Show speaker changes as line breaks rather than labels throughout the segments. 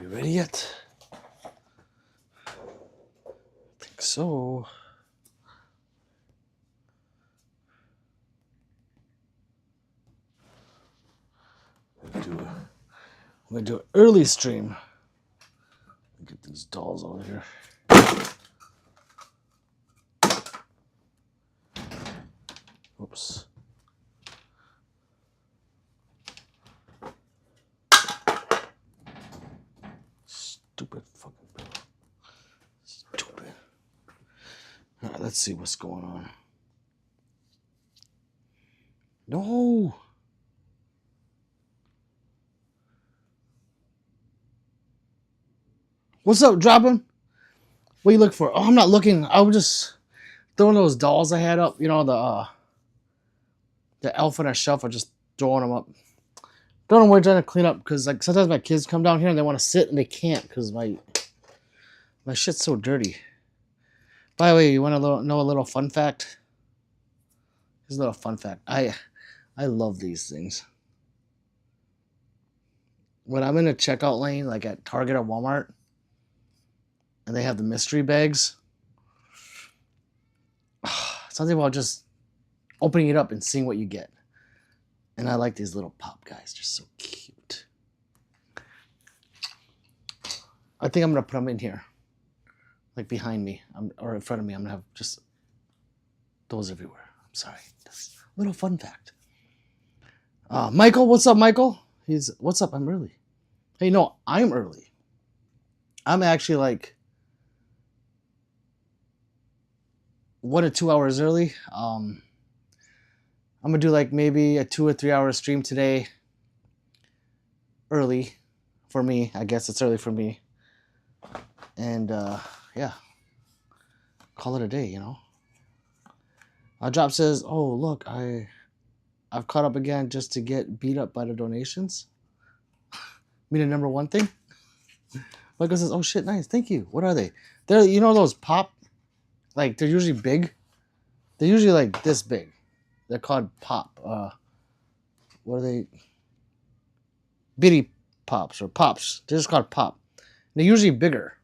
we ready yet? I think so. I'm gonna do an early stream. Get these dolls over here. Oops. Stupid fucking bill. Stupid. All right, let's see what's going on. No. What's up, dropping? What are you looking for? Oh, I'm not looking. I was just throwing those dolls I had up. You know, the elf on a shelf. I'm just throwing them up. Don't know where I'm trying to clean up because like sometimes my kids come down here and they want to sit and they can't because my shit's so dirty. By the way, you want to know a little fun fact? Here's a little fun fact. I love these things. When I'm in a checkout lane, like at Target or Walmart, and they have the mystery bags, something about just opening it up and seeing what you get. And I like these little pop guys. They're so cute. I think I'm going to put them in here. Like behind me. Or in front of me. I'm going to have just those everywhere. I'm sorry. That's a little fun fact. Michael, what's up, Michael? What's up? I'm early. Hey, no, I'm early. I'm actually like 1 or 2 hours early. I'm going to do like maybe a 2 or 3 hour stream today. Early for me. I guess it's early for me. And yeah. Call it a day, you know. Drop says, oh, look, I've caught up again just to get beat up by the donations. Mean the number one thing? Michael says, oh shit, nice. Thank you. What are they? They're, you know those pop? Like, they're usually big. They're usually like this big. They're called pop. What are they? Bitty pops or pops. They're just called pop. They're usually bigger.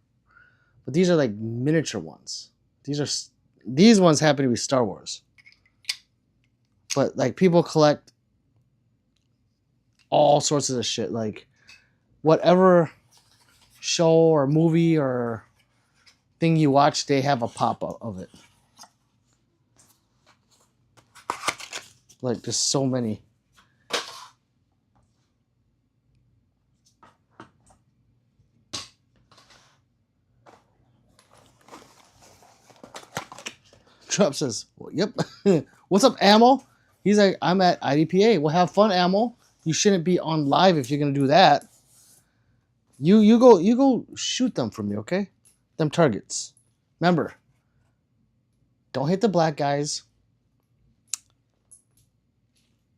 But these are like miniature ones. These ones happen to be Star Wars. But like people collect all sorts of shit. Like whatever show or movie or thing you watch, they have a pop of it. Like there's so many. Trump says, well, yep. What's up, Ammo? He's like, I'm at IDPA. Well, have fun, Ammo. You shouldn't be on live if you're gonna do that. You go shoot them for me, okay? Them targets. Remember, don't hit the black guys.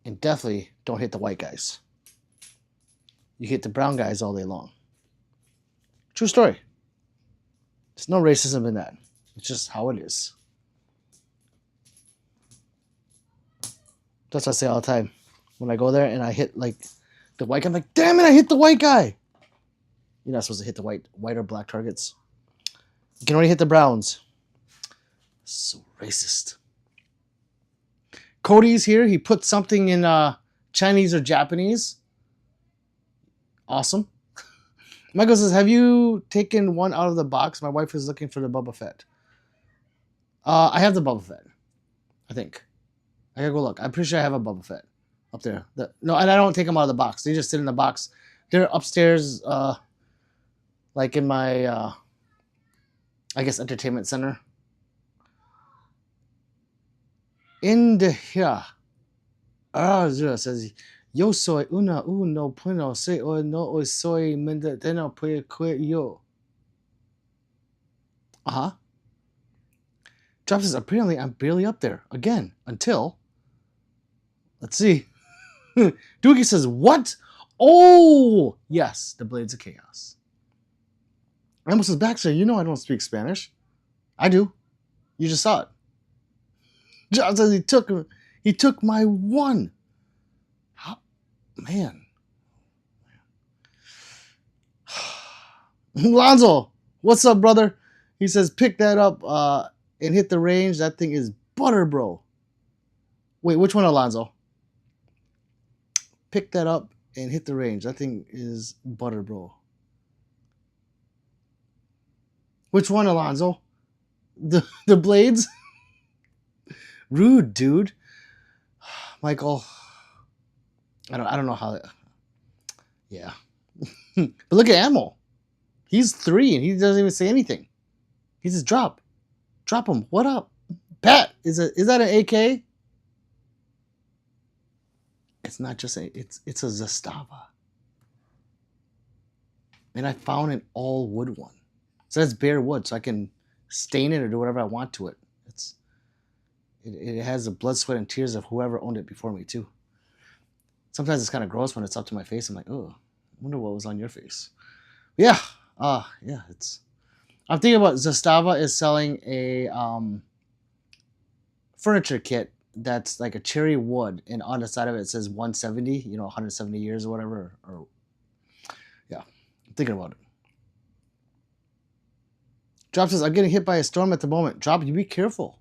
And definitely don't hit the white guys. You hit the brown guys all day long. True story. There's no racism in that. It's just how it is. That's what I say all the time. When I go there and I hit like the white guy, I'm like, damn it, I hit the white guy. You're not supposed to hit the white or black targets. You can only hit the browns. So racist. Cody's here. He put something in Chinese or Japanese. Awesome. Michael says, have you taken one out of the box? My wife is looking for the Boba Fett. I have the Boba Fett. I think. I gotta go look. I'm pretty sure I have a Boba Fett up there. No, and I don't take them out of the box. They just sit in the box. They're upstairs, like in my, I guess, entertainment center. India. Zura says, yo soy uno puno se o no soy mendeteno puede yo. Uh-huh. Drop says, apparently I'm barely up there. Again, until... Let's see. Doogie says, what? Oh! Yes, the Blades of Chaos. Ramos says, Baxter, you know I don't speak Spanish. I do. You just saw it. John says he took my one. How, man. Lonzo, what's up, brother? He says, pick that up and hit the range. That thing is butter, bro. Wait, which one, Alonzo? Pick that up and hit the range. That thing is butter, bro. Which one, Alonzo? The blades? Rude, dude. Michael, I don't know how. Yeah. But look at Ammo. He's 3 and he doesn't even say anything. He says, drop him. What up? Pat, is that an AK? It's not just it's a Zastava. And I found an all wood one. So that's bare wood, so I can stain it or do whatever I want to it. It has the blood, sweat, and tears of whoever owned it before me too. Sometimes it's kind of gross when it's up to my face. I'm like, oh, I wonder what was on your face. Yeah, yeah. I'm thinking about Zastava is selling a furniture kit that's like a cherry wood, and on the side of it says 170. 170 years or whatever. Or yeah, I'm thinking about it. Drop says, I'm getting hit by a storm at the moment. Drop, you be careful.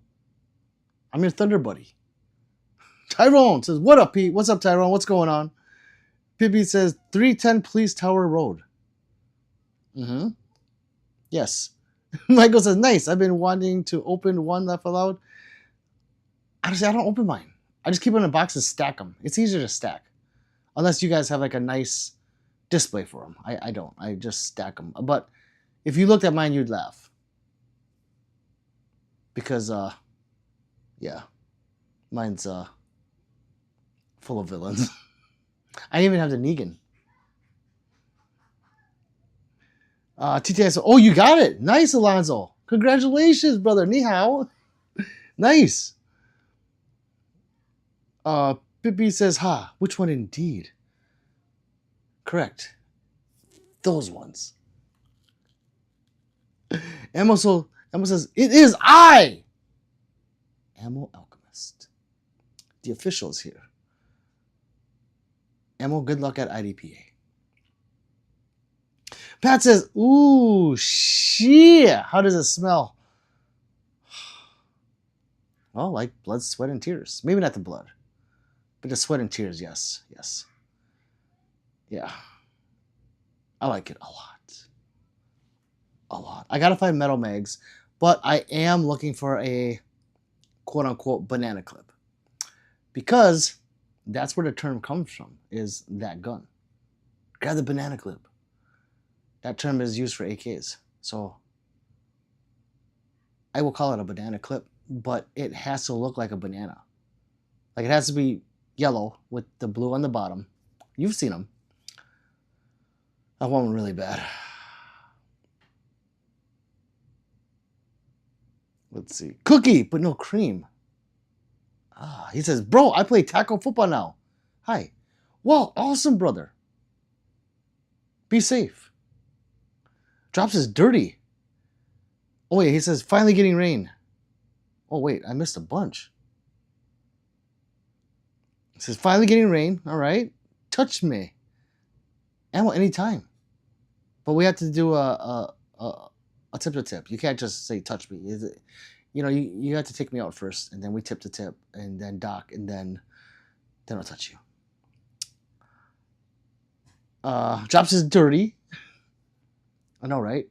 I'm your thunder buddy. Tyrone says, what up, Pete? What's up, Tyrone? What's going on? Pippi says, 310 Police Tower Road. Mm-hmm. Yes. Michael says, nice. I've been wanting to open one Laugh Aloud. Honestly, I don't open mine. I just keep them in a box and stack them. It's easier to stack. Unless you guys have like a nice display for them. I don't. I just stack them. But if you looked at mine, you'd laugh. Because, yeah, mine's full of villains. I even have the Negan. TTS says, oh, you got it. Nice, Alonzo. Congratulations, brother. Ni hao. Nice. Pippi says, ha, which one indeed? Correct. Those ones. Ammo says, it is I, Ammo Alchemist. The official is here. Ammo, good luck at IDPA. Pat says, ooh, shit. How does it smell? Well, like blood, sweat, and tears. Maybe not the blood, but the sweat and tears, yes. Yes. Yeah. I like it a lot. A lot. I gotta find metal mags, but I am looking for a quote-unquote banana clip. Because that's where the term comes from, is that gun. Grab the banana clip. That term is used for AKs. So I will call it a banana clip, but it has to look like a banana. Like it has to be yellow with the blue on the bottom. You've seen them. I want one really bad. Let's see. Cookie, but no cream. He says, bro, I play tackle football now. Hi. Well, awesome, brother. Be safe. Drops is dirty. Oh, wait, he says, finally getting rain. Oh, wait, I missed a bunch. He says, finally getting rain. All right. Touch me. Ammo anytime. But we have to do a tip to tip. You can't just say touch me. You have to take me out first, and then we tip to tip, and then dock, and then I'll touch you. Drops is dirty. I know, right?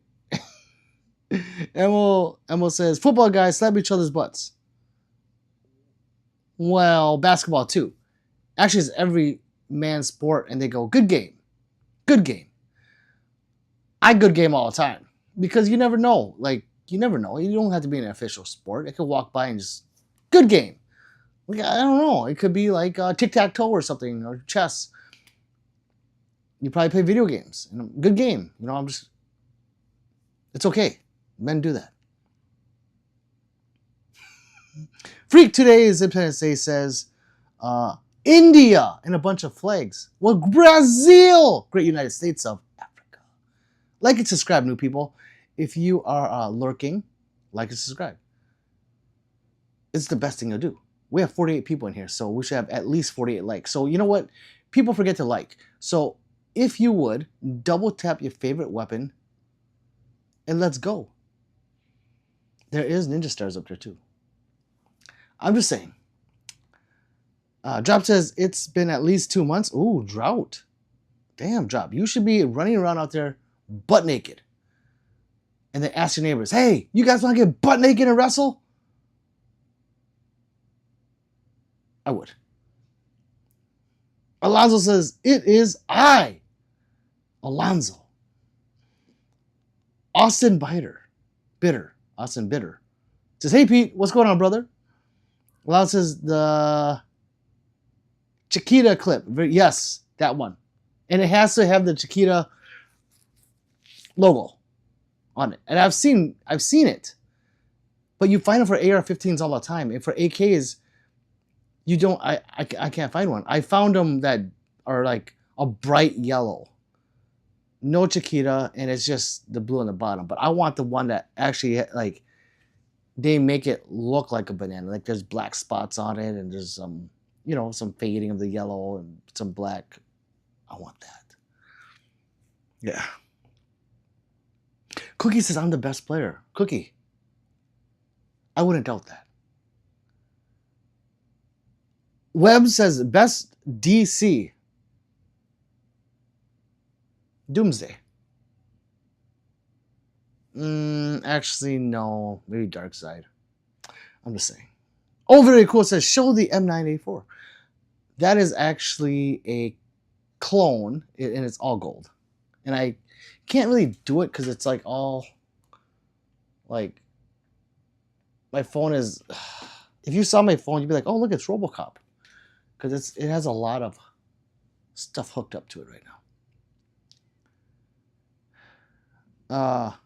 Emil says, football guys slap each other's butts. Well, basketball too. Actually, it's every man's sport, and they go, good game. Good game. I good game all the time. Because you never know. Like, you never know. You don't have to be an official sport. It could walk by and just, good game. Like, I don't know. It could be like tic-tac-toe or something, or chess. You probably play video games. Good game. It's okay. Men do that. Freak today's Independence Day says, India and a bunch of flags. Well, Brazil! Great United States of Africa. Like and subscribe, new people. If you are lurking, like and subscribe. It's the best thing to do. We have 48 people in here, so we should have at least 48 likes. So you know what? People forget to like. So if you would, double tap your favorite weapon and let's go. There is ninja stars up there too. I'm just saying. Drop says it's been at least 2 months. Ooh, drought. Damn, Drop. You should be running around out there butt naked. And then ask your neighbors, hey, you guys want to get butt naked and wrestle? I would. Alonzo says, it is I, Alonzo. Austin Bitter. Austin Bitter. Says, hey, Pete, what's going on, brother? Alonzo says, the Chiquita clip. Yes, that one. And it has to have the Chiquita logo on it. And I've seen it. But you find them for AR-15s all the time. And for AKs, you don't. I can't find one. I found them that are like a bright yellow. No Chiquita, and it's just the blue on the bottom. But I want the one that actually, like, they make it look like a banana. Like there's black spots on it, and there's some, some fading of the yellow and some black. I want that. Yeah. Cookie says, I'm the best player. Cookie. I wouldn't doubt that. Webb says, best DC. Doomsday. Actually, no. Maybe Dark Side. I'm just saying. Oh, very cool. It says, show the M9A4. That is actually a clone, and it's all gold. And I can't really do it because it's like all, like, my phone is, if you saw my phone, you'd be like, oh, look, it's RoboCop. Because it has a lot of stuff hooked up to it right now.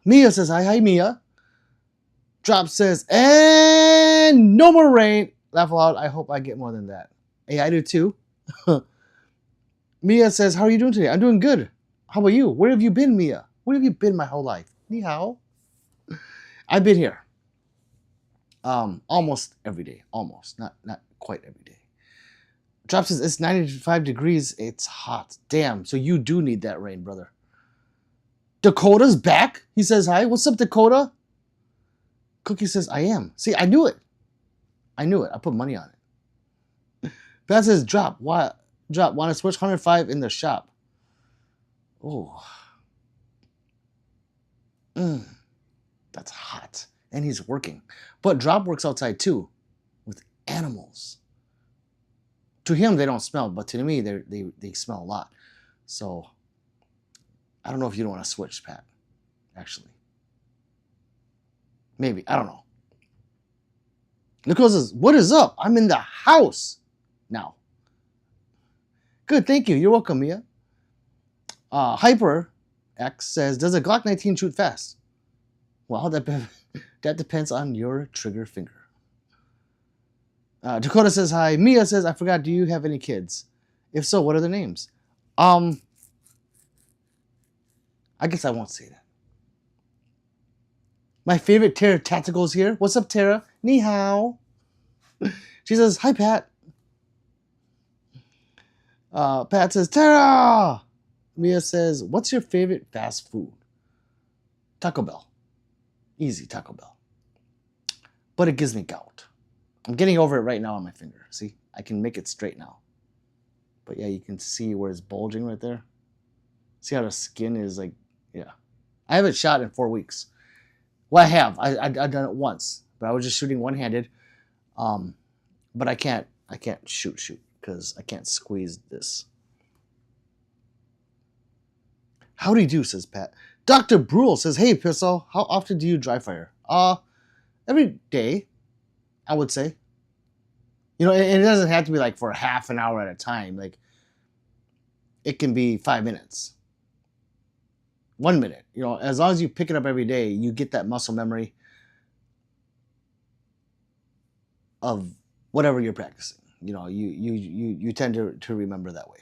Mia says, hi, Mia. Drop says, and no more rain. Laugh aloud. I hope I get more than that. Hey, I do too. Mia says, how are you doing today? I'm doing good. How about you? Where have you been, Mia? Where have you been my whole life? Ni hao. I've been here. Almost every day. Almost. Not quite every day. Drop says, it's 95 degrees. It's hot. Damn. So you do need that rain, brother. Dakota's back. He says, hi. What's up, Dakota? Cookie says, I am. See, I knew it. I put money on it. Pat says, drop. What? Drop. Want to switch 105 in the shop. Oh. That's hot. And he's working. But Drop works outside too. With animals. To him, they don't smell. But to me, they smell a lot. So, I don't know if you don't want to switch, Pat. Actually. Maybe. I don't know. Nicole says, what is up? I'm in the house now. Good, thank you. You're welcome, Mia. Hyper X says, does a Glock 19 shoot fast? Well, that depends on your trigger finger. Dakota says, hi. Mia says, I forgot, do you have any kids? If so, what are their names? I guess I won't say that. My favorite Tara Tacticals here. What's up, Tara? Ni hao. She says, hi, Pat. Pat says, Tara! Mia says, what's your favorite fast food? Taco Bell. Easy, Taco Bell. But it gives me gout. I'm getting over it right now on my finger. See? I can make it straight now. But yeah, you can see where it's bulging right there. See how the skin is like, yeah. I haven't shot in 4 weeks. Well, I have. I've done it once. But I was just shooting one-handed. But I can't shoot because I can't squeeze this. Howdy do, says Pat. Dr. Brule says, hey, Pistol, how often do you dry fire? Every day, I would say. And it doesn't have to be like for half an hour at a time. Like, it can be 5 minutes. 1 minute. As long as you pick it up every day, you get that muscle memory of whatever you're practicing. You tend to remember that way.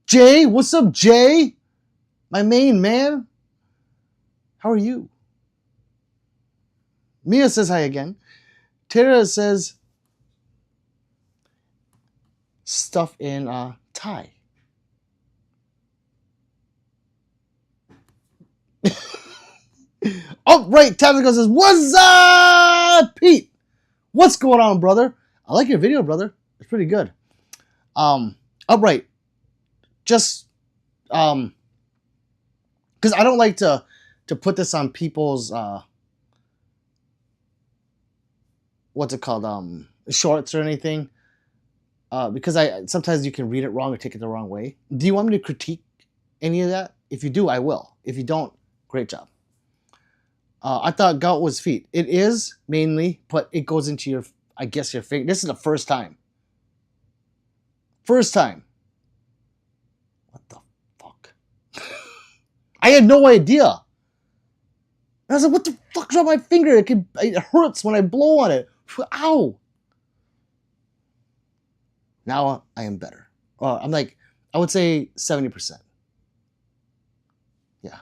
Jay, what's up, Jay? My main man. How are you? Mia says hi again. Tara says stuff in Thai. Upright Tactical says, what's up, Pete? What's going on, brother? I like your video, brother. It's pretty good. Upright. Just, because I don't like to put this on people's, what's it called, shorts or anything. Because sometimes you can read it wrong or take it the wrong way. Do you want me to critique any of that? If you do, I will. If you don't, great job. I thought gout was feet. It is mainly, but it goes into your, I guess, your finger. This is the first time. First time. What the fuck? I had no idea. I was like, what the fuck's wrong with my finger? It hurts when I blow on it. Ow. Now I am better. I'm like, I would say 70%. Yeah.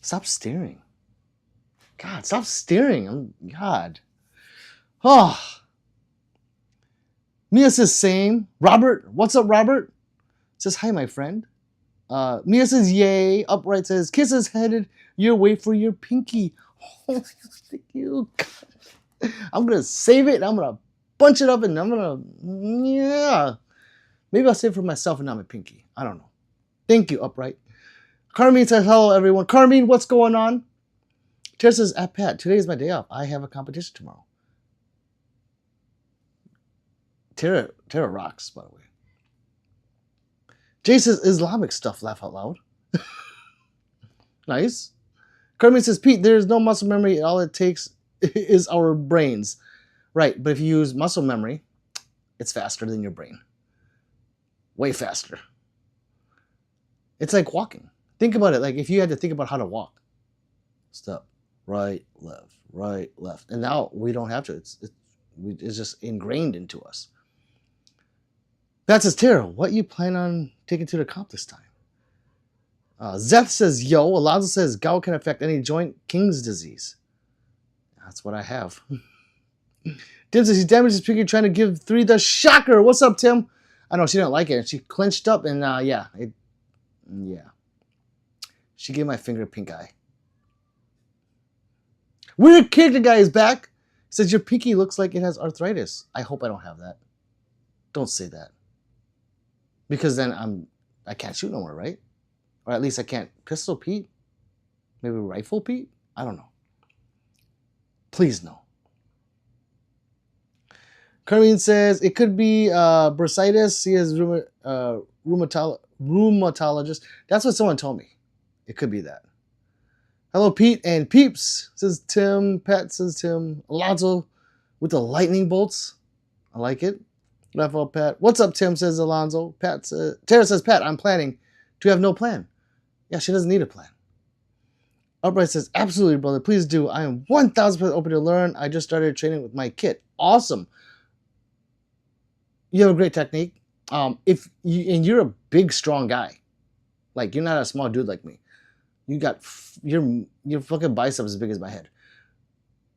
Stop staring. God, stop staring. God. Oh. Mia says same. Robert, what's up, Robert? Says hi, my friend. Mia says yay. Upright says kisses headed your way for your pinky. Oh, thank you. God. I'm gonna save it. And I'm gonna bunch it up and I'm gonna, yeah. Maybe I'll save it for myself and not my pinky. I don't know. Thank you, Upright. Carmine says hello, everyone. Carmine, what's going on? Tara says, Pat, today is my day off. I have a competition tomorrow. Tara rocks, by the way. Jay says, Islamic stuff, laugh out loud. Nice. Carmen says, Pete, there's no muscle memory. All it takes is our brains. Right, but if you use muscle memory, it's faster than your brain. Way faster. It's like walking. Think about it. Like if you had to think about how to walk. Step. Right, left. And now we don't have to. It's just ingrained into us. That says, Tara, what you plan on taking to the comp this time? Zeth says, yo. Alonzo says, gout can affect any joint. King's disease. That's what I have. Tim says, he damaged his pinky trying to give 3 the shocker. What's up, Tim? I know she didn't like it. She clenched up and, yeah. She gave my finger a pink eye. Weird Character Guy is back. He says, your pinky looks like it has arthritis. I hope I don't have that. Don't say that. Because then I can't shoot no more, right? Or at least I can't pistol Pete. Maybe rifle Pete? I don't know. Please no. Carmine says, it could be bursitis. He is rheumatologist. That's what someone told me. It could be that. Hello, Pete and Peeps, says Tim. Pat says Tim. Alonzo with the lightning bolts. I like it. Laugh out, Pat. What's up, Tim, says Alonzo. Tara says, Pat, I'm planning to have no plan. Yeah, she doesn't need a plan. Upright says, absolutely, brother. Please do. I am 1,000% open to learn. I just started training with my kit. Awesome. You have a great technique. And you're a big, strong guy. Like, you're not a small dude like me. You got your fucking bicep is as big as my head.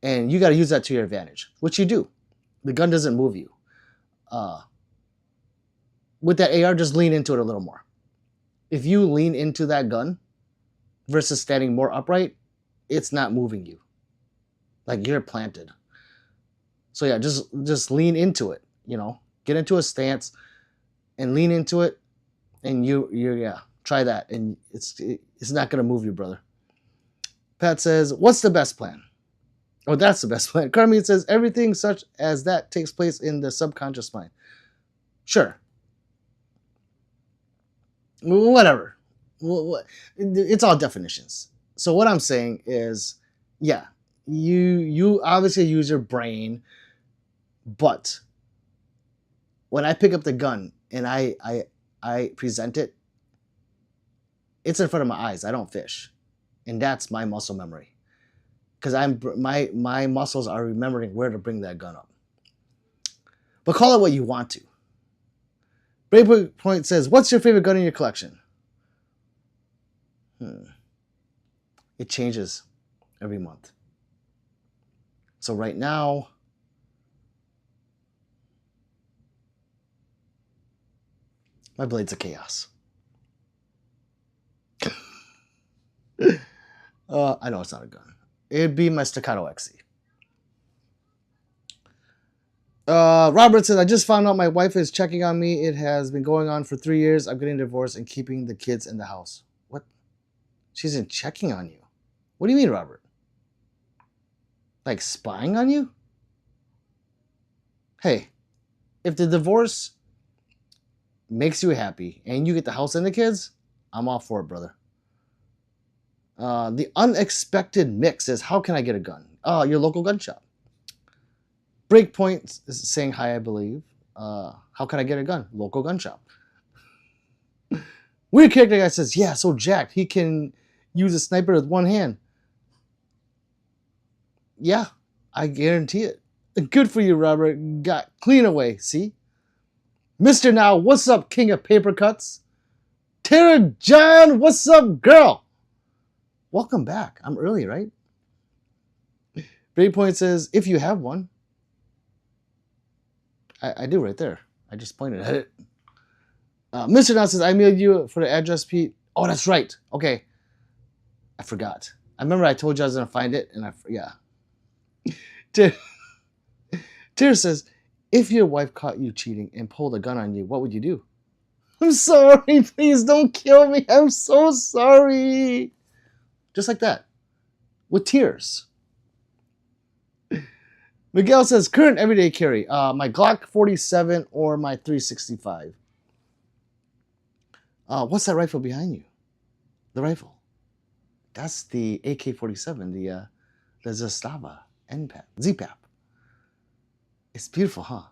And you got to use that to your advantage, which you do. The gun doesn't move you. With that AR, just lean into it a little more. If you lean into that gun versus standing more upright, it's not moving you. Like you're planted. So yeah, just lean into it, you know. Get into a stance and lean into it, and you're try that, and it's not gonna move you, brother. Pat says, what's the best plan? Oh, that's the best plan. Carmine says, everything such as that takes place in the subconscious mind. Sure. Whatever. It's all definitions. So what I'm saying is, yeah, you obviously use your brain, but when I pick up the gun and I present it, it's in front of my eyes. I don't fish. And that's my muscle memory. Because my muscles are remembering where to bring that gun up. But call it what you want to. Breakpoint says, what's your favorite gun in your collection? It changes every month. So right now, my Blades of Chaos. I know it's not a gun. It'd be my Staccato XC. Robert says, I just found out my wife is checking on me. It has been going on for 3 years. I'm getting divorced and keeping the kids in the house. What? She's in checking on you? What do you mean, Robert? Like spying on you? Hey, if the divorce makes you happy and you get the house and the kids, I'm all for it, brother. The unexpected mix says, how can I get a gun? Your local gun shop. Breakpoint is saying hi, I believe. How can I get a gun? Local gun shop. Weird character guy says, yeah, so jacked. He can use a sniper with one hand. Yeah, I guarantee it. Good for you, Robert. Got clean away, see? Mr. Now, what's up, king of paper cuts? Tara John, what's up, girl? Welcome back. I'm early, right? Breakpoint says, if you have one. I do right there. I just pointed at it. Mr. Now says, I mailed you for the address, Pete. Oh, that's right. Okay. I forgot. I remember I told you I was going to find it, and yeah. Tara says, if your wife caught you cheating and pulled a gun on you, what would you do? I'm sorry. Please don't kill me. I'm so sorry. Just like that. With tears. Miguel says, current everyday carry. My Glock 47 or my 365. What's that rifle behind you? The rifle. That's the AK-47, the Zastava NPAP, ZPAP. It's beautiful, huh?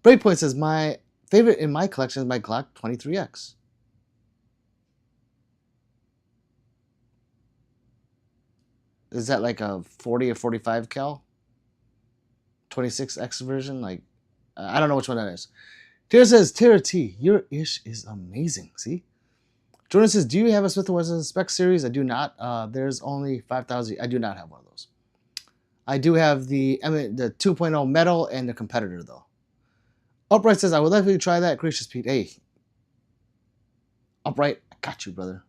Breakpoint says, my favorite in my collection is my Glock 23X. Is that like a 40 or 45 cal? 26X version? Like, I don't know which one that is. Tara says, Tara T, your ish is amazing. See? Jordan says, do you have a Smith & Wesson Spec Series? I do not. There's only 5,000. I do not have one of those. I do have the 2.0 metal and the competitor, though. Upright says, I would like to try that. Gracious Pete. Hey. Upright, I got you, brother.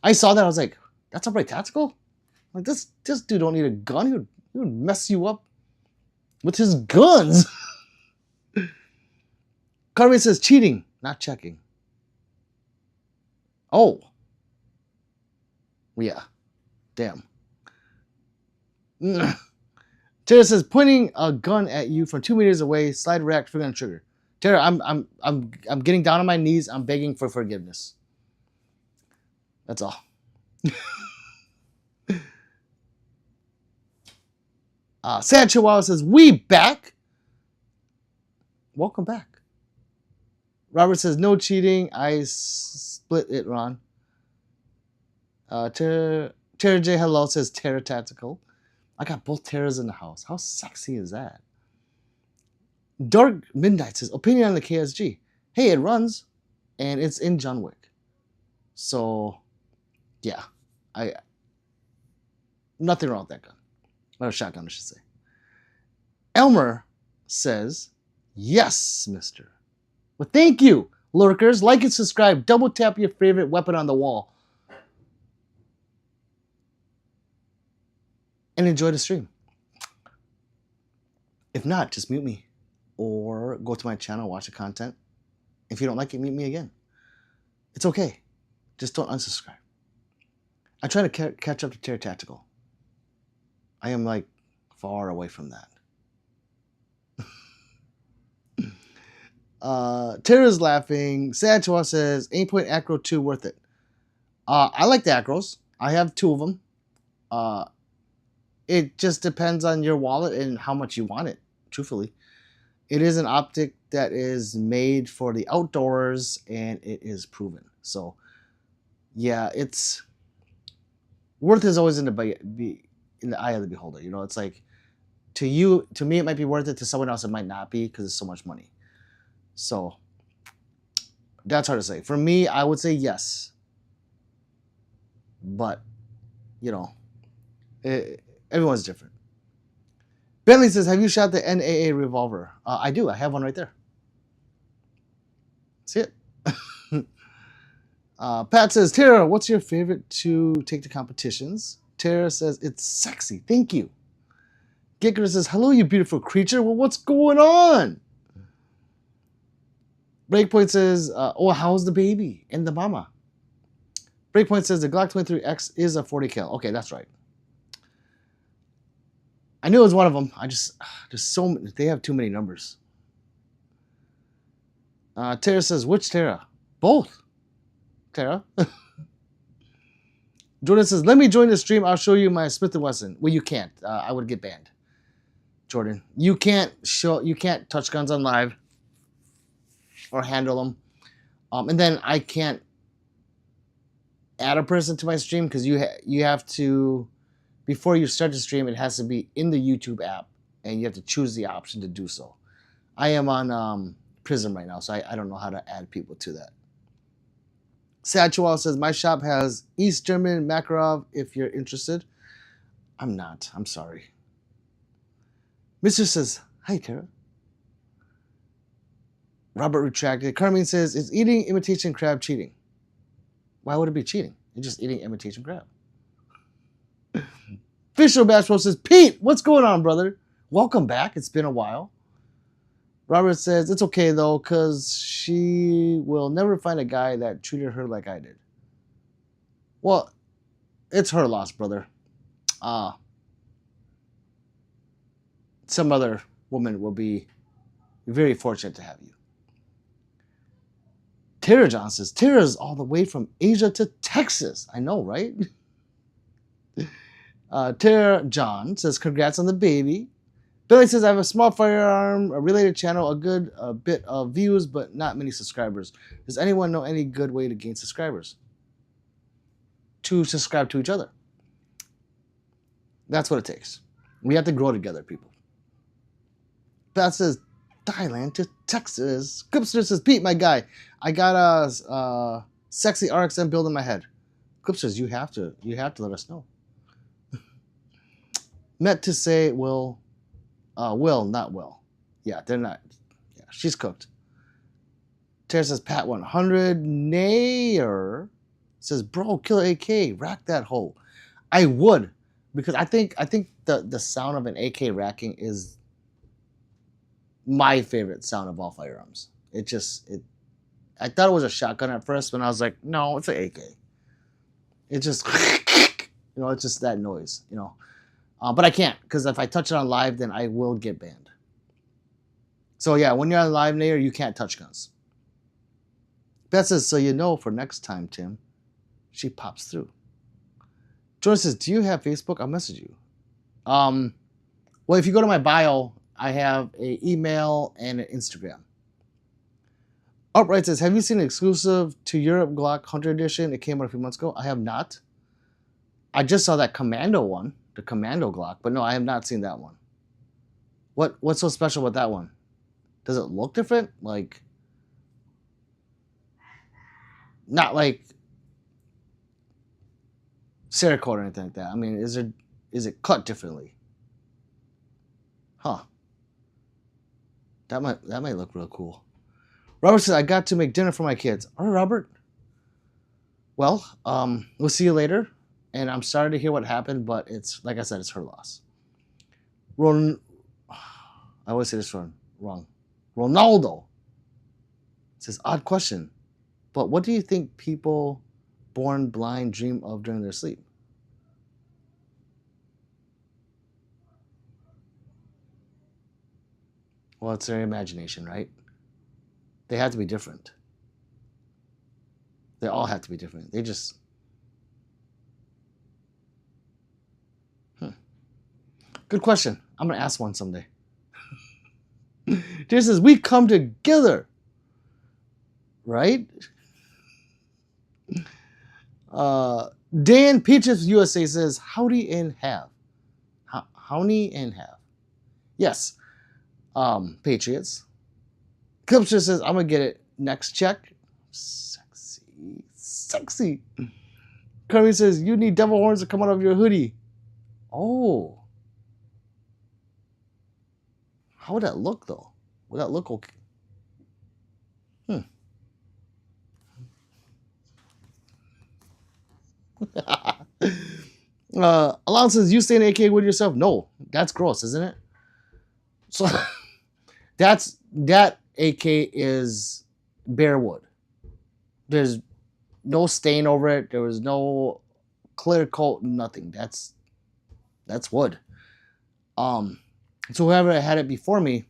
I saw that. I was like, that's Upright Tactical? Like, this dude don't need a gun. He would mess you up with his guns. Carmen says, cheating, not checking. Oh. Yeah. Damn. Tara says, pointing a gun at you from 2 meters away, slide react, finger on trigger. Tara, I'm getting down on my knees. I'm begging for forgiveness. That's all. Sad Chihuahua says, we back. Welcome back. Robert says, no cheating. I split it, Ron. Tara J. Hello says, Terra Tactical. I got both Terras in the house. How sexy is that? Dark Midnight says, opinion on the KSG. Hey, it runs, and it's in John Wick. So, yeah. Nothing wrong with that gun. Or shotgun, I should say. Elmer says, yes, mister. Well, thank you, lurkers. Like and subscribe. Double tap your favorite weapon on the wall. And enjoy the stream. If not, just mute me. Or go to my channel, watch the content. If you don't like it, mute me again. It's okay. Just don't unsubscribe. I'm trying to catch up to Terra Tactical. I am like far away from that. Tara's laughing. Sad to us says, Aimpoint Acro 2 worth it. I like the Acros. I have 2 of them. It just depends on your wallet and how much you want it, truthfully. It is an optic that is made for the outdoors, and it is proven. So, yeah, it's... worth is always in the eye of the beholder. You know, it's like, to me, it might be worth it. To someone else, it might not be because it's so much money. So, that's hard to say. For me, I would say yes. But, you know, everyone's different. Bentley says, have you shot the NAA revolver? I do. I have one right there. See it? Pat says, Tara, what's your favorite to take to competitions? Tara says, it's sexy. Thank you. Gicker says, hello, you beautiful creature. Well, what's going on? Breakpoint says, oh, how's the baby and the mama? Breakpoint says, the Glock 23X is a 40 cal. Okay, that's right. I knew it was one of them. There's so many. They have too many numbers. Tara says, which Tara? Both. Tara. Jordan says, let me join the stream. I'll show you my Smith & Wesson. Well, you can't. I would get banned. Jordan, you can't touch guns on live or handle them. And then I can't add a person to my stream because you have to, before you start the stream, it has to be in the YouTube app and you have to choose the option to do so. I am on Prism right now, so I don't know how to add people to that. Satchwell says, my shop has East German Makarov if you're interested. I'm not. I'm sorry. Mr. says, hi, Tara. Robert retracted. Carmine says, is eating imitation crab cheating? Why would it be cheating? You're just eating imitation crab. Fisher Bashful says, Pete, what's going on, brother? Welcome back. It's been a while. Robert says, it's okay, though, because she will never find a guy that treated her like I did. Well, it's her loss, brother. Some other woman will be very fortunate to have you. Tara John says, Tara's all the way from Asia to Texas. I know, right? Tara John says, congrats on the baby. Billy says, I have a small firearm, a related channel, a good bit of views, but not many subscribers. Does anyone know any good way to gain subscribers? To subscribe to each other. That's what it takes. We have to grow together, people. Pat says, Thailand to Texas. Clipster says, Pete, my guy, I got a sexy RXM build in my head. Clipsters, you have to let us know. Meant to say Will, not Will. Yeah, they're not. Yeah, she's cooked. Tara says, Pat 100. Nayer says, bro, kill AK, rack that hole. I would, because I think the sound of an AK racking is my favorite sound of all firearms. I thought it was a shotgun at first, when I was like, no, it's an AK. It just, it's just that noise, But I can't, because if I touch it on live, then I will get banned. So yeah, when you're on live, Nayer, you can't touch guns. Beth says, so for next time, Tim. She pops through. Jordan says, do you have Facebook? I'll message you. Well, if you go to my bio, I have an email and an Instagram. Upright says, have you seen an exclusive to Europe Glock Hunter Edition? It came out a few months ago. I have not. I just saw that Commando one, the Commando Glock, but no, I have not seen that one. What's so special about that one? Does it look different? Like, not like Cerakote or anything like that. I mean, is it cut differently? Huh. That might look real cool. Robert says, I got to make dinner for my kids. All right, Robert. Well, we'll see you later. And I'm sorry to hear what happened, but it's, like I said, it's her loss. I always say this wrong. Ronaldo says, odd question, but what do you think people born blind dream of during their sleep? Well, it's their imagination, right? They have to be different. They all have to be different. They just... Good question. I'm going to ask one someday. This says, we come together. Right? Dan Peaches USA says, howdy and have. Howdy and have. Yes. Patriots. Clipster says, I'm going to get it next check. Sexy. Kirby says, you need devil horns to come out of your hoodie. Oh. How would that look, though? Would that look okay? Alon says, you stain AK wood yourself? No, that's gross, isn't it? So that AK is bare wood. There's no stain over it. There was no clear coat, nothing. That's wood. So whoever had it before me,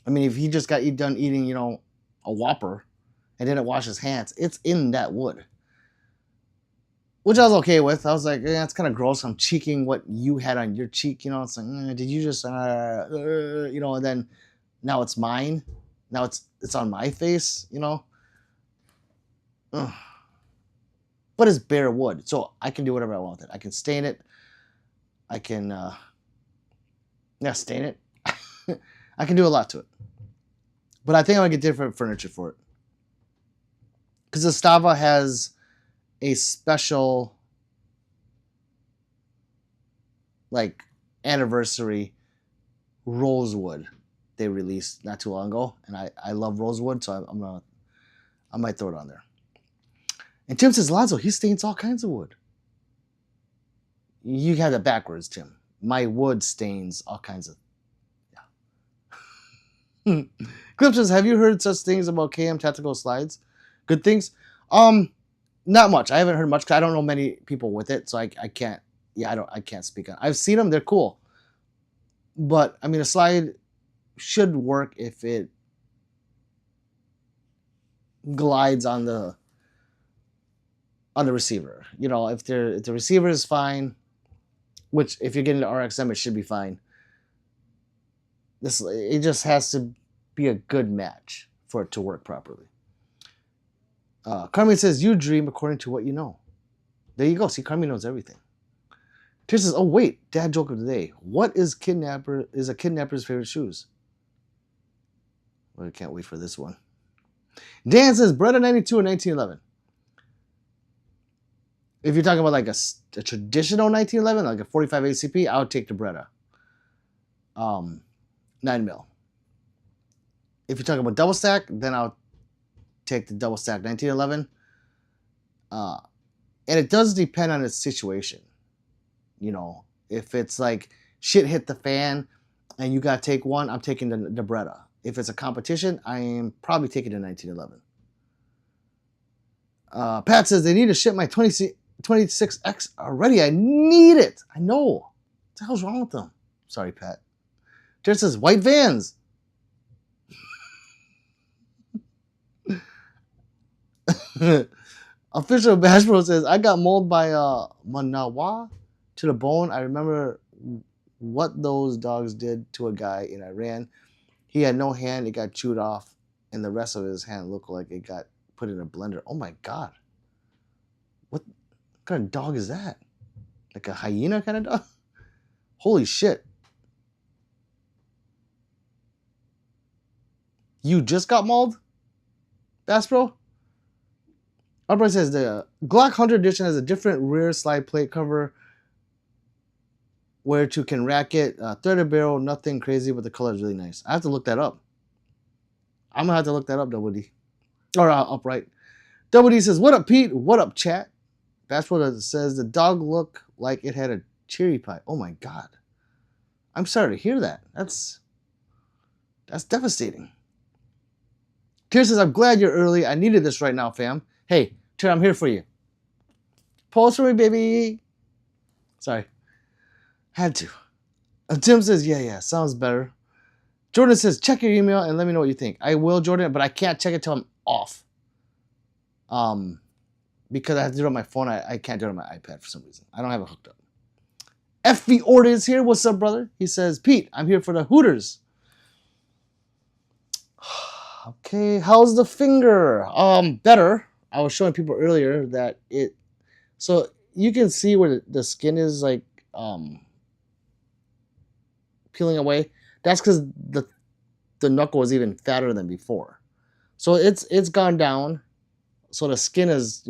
I mean, if he just got done eating, you know, a Whopper and didn't wash his hands, it's in that wood. Which I was okay with. I was like, yeah, it's kind of gross. I'm cheeking what you had on your cheek, you know. It's like, did you just, you know? And then now it's mine. Now it's on my face, you know. Ugh. But it's bare wood, so I can do whatever I want with it. I can stain it. I can, stain it. I can do a lot to it. But I think I'm gonna get different furniture for it, because the Stava has a special, like, anniversary rosewood they released not too long ago, and I love rosewood, so I might throw it on there. And Tim says, Lonzo, he stains all kinds of wood. You have that backwards, Tim. My wood stains all kinds of. Yeah. Clip says, have you heard such things about KM tactical slides? Good things? Not much. I haven't heard much because I don't know many people with it, so I can't. Yeah, I can't speak on. I've seen them. They're cool, but I mean, a slide should work if it glides on the receiver. You know, if the receiver is fine, which if you're getting the RXM, it should be fine. It just has to be a good match for it to work properly. Carmen says, you dream according to what you know. There you go. See, Carmen knows everything. Tyr says, oh wait, dad joke of the day. What is a kidnapper's favorite shoes? Well, I can't wait for this one. Dan says, Beretta 92 or 1911. If you're talking about like a traditional 1911, like a 45 ACP, I would take the Beretta. 9mm. If you're talking about double stack, then I'll take the double stack 1911. And it does depend on its situation. You know, if it's like shit hit the fan and you got to take one, I'm taking the Beretta. If it's a competition, I am probably taking the 1911. Pat says, they need to ship my 26X already. I need it. I know. What the hell's wrong with them? Sorry, Pat. Jared says, white vans. Official Bash Pro says, I got mauled by Manawa to the bone. I remember what those dogs did to a guy in Iran. He had no hand. It got chewed off, and the rest of his hand looked like it got put in a blender. Oh, my God. What kind of dog is that? Like a hyena kind of dog? Holy shit. You just got mauled? Bass Pro? Armory says the Glock Hunter Edition has a different rear slide plate cover where you can rack it. Threaded barrel, nothing crazy, but the color is really nice. I have to look that up. I'm going to have to look that up, Double D. Or upright. Double D says, what up, Pete? What up, chat? Bass Pro says the dog looked like it had a cherry pie. Oh, my God. I'm sorry to hear that. That's devastating. Tyr says, I'm glad you're early. I needed this right now, fam. Hey, Tyr, I'm here for you. Pause for me, baby. Sorry. Had to. Tim says, yeah, sounds better. Jordan says, check your email and let me know what you think. I will, Jordan, but I can't check it till I'm off. Because I have to do it on my phone. I can't do it on my iPad for some reason. I don't have it hooked up. FV Orton is here. What's up, brother? He says, Pete, I'm here for the Hooters. Okay, how's the finger? Better. I was showing people earlier that so you can see where the skin is like peeling away. That's because the knuckle is even fatter than before. So it's gone down. So the skin is,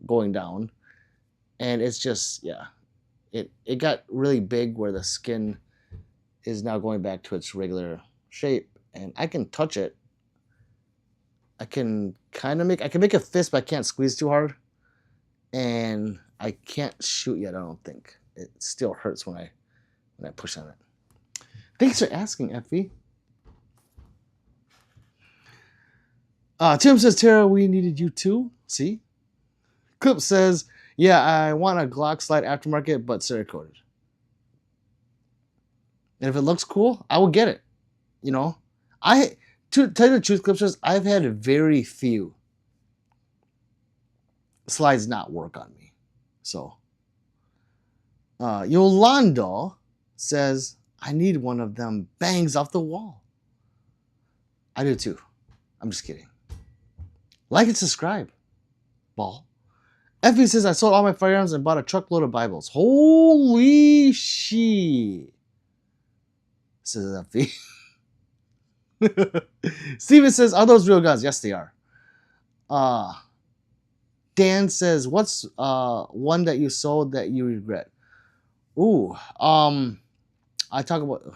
going down. And it's just, it got really big where the skin is now going back to its regular shape. And I can touch it. I can make a fist, but I can't squeeze too hard. and I can't shoot yet. I don't think it still hurts when I push on it. Thanks for asking, Effie. Tim says, Tara, we needed you too. See? Clip says, yeah, I want a Glock slide aftermarket, but Cerakoted. And if it looks cool, I will get it. You know, to tell you the truth, Clip says, I've had very few slides not work on me. So, Yolanda says, I need one of them bangs off the wall. I do too. I'm just kidding. Like and subscribe. Ball. Effie says, I sold all my firearms and bought a truckload of Bibles. Holy shit. Says Effie. Steven says, are those real guns? Yes, they are. Dan says, what's one that you sold that you regret? Ooh, I talk about,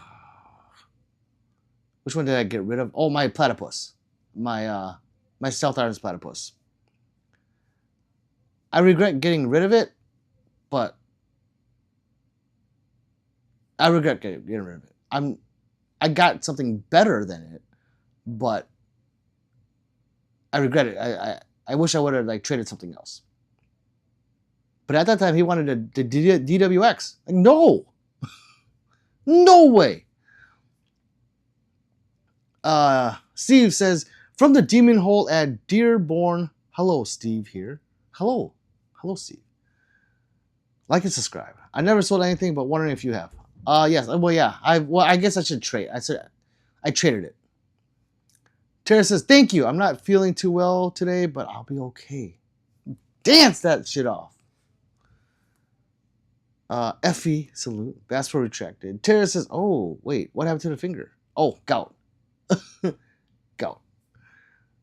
which one did I get rid of? Oh, my platypus. My Stealth Arms platypus. I regret getting rid of it, but I regret getting rid of it. I got something better than it, but I regret it. I wish I would have traded something else. But at that time, he wanted the DWX. Like, no, no way. Steve says, from the demon hole at Dearborn. Hello, Steve here. Hello, Steve. Like and subscribe. I never sold anything, but wondering if you have. Yes. Well, yeah. I guess I should trade. I traded it. Tara says, thank you. I'm not feeling too well today, but I'll be okay. Dance that shit off. Effie, salute. Bass Pro retracted. Tara says, oh, wait. What happened to the finger? Oh, gout. Gout.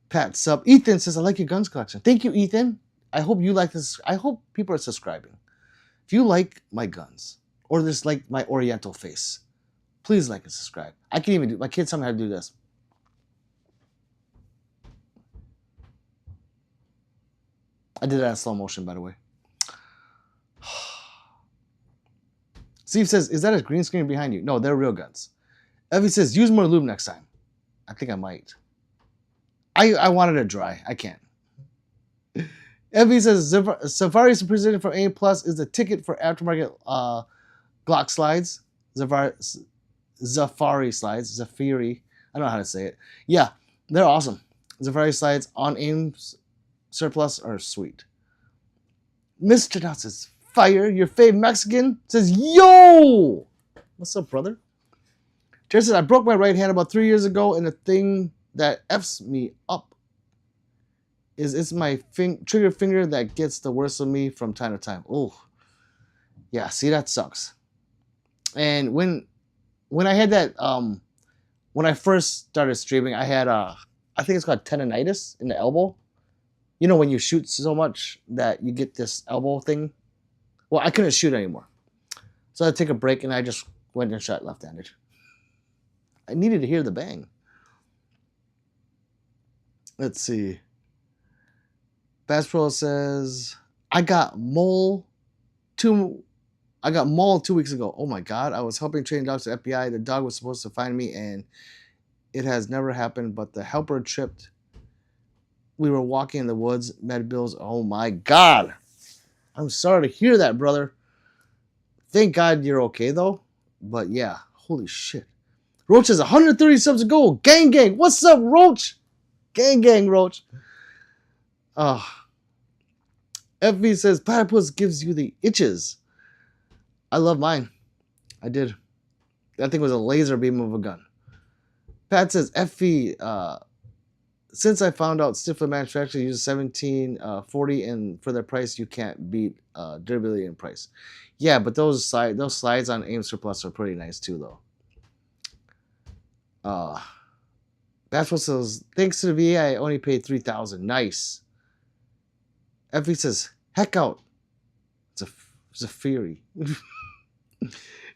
Pat sub. Ethan says, I like your guns collection. Thank you, Ethan. I hope you like this. I hope people are subscribing. If you like my guns, or just like my Oriental face, please like and subscribe. I can even do, my kids tell me how to do this. I did that in slow motion, by the way. Steve says, is that a green screen behind you? No, they're real guns. Evie says, use more lube next time. I think I might. I wanted it dry. I can't. Evie says, Safari Supervision from A Plus is the ticket for aftermarket Glock slides. Zafari slides. Zafiri. I don't know how to say it. Yeah, they're awesome. Zafari slides on AIM surplus are sweet. Mr. Dot says, fire, your fave Mexican says, yo! What's up, brother? Jared says, I broke my right hand about 3 years ago, and the thing that F's me up is it's my trigger finger that gets the worst of me from time to time. Oh, yeah, see, that sucks. And when I had that, when I first started streaming, I had, I think it's called tendonitis in the elbow. You know, when you shoot so much that you get this elbow thing. Well, I couldn't shoot anymore. So I had to take a break, and I just went and shot left-handed. I needed to hear the bang. Let's see. Bass Pro says, I got mauled 2 weeks ago. Oh my God. I was helping train dogs to FBI. The dog was supposed to find me, and it has never happened, but the helper tripped. We were walking in the woods, med bills. Oh my God. I'm sorry to hear that, brother. Thank God you're okay, though. But yeah, holy shit. Roach has 130 subs to go. Gang, gang. What's up, Roach? Gang, gang, Roach. FV says, Platypus gives you the itches. I love mine. I did. That thing was a laser beam of a gun. Pat says, FV, since I found out Stifler manufacturer uses 1740, and for their price, you can't beat durability and price. Yeah, but those slides on AIM Surplus are pretty nice too, though. That's what says. Thanks to the VA, I only paid $3,000. Nice. Effie says, heck out. It's a fury.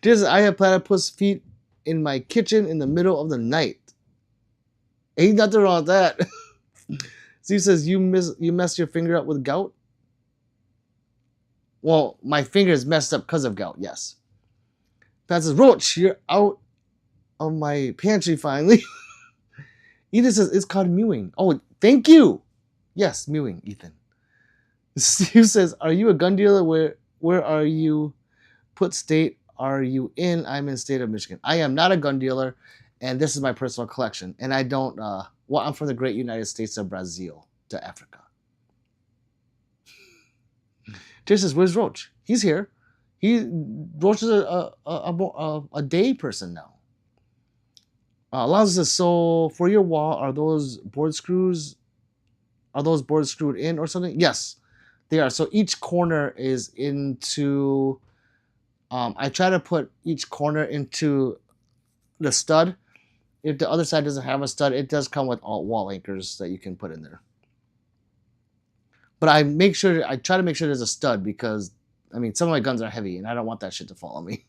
I have platypus feet in my kitchen in the middle of the night. Ain't nothing wrong with that. Steve says, you messed your finger up with gout? Well, my finger is messed up because of gout, yes. Pat says, Roach, you're out of my pantry finally. Ethan says, it's called mewing. Oh, thank you. Yes, mewing, Ethan. Steve says, are you a gun dealer? Where are you? What state are you in? I'm in the state of Michigan. I am not a gun dealer, and this is my personal collection. And I don't, I'm from the great United States of Brazil to Africa. Tish says, where's Roach? He's here. Roach is a day person now. Alonzo says, so for your wall, are those board screws? Are those boards screwed in or something? Yes, they are. So each corner is into. I try to put each corner into the stud. If the other side doesn't have a stud, it does come with all wall anchors that you can put in there. But I try to make sure there's a stud because, I mean, some of my guns are heavy and I don't want that shit to fall on me.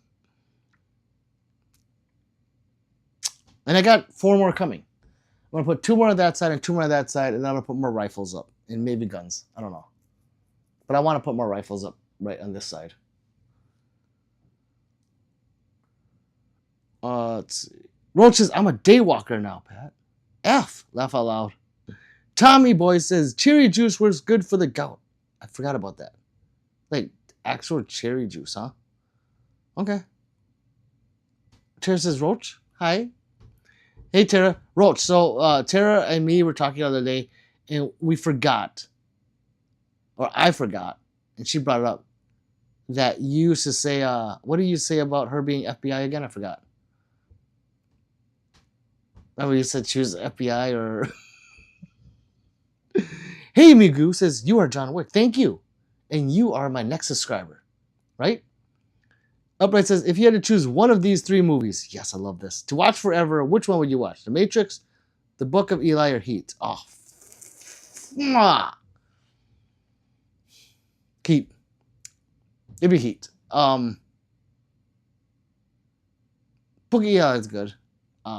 And I got 4 more coming. I'm going to put 2 more on that side and 2 more on that side, and then I'm going to put more rifles up and maybe guns. I don't know. But I want to put more rifles up right on this side. Let's see. Roach says, I'm a day walker now, Pat. F, laugh out loud. Tommy Boy says, cherry juice works good for the gout. I forgot about that. Like, actual cherry juice, huh? Okay. Tara says, Roach, hi. Hey, Tara. Roach, so Tara and me were talking the other day, and we forgot, or I forgot, and she brought it up, that you used to say, what did you say about her being FBI again? I forgot. Remember you said she was FBI or... Hey, Migu says, you are John Wick. Thank you. And you are my next subscriber. Right? Upright says, if you had to choose one of these 3 movies, yes, I love this, to watch forever, which one would you watch? The Matrix, The Book of Eli, or Heat? Oh, Heat. It'd be Heat. Book of Eli is good.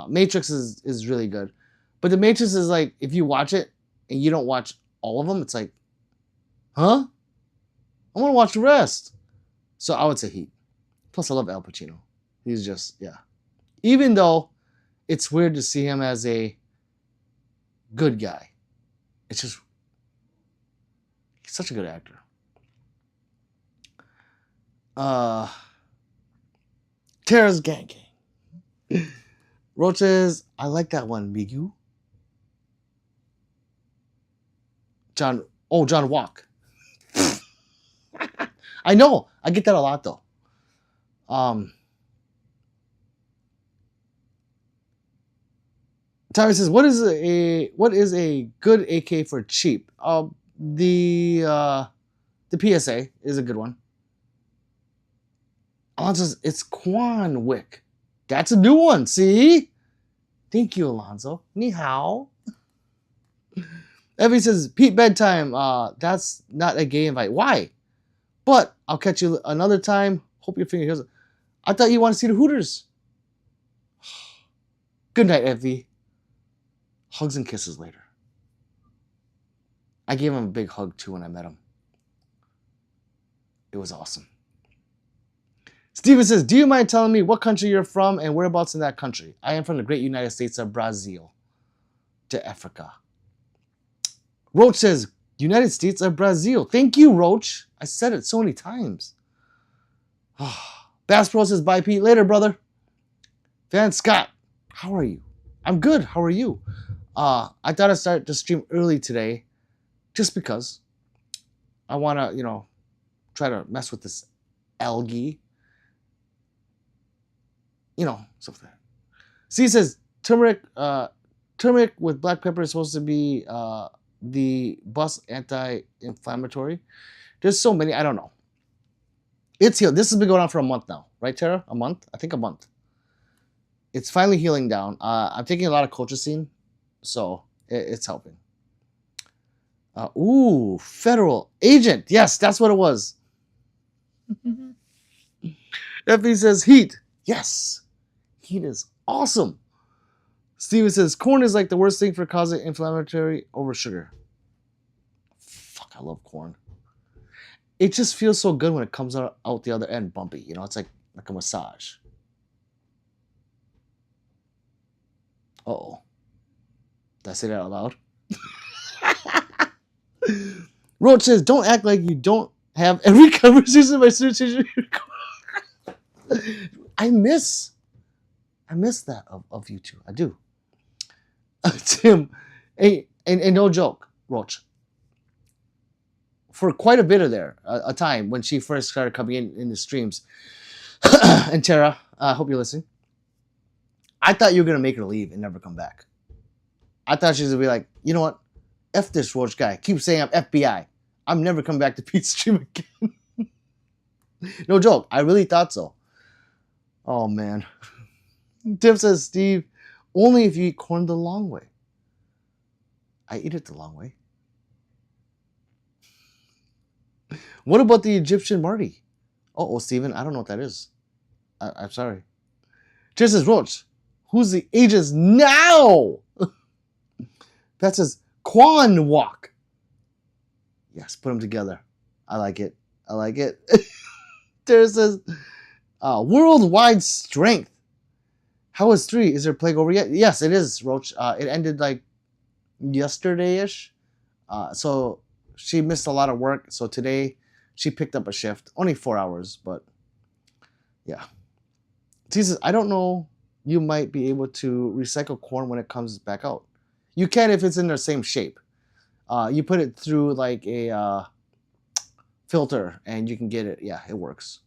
Matrix is really good. But The Matrix is like, if you watch it and you don't watch all of them, it's like, huh? I want to watch the rest. So I would say Heat. Plus, I love Al Pacino. He's just, yeah. Even though it's weird to see him as a good guy. It's just, he's such a good actor. Tara's Gang Gang. Roaches, I like that one, Migu. John Walk. I know. I get that a lot, though. Tyler says, what is a good AK for cheap? The PSA is a good one. Alonzo says, it's Quan Wick. That's a new one, see? Thank you, Alonzo. Ni hao. Evie says, Pete, bedtime. That's not a gay invite. Why? But I'll catch you another time. Hope your finger heals. I thought you wanted to see the Hooters. Good night, Evie. Hugs and kisses later. I gave him a big hug, too, when I met him. It was awesome. Steven says, do you mind telling me what country you're from and whereabouts in that country? I am from the great United States of Brazil to Africa. Roach says, United States of Brazil. Thank you, Roach. I said it so many times. Bass Pro says, bye, Pete. Later, brother. Van Scott, how are you? I'm good. How are you? I thought I'd start the stream early today just because I want to, try to mess with this algae. Stuff like that. C says, turmeric with black pepper is supposed to be the bus anti-inflammatory. There's so many. I don't know. It's healed. This has been going on for a month now. Right, Tara? A month? I think a month. It's finally healing down. I'm taking a lot of colchicine, so it's helping. Federal agent. Yes, that's what it was. Effie says, heat. Yes. Heat is awesome. Steven says, corn is like the worst thing for causing inflammatory over sugar. Fuck, I love corn. it just feels so good when it comes out the other end bumpy. You know, it's like a massage. Uh-oh. Did I say that out loud? Roach says, don't act like you don't have every conversation my students. I miss that of you two. I do. Tim, hey, and no joke, Roach. For quite a bit of a time when she first started coming in the streams, and Tara, I hope you're listening. I thought you were gonna make her leave and never come back. I thought she was gonna be like, you know what? F this Roach guy. Keep saying I'm FBI. I'm never coming back to Pete's stream again. No joke. I really thought so. Oh man. Tim says, Steve, only if you eat corn the long way. I eat it the long way. What about the Egyptian Marty? Oh, Steven, I don't know what that is. I'm sorry. Tim says, Roach, who's the agents now? That says Quan Walk. Yes, put them together. I like it. I like it. There says worldwide strength. How is 3? Is there a plague over yet? Yes, it is, Roach. It ended like yesterday-ish. So she missed a lot of work. So today she picked up a shift. Only 4 hours, but yeah. She says, I don't know. You might be able to recycle corn when it comes back out. You can if it's in the same shape. You put it through like a filter and you can get it. Yeah, it works.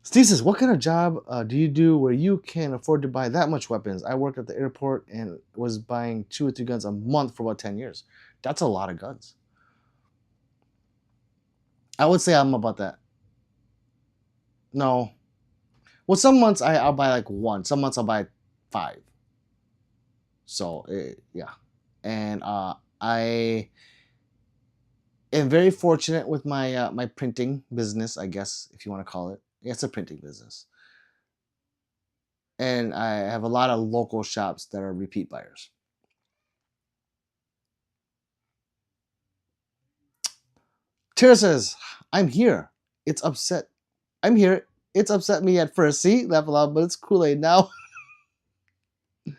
Steve says, what kind of job do you do where you can afford to buy that much weapons? I worked at the airport and was buying 2 or 3 guns a month for about 10 years. That's a lot of guns. I would say I'm about that. No. Well, some months I'll buy like 1. Some months I'll buy 5. So, yeah. And I am very fortunate with my my printing business, I guess, if you want to call it. Yeah, it's a printing business. And I have a lot of local shops that are repeat buyers. Tara says, I'm here. It's upset. I'm here. It's upset me at first. See? Laugh aloud, but it's Kool-Aid now. 2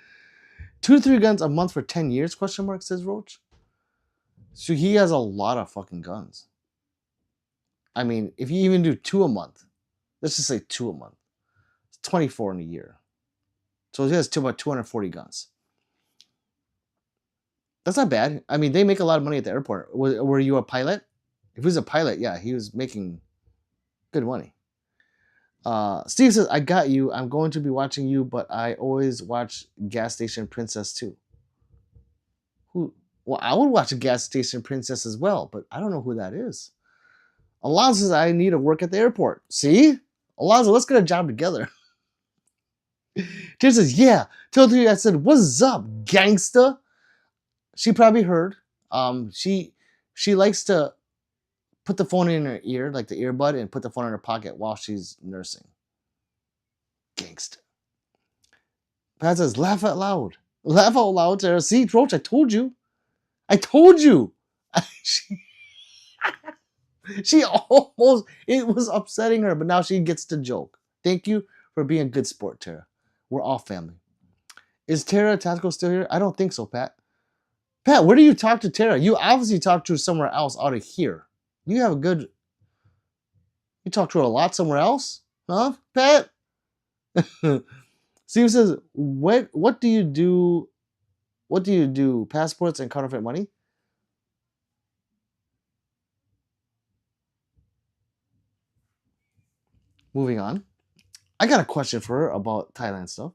to 3 guns a month for 10 years? Question mark, says Roach. So he has a lot of fucking guns. I mean, if you even do 2 a month, let's just say 2 a month. It's 24 in a year. So he has about 240 guns. That's not bad. I mean, they make a lot of money at the airport. Were you a pilot? If he was a pilot, yeah, he was making good money. Steve says, I got you. I'm going to be watching you, but I always watch Gas Station Princess too. Who? Well, I would watch a Gas Station Princess as well, but I don't know who that is. Alonzo says, I need to work at the airport. See? Alonzo, let's get a job together. Tim says, yeah. Tell her I said, what's up, gangsta? She probably heard. She likes to put the phone in her ear, like the earbud, and put the phone in her pocket while she's nursing. Gangsta. Pat says, laugh out loud. Laugh out loud, Sarah. See, Roach, I told you. I told you. She almost, it was upsetting her, but now she gets the joke. Thank you for being a good sport, Tara. We're all family. Is Tara Tactical still here? I don't think so, Pat. Pat, where do you talk to Tara? You obviously talk to her somewhere else out of here. You have a good... You talk to her a lot somewhere else? Huh, Pat? Steve says, what do you do? What do you do? Passports and counterfeit money? Moving on. I got a question for her about Thailand stuff.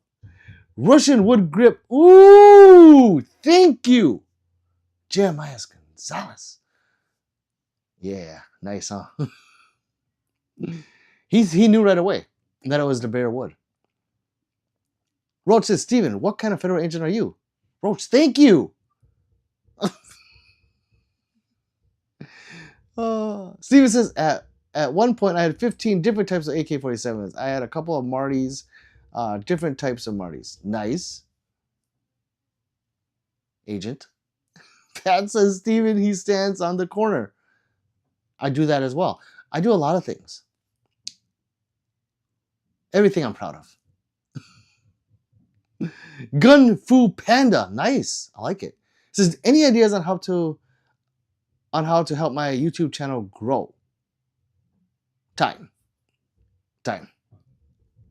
Russian wood grip. Ooh, thank you. Jeremiah Gonzalez. Yeah, nice, huh? He knew right away that it was the bare wood. Roach says, Steven, what kind of federal agent are you? Roach, thank you. Steven says, at one point, I had 15 different types of AK-47s. I had a couple of Martys, Different types of Martys. Nice. Agent. Pat says, Steven, he stands on the corner. I do that as well. I do a lot of things. Everything I'm proud of. Gun Fu Panda. Nice. I like it. Says, any ideas on how to help my YouTube channel grow? Time.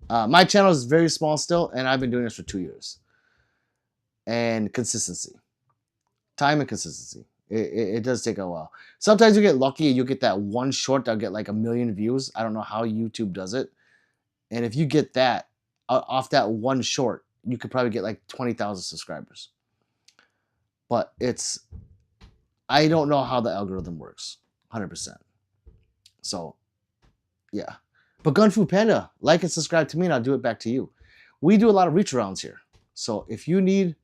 My channel is very small still, and I've been doing this for 2 years. And consistency. Time and consistency. It does take a while. Sometimes you get lucky and you get that one short that'll get like 1 million views. I don't know how YouTube does it. And if you get that off that one short, you could probably get like 20,000 subscribers. But I don't know how the algorithm works 100%. So, yeah. But Gun Fu Panda, like and subscribe to me and I'll do it back to you. We do a lot of reach arounds here. So if you need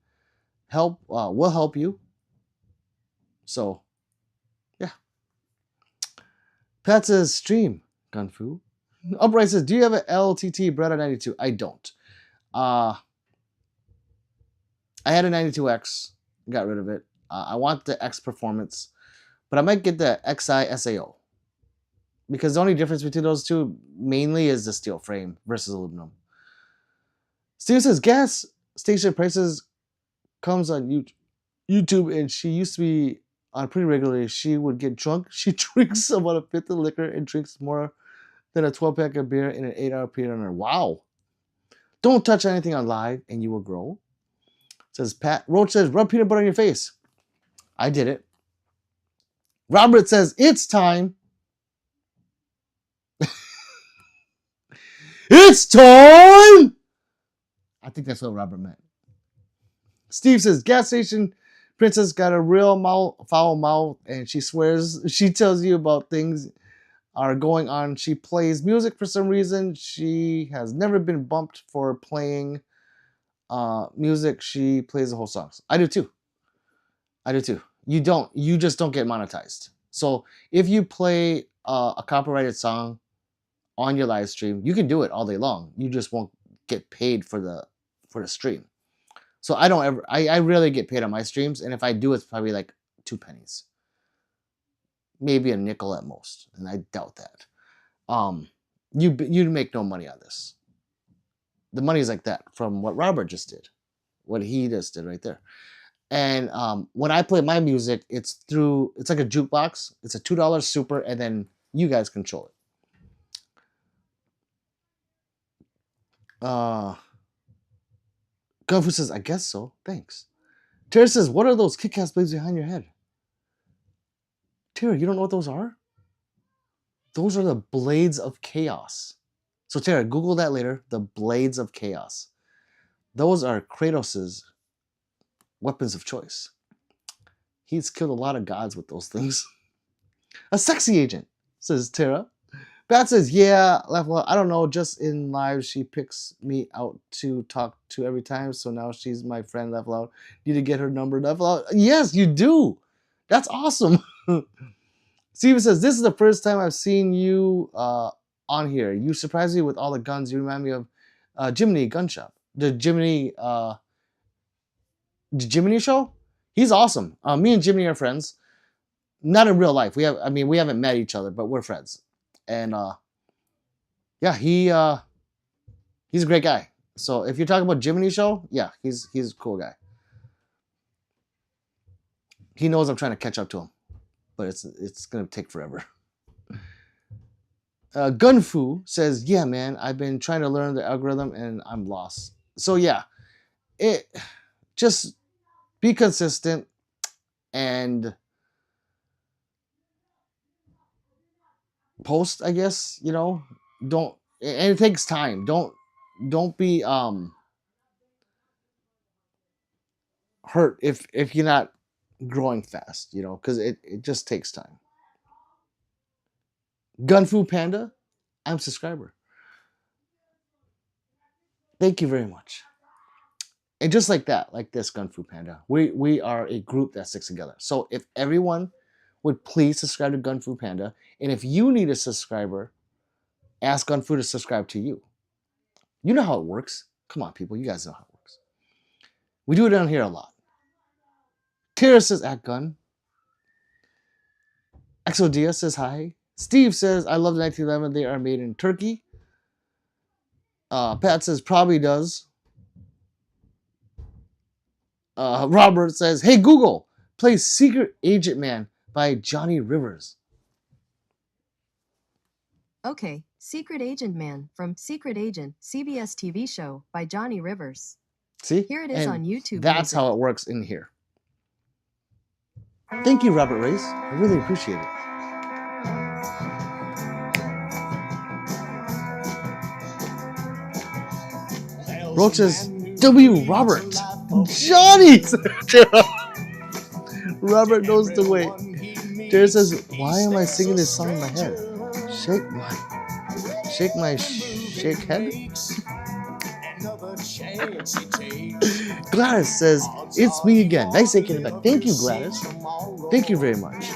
help, we'll help you. So, yeah. Pat says, stream, Gun Fu. Upright says, do you have an LTT Bretta 92? I don't. I had a 92X, got rid of it. I want the X Performance, but I might get the XI SAO. Because the only difference between those two mainly is the steel frame versus aluminum. Steve says, gas station prices comes on YouTube, and she used to be on pretty regularly. She would get drunk. She drinks about a fifth of liquor and drinks more than a 12-pack of beer in an 8-hour period on her. Wow. Don't touch anything on live and you will grow. Says Pat. Roach says, rub peanut butter on your face. I did it. Robert says, it's time. It's time! I think that's what Robert meant. Steve says, gas station princess got a real foul mouth, and she swears she tells you about things are going on. She plays music for some reason. She has never been bumped for playing music. She plays the whole songs. I do too. You just don't get monetized. So if you play a copyrighted song on your live stream, you can do it all day long. You just won't get paid for the stream. So I rarely get paid on my streams, and if I do, it's probably like 2 pennies, maybe a nickel at most, and I doubt that. You make no money on this. The money's like that from what Robert just did, what he just did right there. And when I play my music, it's like a jukebox. It's a $2 super, and then you guys control it. Gun Fu says, I guess so. Thanks. Tara says, what are those kick-ass blades behind your head? Tara, you don't know what those are? Those are the Blades of Chaos. So Tara, Google that later. The Blades of Chaos. Those are Kratos's weapons of choice. He's killed a lot of gods with those things. A sexy agent, says Tara. Bat says, yeah, I don't know, just in live, she picks me out to talk to every time, so now she's my friend, laugh loud. Need to get her number, laugh loud. Yes, you do. That's awesome. Steven says, this is the first time I've seen you on here. You surprised me with all the guns. You remind me of Jiminy Gun Shop. The Jiminy show? He's awesome. Me and Jiminy are friends. Not in real life. We haven't met each other, but we're friends. And yeah, he's a great guy. So if you're talking about Jiminy show, yeah, he's a cool guy. He knows I'm trying to catch up to him, but it's gonna take forever. Gun Fu says, yeah, man, I've been trying to learn the algorithm and I'm lost. So yeah, just be consistent and post, I guess, and it takes time. Don't be hurt if you're not growing fast, because it just takes time. Gun Fu Panda, I'm a subscriber. Thank you very much. And just like that, like this Gun Fu Panda, we are a group that sticks together. So if everyone would please subscribe to Gun Fu Panda, and if you need a subscriber, ask Gun Fu to subscribe to you. You know how it works. Come on, people. You guys know how it works. We do it down here a lot. Tara says, at gun. Exodia says hi. Steve says, I love the 1911. They are made in Turkey. Pat says, probably does. Robert says, hey, Google, play Secret Agent Man by Johnny Rivers.
Okay, Secret Agent Man from Secret Agent, CBS TV show by Johnny Rivers.
See?
Here it is on YouTube.
That's how it works in here. Thank you, Robert Race. I really appreciate it. Roaches, W. Robert. Johnny! Robert knows the way. Jared says, why am I singing this song in my head? Shake head? Gladys says, it's me again. Nice aching back. Thank you, Gladys. Thank you very much.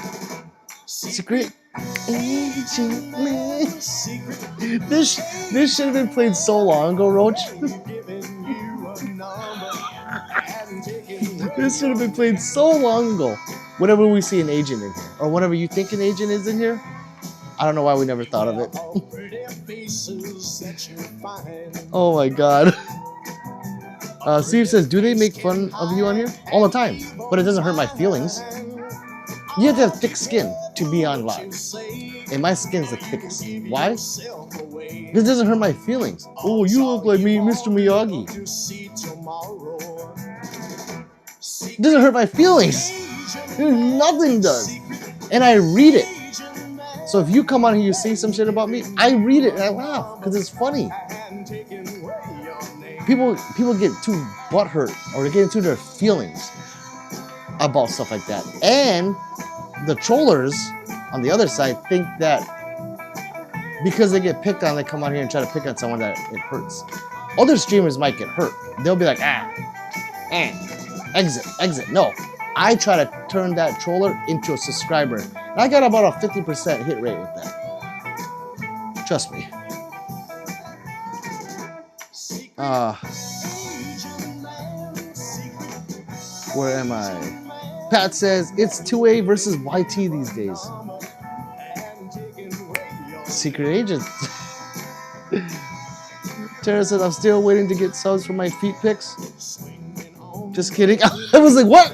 Secret Agent Man. This should have been played so long ago, Roach. This should have been played so long ago. Whenever we see an agent in here, or whenever you think an agent is in here, I don't know why we never thought of it. Oh my god. Steve says, do they make fun of you on here? All the time. But it doesn't hurt my feelings. You have to have thick skin to be on live. And my skin's the thickest. Why? Because it doesn't hurt my feelings. Oh, you look like me, Mr. Miyagi. It doesn't hurt my feelings. Nothing does. And I read it. So if you come on here and you say some shit about me, I read it and I laugh because it's funny. People get too butthurt or they get into their feelings about stuff like that. And the trollers on the other side think that because they get picked on, they come on here and try to pick on someone that it hurts. Other streamers might get hurt. They'll be like, exit. No, I try to turn that troller into a subscriber. And I got about a 50% hit rate with that. Trust me. Where am I? Pat says, it's 2A versus YT these days. Secret Agent. Tara said, I'm still waiting to get subs for my feet pics. Just kidding. I was like, what?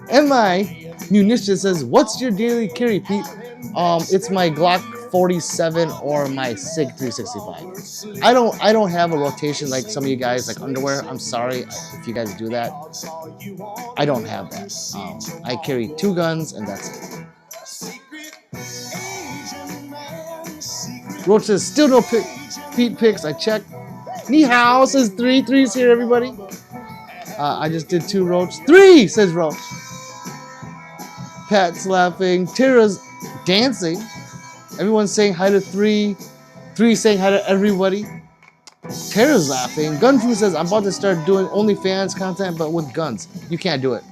MI Munition says, what's your daily carry, Pete? It's my Glock 47 or my SIG 365. I don't have a rotation like some of you guys, like underwear. I'm sorry if you guys do that. I don't have that. I carry 2 guns and that's it. Roach says, still no feet pics. I checked. Ni hao says 3. 3's here, everybody. I just did 2, Roach. 3 says Roach. Pat's laughing. Tara's dancing. Everyone's saying hi to 3. 3 saying hi to everybody. Tara's laughing. Gunfu says, I'm about to start doing OnlyFans content, but with guns. You can't do it.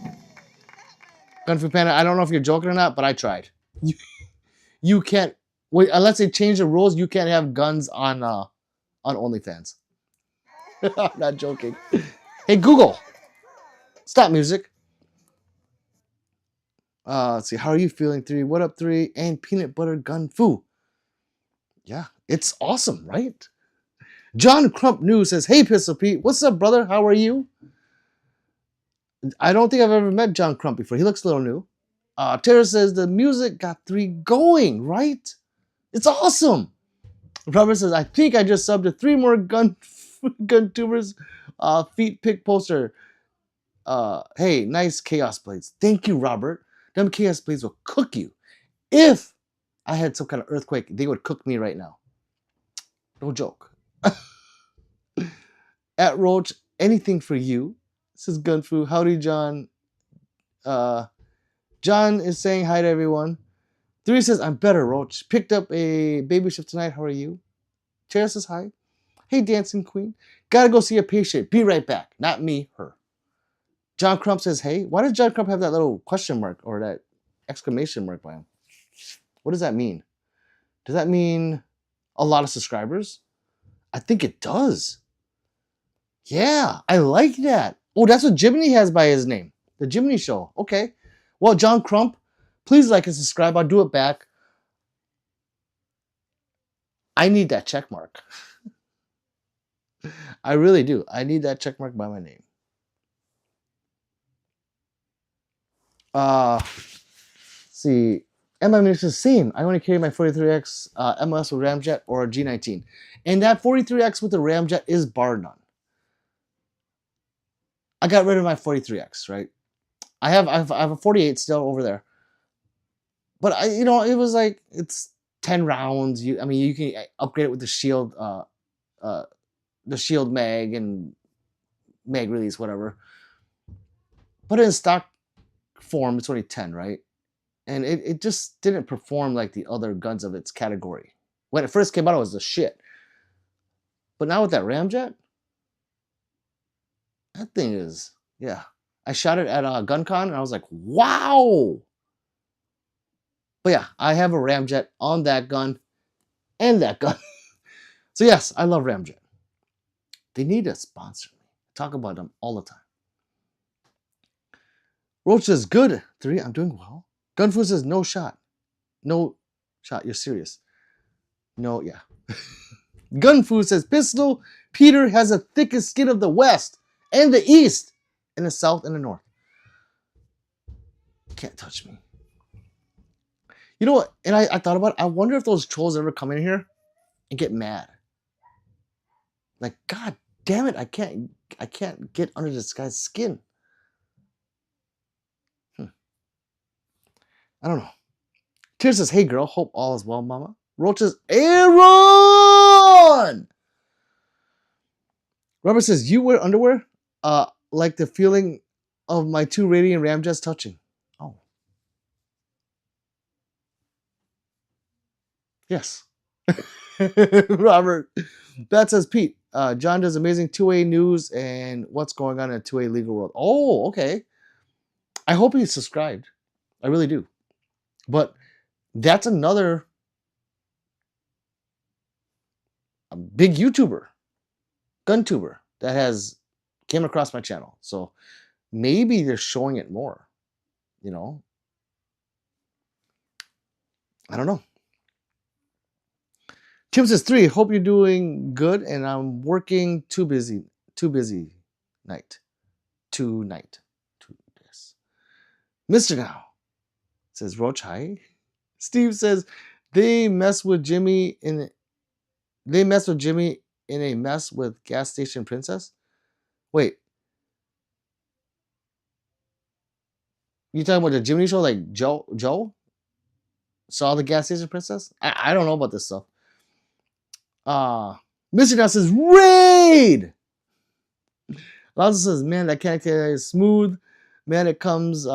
Gunfu Panda, I don't know if you're joking or not, but I tried. You can't. Wait, unless they change the rules, you can't have guns on OnlyFans. I'm not joking. Hey, Google. Stop music. Let's see. How are you feeling, 3? What up, 3? And peanut butter gun foo. Yeah, it's awesome, right? John Crump News says, hey, Pistol Pete. What's up, brother? How are you? I don't think I've ever met John Crump before. He looks a little new. Tara says, the music got 3 going, right? It's awesome. Robert says, I think I just subbed to 3 more gun tubers feet pick poster. Hey, nice chaos blades. Thank you, Robert. Them chaos blades will cook you. If I had some kind of earthquake, they would cook me right now. No joke. At Roach, anything for you. This is Gunfu. Howdy, John. John is saying hi to everyone. 3 says, I'm better, Roach. Picked up a baby shift tonight. How are you? Chair says hi. Hey, Dancing Queen. Gotta go see a patient. Be right back. Not me, her. John Crump says, hey. Why does John Crump have that little question mark or that exclamation mark by him? What does that mean? Does that mean a lot of subscribers? I think it does. Yeah, I like that. Oh, that's what Jiminy has by his name. The Jiminy Show. Okay. Well, John Crump, please like and subscribe. I'll do it back. I need that check mark. I really do. I need that check mark by my name. See, MMX is the same. I only carry my 43X MLS with Ramjet or a G19. And that 43X with the Ramjet is bar none. I got rid of my 43X, right? I have a 48 still over there. But it was like it's 10 rounds. You can upgrade it with the shield mag and mag release, whatever. But in stock form, it's only 10, right? And it just didn't perform like the other guns of its category. When it first came out, it was the shit. But now with that Ramjet, that thing is, yeah. I shot it at GunCon, and I was like, wow! But yeah, I have a Ramjet on that gun and that gun. So yes, I love Ramjet. They need to sponsor me. Talk about them all the time. Roach says, good. 3, I'm doing well. Gunfu says, no shot. No shot, you're serious. No, yeah. Gunfu says, pistol, Peter has the thickest skin of the West and the East and the South and the North. Can't touch me. You know what? And I thought about it. I wonder if those trolls ever come in here and get mad. Like, God damn it, I can't get under this guy's skin. I don't know. Tears says, hey girl, hope all is well, mama. Roach says, Aaron! Robert says, you wear underwear? Like the feeling of my 2 Radiant Ramjets touching. Oh. Yes. Robert. That says, Pete, John does amazing 2A news and what's going on in the 2A legal world. Oh, okay. I hope he's subscribed. I really do. But that's another big YouTuber, GunTuber, that has came across my channel. So maybe they're showing it more, I don't know. Tim says 3, hope you're doing good, and I'm working too busy night. Tonight. Yes. Mr. Now says Roach, hi. Steve says they mess with Jimmy in a mess with gas station princess. Wait. You talking about the Jimmy show like Joe? Saw the gas station princess? I don't know about this stuff. Mr. Now says raid! Lonzo says, man, that character is smooth. Man, it comes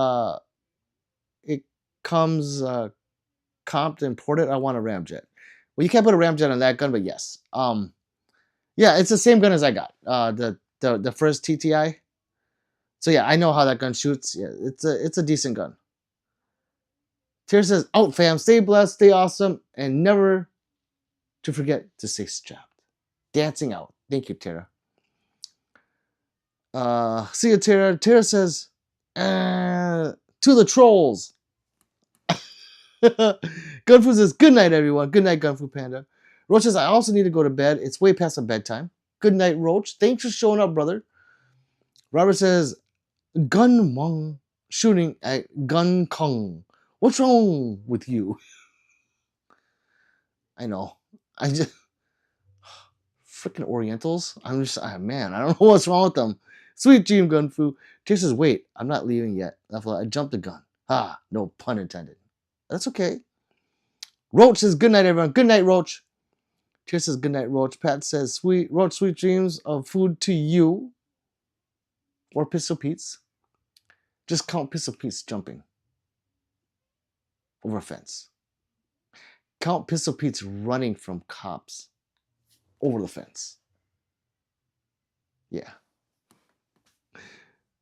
comped and ported. I want a Ramjet. Well, you can't put a Ramjet on that gun, but yes. Yeah, it's the same gun as I got. The first TTI. So yeah, I know how that gun shoots. Yeah, it's a decent gun. Tara says, out fam, stay blessed, stay awesome, and never to forget to stay strapped. Dancing out. Thank you, Tara. See you, Tara. Tara says, to the trolls. Gunfu says, good night, everyone. Good night, Gunfu Panda. Roach says, I also need to go to bed. It's way past my bedtime. Good night, Roach. Thanks for showing up, brother. Robert says, Gun Mong shooting at Gun Kong. What's wrong with you? I know. I just freaking Orientals. I'm just man, I don't know what's wrong with them. Sweet dream, Gunfu. Tear says, wait, I'm not leaving yet. I jumped the gun. No pun intended. That's okay. Roach says, good night, everyone. Good night, Roach. Tear says, good night, Roach. Pat says, sweet dreams of food to you. Or Pistol Pete's. Just count Pistol Pete's jumping over a fence. Count Pistol Pete's running from cops over the fence. Yeah.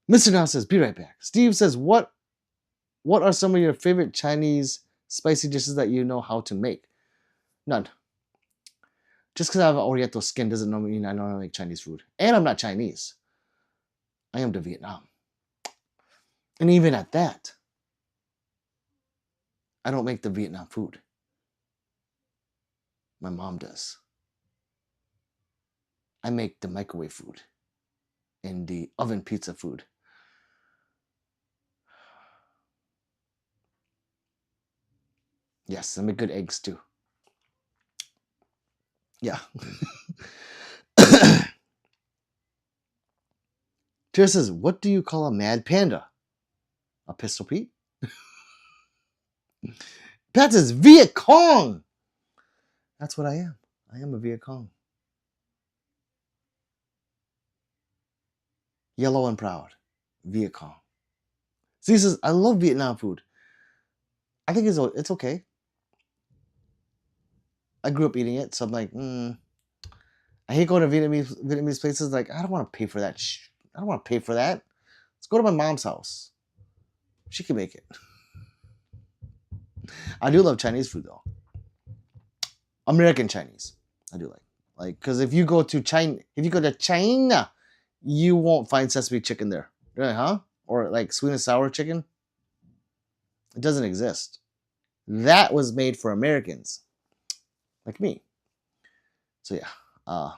Mr. Now says, be right back. Steve says, what are some of your favorite Chinese spicy dishes that you know how to make? None. Just because I have Oriental skin doesn't mean I know how to make Chinese food. And I'm not Chinese. I am to Vietnam. And even at that, I don't make the Vietnam food. My mom does. I make the microwave food and the oven pizza food. Yes, I make good eggs too. Yeah. Tara says, what do you call a mad panda? A pistol Pete? Pat says, Viet Cong! That's what I am. I am a Viet Cong. Yellow and proud. Viet Cong. Steve says, I love Vietnam food. I think it's okay. I grew up eating it, so I'm like, I hate going to Vietnamese places. Like, I don't want to pay for that. I don't want to pay for that. Let's go to my mom's house. She can make it. I do love Chinese food though. American Chinese, I do like because if you go to China, you won't find sesame chicken there. Really, huh? Or like sweet and sour chicken. It doesn't exist. That was made for Americans, like me. So yeah,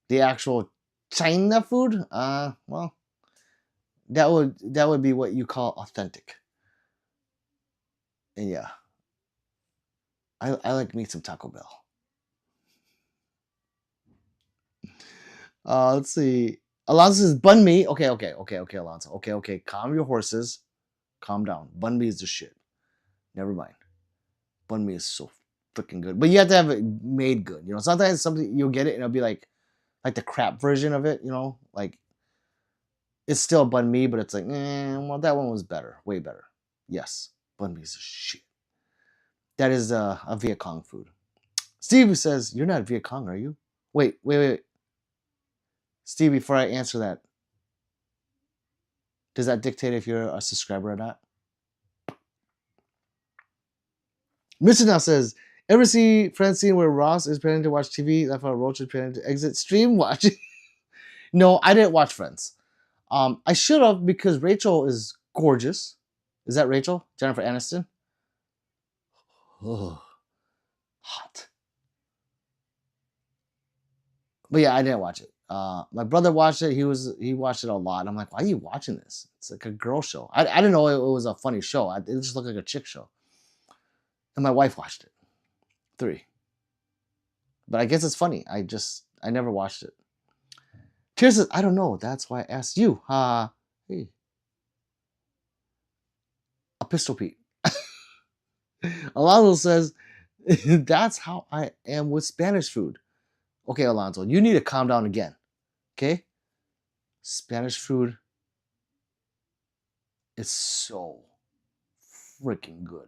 the actual China food, well, that would be what you call authentic. And yeah, I like me some Taco Bell. Let's see. Alonso says bun me. Okay, Alonso. Okay. Calm your horses. Calm down. Bun me is the shit. Never mind. Bun me is so freaking good. But you have to have it made good. You know, sometimes something you'll get it and it'll be like the crap version of it, you know? Like it's still bun me, but it's like, well, that one was better. Way better. Yes. Bun me is the shit. That is a Viet Cong food. Steve says, you're not Viet Cong, are you? Wait. Steve, before I answer that, does that dictate if you're a subscriber or not? Mr. Now says, ever see Francine where Ross is planning to watch TV? That's why Roach is planning to exit stream watching. No, I didn't watch Friends. I should have because Rachel is gorgeous. Is that Rachel? Jennifer Aniston? Oh, hot. But yeah, I didn't watch it. My brother watched it. He watched it a lot. I'm like, why are you watching this? It's like a girl show. I didn't know it was a funny show. It just looked like a chick show. And my wife watched it. 3. But I guess it's funny. I never watched it. Tears says, I don't know. That's why I asked you. Hey. A pistol Pete. Alonso says, that's how I am with Spanish food. Okay, Alonso, you need to calm down again. Okay? Spanish food is so freaking good.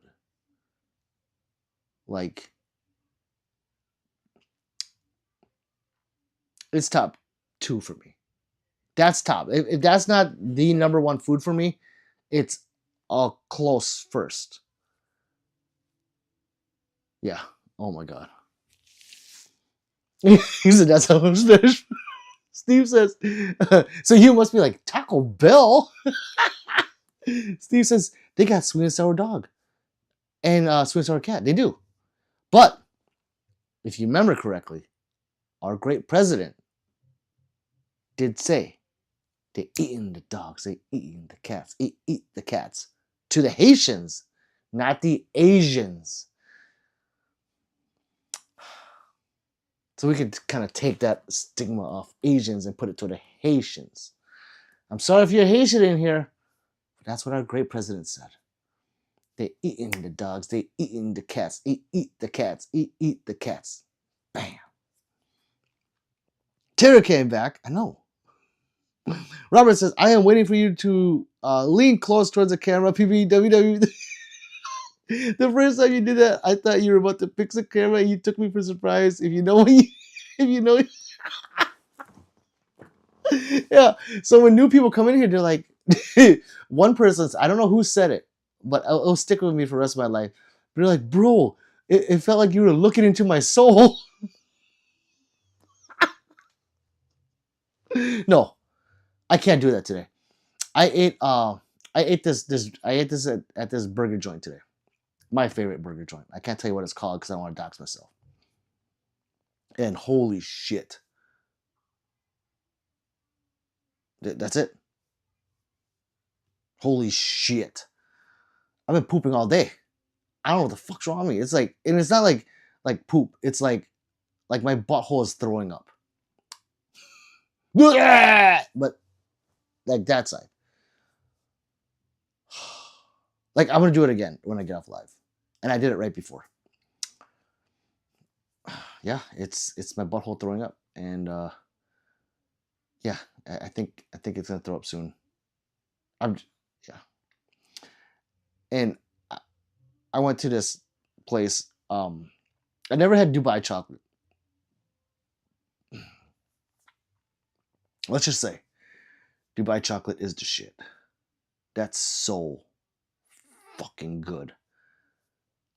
Like, it's top 2 for me. That's top. If that's not the number 1 food for me, it's a close first. Yeah. Oh my god. He said that's how I'm Spanish. Steve says, so you must be like Taco Bell. Steve says they got sweet and sour dog and sweet and sour cat. They do. But if you remember correctly, our great president did say they eating the dogs, they eating the cats, eat the cats to the Haitians, not the Asians. So we could kind of take that stigma off Asians and put it to the Haitians. I'm sorry if you're Haitian in here, but that's what our great president said. They eating the dogs, they eating the cats, eat the cats, eat the cats. Bam. Tara came back. I know. Robert says, I am waiting for you to lean close towards the camera. PBWW. The first time you did that, I thought you were about to fix the camera. You took me for surprise. If you know, yeah. So when new people come in here, they're like, one person, I don't know who said it, but it'll stick with me for the rest of my life. They're like, bro, it felt like you were looking into my soul. No, I can't do that today. I ate at this burger joint today. My favorite burger joint. I can't tell you what it's called because I don't want to dox myself. And holy shit. That's it. Holy shit. I've been pooping all day. I don't know what the fuck's wrong with me. It's like, and it's not like poop. It's like my butthole is throwing up. But like that side. Like I'm gonna do it again when I get off live. And I did it right before. Yeah, it's my butthole throwing up. And yeah, I think it's gonna throw up soon. Yeah. And I went to this place. I never had Dubai chocolate. Let's just say Dubai chocolate is the shit. That's so fucking good.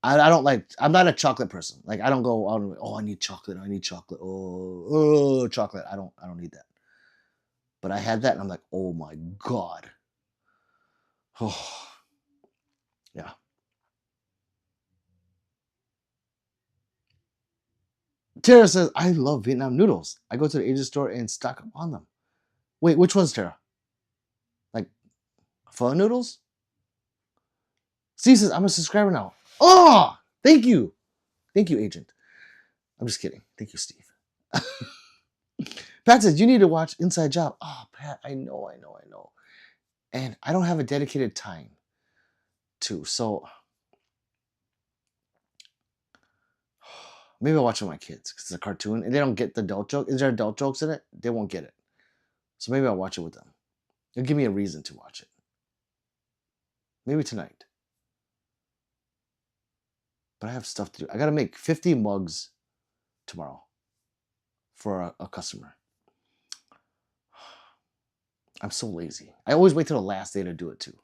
I don't like. I'm not a chocolate person. Like I don't go out and I need chocolate. I need chocolate. Oh, chocolate. I don't need that. But I had that and I'm like, oh my god. Oh, yeah. Tara says, I love Vietnam noodles. I go to the Asian store and stock up on them. Wait, which one's Tara? Like pho noodles? Steve says, I'm a subscriber now. Oh, thank you. Thank you, Agent. I'm just kidding. Thank you, Steve. Pat says, you need to watch Inside Job. Oh, Pat, I know. And I don't have a dedicated time to. So maybe I'll watch it with my kids because it's a cartoon and they don't get the adult joke. Is there adult jokes in it? They won't get it. So maybe I'll watch it with them. It'll give me a reason to watch it. Maybe tonight. But I have stuff to do. I got to make 50 mugs tomorrow for a customer. I'm so lazy. I always wait till the last day to do it too.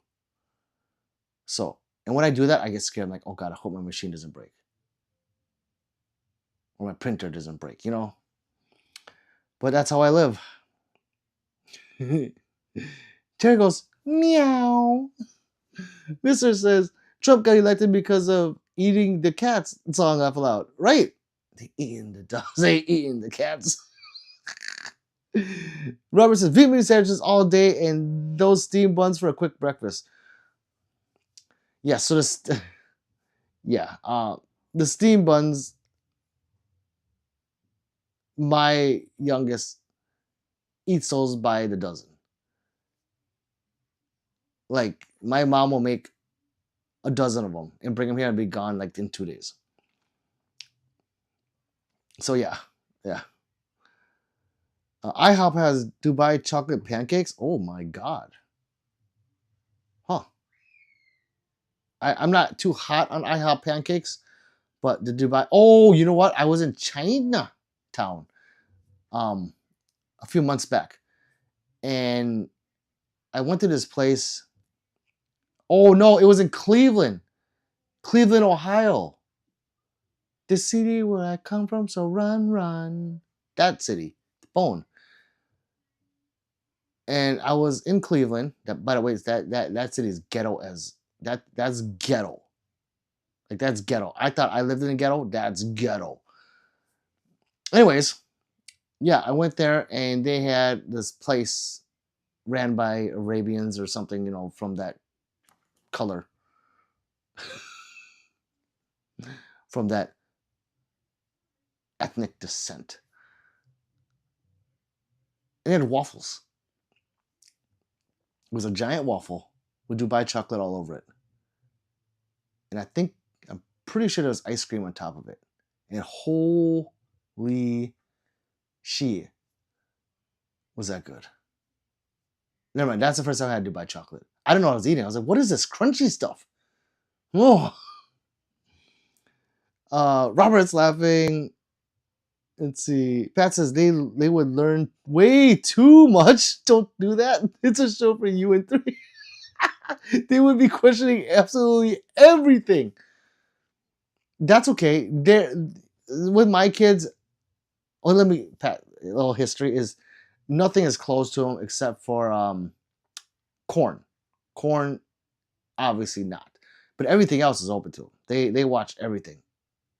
So, and when I do that, I get scared. I'm like, oh God, I hope my machine doesn't break. Or my printer doesn't break, you know? But that's how I live. Terry goes, meow. Mister says, Trump got elected because of eating the cats song off loud. Right. They eating the dogs. They eating the cats. Robert says, Vietnamese sandwiches all day and those steamed buns for a quick breakfast. Yeah, so the steamed buns, my youngest eats those by the dozen. Like, my mom will make a dozen of them and bring them here and be gone like in 2 days. So yeah. IHOP has Dubai chocolate pancakes. Oh my god. Huh. I'm not too hot on IHOP pancakes, but the Dubai. Oh, you know what? I was in Chinatown a few months back, and I went to this place. Oh no, it was in Cleveland, Ohio. The city where I come from, so run. That city, Bone. And I was in Cleveland. That, by the way, that city is ghetto as that's ghetto. Like that's ghetto. I thought I lived in a ghetto. That's ghetto. Anyways, yeah, I went there and they had this place ran by Arabians or something, you know, from that color, from that ethnic descent. And they had waffles. It was a giant waffle with Dubai chocolate all over it. And I'm pretty sure there was ice cream on top of it. And holy shit, was that good. Never mind, that's the first time I had Dubai chocolate. I don't know what I was eating. I was like, what is this crunchy stuff? Oh. Robert's laughing. Let's see. Pat says they would learn way too much. Don't do that. It's a show for you and three. They would be questioning absolutely everything. That's okay. With my kids, let me, Pat, a little history is nothing is closed to them except for corn. Corn, obviously not. But everything else is open to them. They watch everything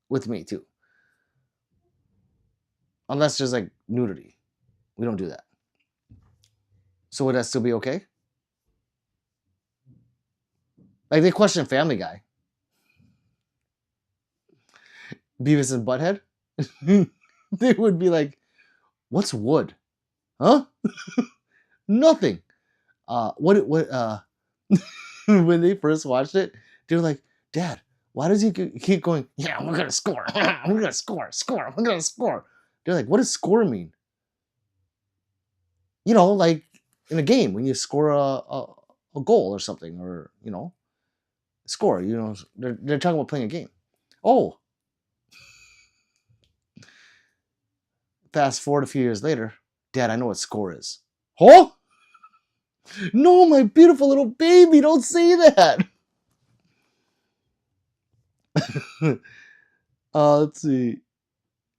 with me too. Unless there's like nudity. We don't do that. So would that still be okay? Like they question Family Guy. Beavis and Butthead. They would be like, what's wood? Huh? Nothing. What when they first watched it, they were like, Dad, why does he keep going, yeah, we're gonna score. We're gonna score, we're gonna score. They're like, what does score mean? You know, like in a game when you score a goal or something, or score, they're talking about playing a game. Oh, fast forward a few years later, Dad, I know what score is. Huh? No, my beautiful little baby, don't say that. Let's see.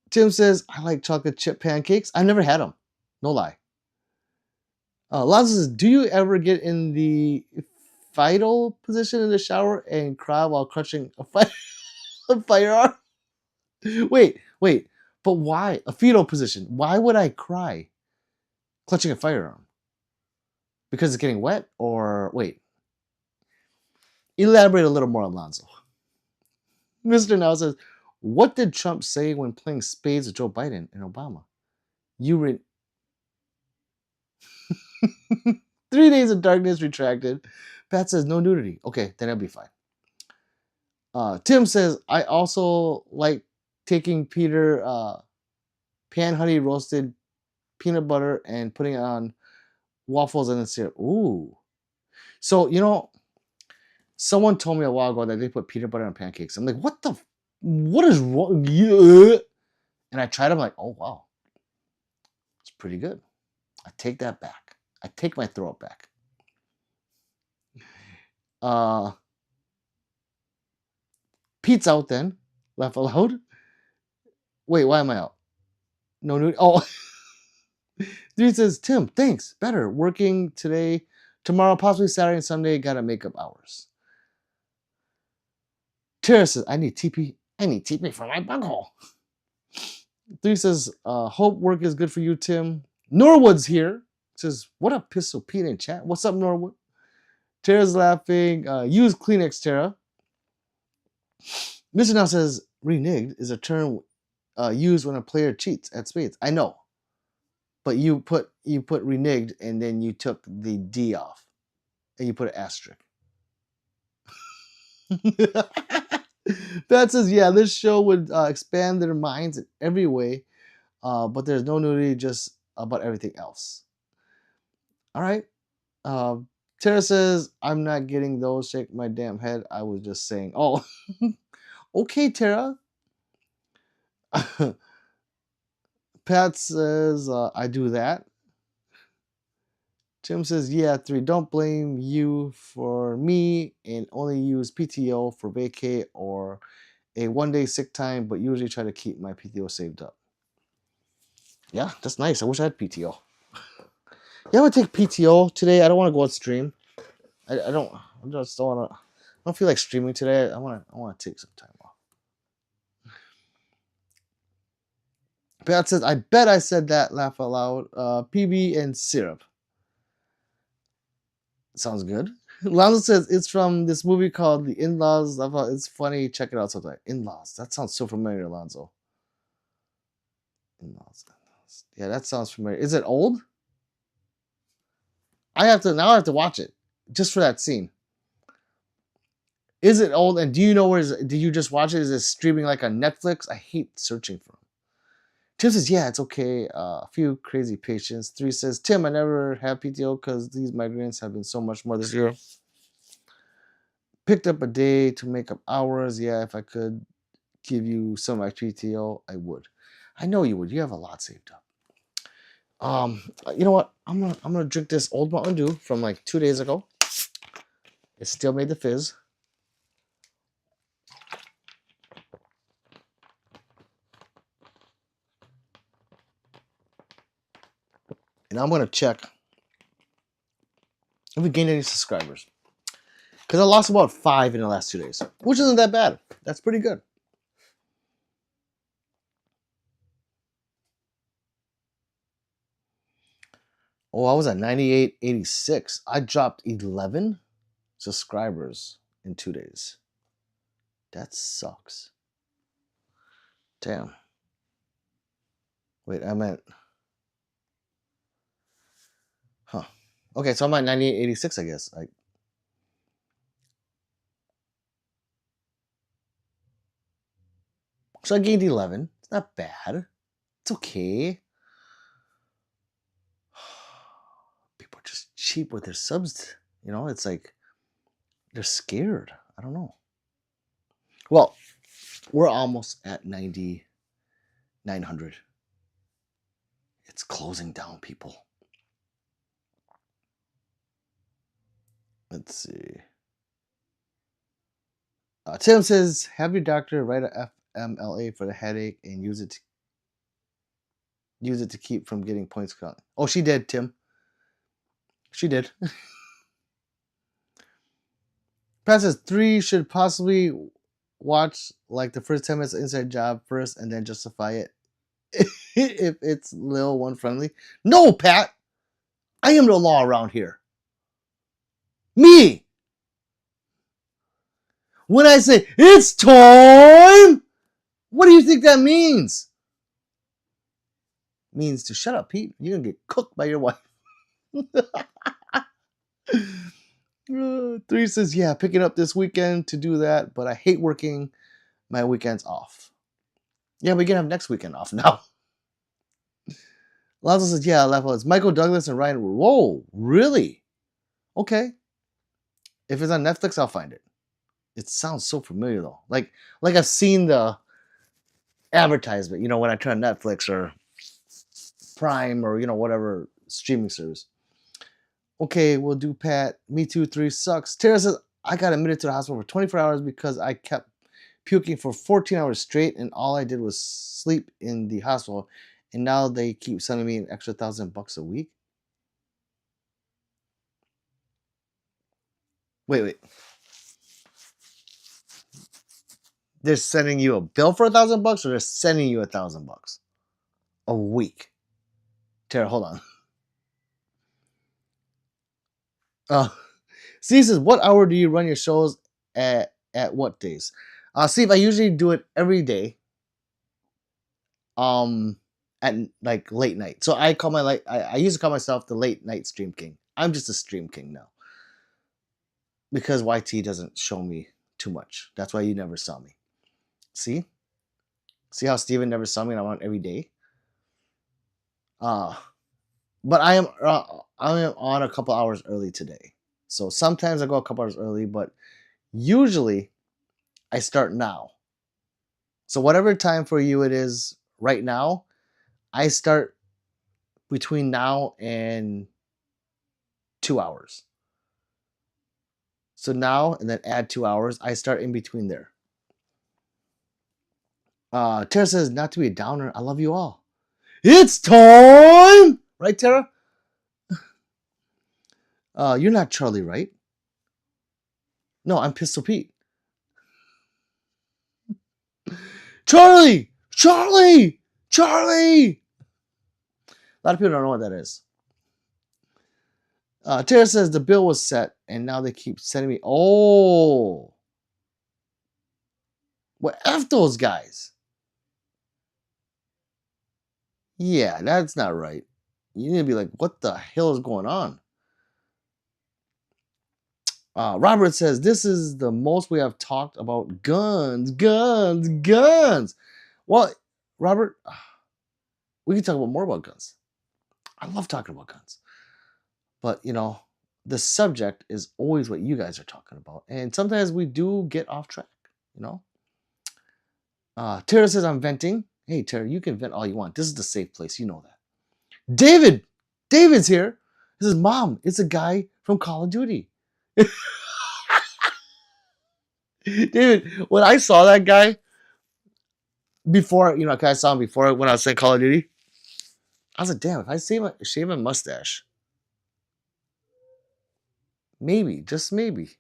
Tim says, I like chocolate chip pancakes. I've never had them. No lie. Lonzo says, do you ever get in the fetal position in the shower and cry while clutching a firearm? Wait. But why? A fetal position. Why would I cry clutching a firearm? Because it's getting wet? Or wait. Elaborate a little more, Alonzo. Mr. Now says, what did Trump say when playing spades with Joe Biden and Obama? You 3 days of darkness retracted. Pat says no nudity. Okay, then it'll be fine. Tim says I also like taking Peter pan honey roasted peanut butter and putting it on waffles and then syrup. Ooh. So someone told me a while ago that they put peanut butter on pancakes. I'm like, what is wrong? Yeah. And I tried. I'm like, oh wow, it's pretty good. I take that back. I take my throw up back. Pete's out then. Laugh aloud. Wait, why am I out? No nude. Oh, dude says, Tim, thanks. Better. Working today, tomorrow, possibly Saturday and Sunday. Gotta make up hours. Tara says, I need TP. I need TP for my bunghole. 3 says, hope work is good for you, Tim. Norwood's here. Says, what up, Pistol Pete in chat? What's up, Norwood? Tara's laughing. Use Kleenex, Tara. Mr. Now says, reneged is a term used when a player cheats at spades. I know. But you put reneged and then you took the D off. And you put an asterisk. Pat says, yeah, this show would expand their minds in every way, but there's no nudity, just about everything else. All right. Tara says, I'm not getting those. Shake my damn head. I was just saying. Oh, okay, Tara. Pat says, I do that. Tim says, yeah, 3, don't blame you for me and only use PTO for vacay or a 1-day sick time, but usually try to keep my PTO saved up. Yeah, that's nice. I wish I had PTO. Yeah, I'm gonna take PTO today. I don't want to go on stream. I don't. I just don't want to. I don't feel like streaming today. I want to take some time off. Pat says, I bet I said that. Laugh out loud. PB and syrup. Sounds good. Lonzo says it's from this movie called The In-Laws. It's funny. Check it out sometime. In-Laws. That sounds so familiar, Lonzo. In-Laws. Yeah, that sounds familiar. Is it old? I have to watch it just for that scene. Is it old? And do you know did you just watch it? Is it streaming like on Netflix? I hate searching for them. Tim says, yeah, it's okay. A few crazy patients. 3 says, Tim, I never have PTO because these migraines have been so much more this year. Picked up a day to make up hours. Yeah, if I could give you some of my PTO, I would. I know you would. You have a lot saved up. You know what? I'm gonna drink this Old Mountain Dew from like 2 days ago. It still made the fizz. And And I'm gonna check if we gained any subscribers. Because I lost about 5 in the last 2 days, which isn't that bad. That's pretty good. Oh, I was at 98.86. I dropped 11 subscribers in 2 days. That sucks. Damn. Wait, I meant... Huh. Okay, so I'm at 98.86, I guess. So I gained 11. It's not bad. It's okay. People are just cheap with their subs. You know, it's like they're scared. I don't know. Well, we're almost at 9,900. It's closing down, people. Let's see. Tim says, have your doctor write a FMLA for the headache and use it to keep from getting points cut. Oh, she did, Tim. She did. Pat says 3 should possibly watch like the first 10 minutes of Inside Job first and then justify it if it's Lil One friendly. No, Pat. I am the law around here. Me. When I say it's time, what do you think that means? It means to shut up, Pete. You're gonna get cooked by your wife. 3 says, yeah, picking up this weekend to do that, but I hate working my weekends off. Yeah, we can have next weekend off now. Lonzo says, yeah, level. It's Michael Douglas and Ryan. Whoa, really? Okay. If it's on Netflix, I'll find it. It sounds so familiar though. Like I've seen the advertisement, you know, when I turn on Netflix or Prime or, you know, whatever streaming service. Okay, we'll do Pat. Me too, 3 sucks. Tara says, I got admitted to the hospital for 24 hours because I kept puking for 14 hours straight and all I did was sleep in the hospital. And now they keep sending me an extra $1,000 a week. Wait. They're sending you a bill for $1,000 or they're sending you $1,000 a week? Tara, hold on. Steve says, what hour do you run your shows at what days? Steve, I usually do it every day. At like late night. So I call I used to call myself the late night stream king. I'm just a stream king now. Because YT doesn't show me too much. That's why you never saw me. See? See how Steven never saw me and I'm on every day? But I am on a couple hours early today. So sometimes I go a couple hours early, but usually I start now. So whatever time for you it is right now, I start between now and 2 hours. So now, and then add 2 hours, I start in between there. Tara says, not to be a downer, I love you all. It's time! Right, Tara? You're not Charlie, right? No, I'm Pistol Pete. Charlie! Charlie! Charlie! A lot of people don't know what that is. Tara says the bill was set, and now they keep sending me. Oh, well, F those guys. Yeah, that's not right. You need to be like, what the hell is going on? Robert says this is the most we have talked about guns. Well, Robert, we can talk about more about guns. I love talking about guns. But, you know, the subject is always what you guys are talking about. And sometimes we do get off track, you know? Tara says I'm venting. Hey, Tara, you can vent all you want. This is the safe place. You know that. David's here. He says, Mom, it's a guy from Call of Duty. David, when I saw that guy before, you know, I saw him before when I was saying Call of Duty, I was like, damn, if I shave my mustache, maybe, just maybe,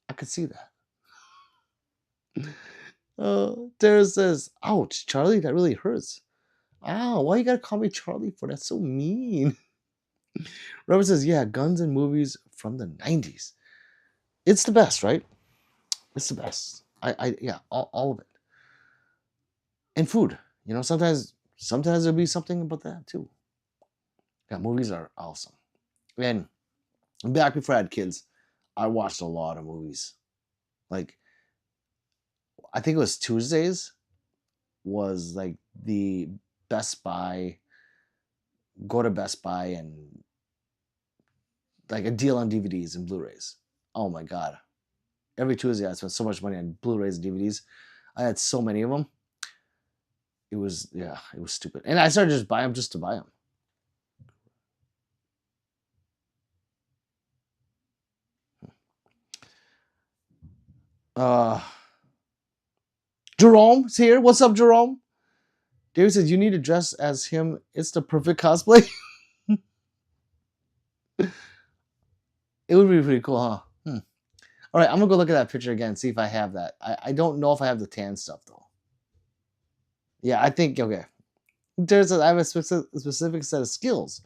I could see that. Tara says, ouch, Charlie, that really hurts. Ow, why you gotta call me Charlie for? That's so mean. Robert says, yeah, guns and movies from the 90s. It's the best, right? It's the best. Yeah, all of it. And food. You know, sometimes there'll be something about that too. Yeah, movies are awesome. And back before I had kids, I watched a lot of movies. Like, I think it was Tuesdays was like the Best Buy, go to Best Buy and like a deal on DVDs and Blu-rays. Oh my God. Every Tuesday I spent so much money on Blu-rays and DVDs. I had so many of them. It was stupid. And I started just buying them just to buy them. Jerome's here. What's up, Jerome? David says you need to dress as him. It's the perfect cosplay. It would be pretty cool, huh? All right, I'm gonna go look at that picture again, see if I have that. I don't know if I have the tan stuff though. Yeah, I think okay. There's I have a specific set of skills.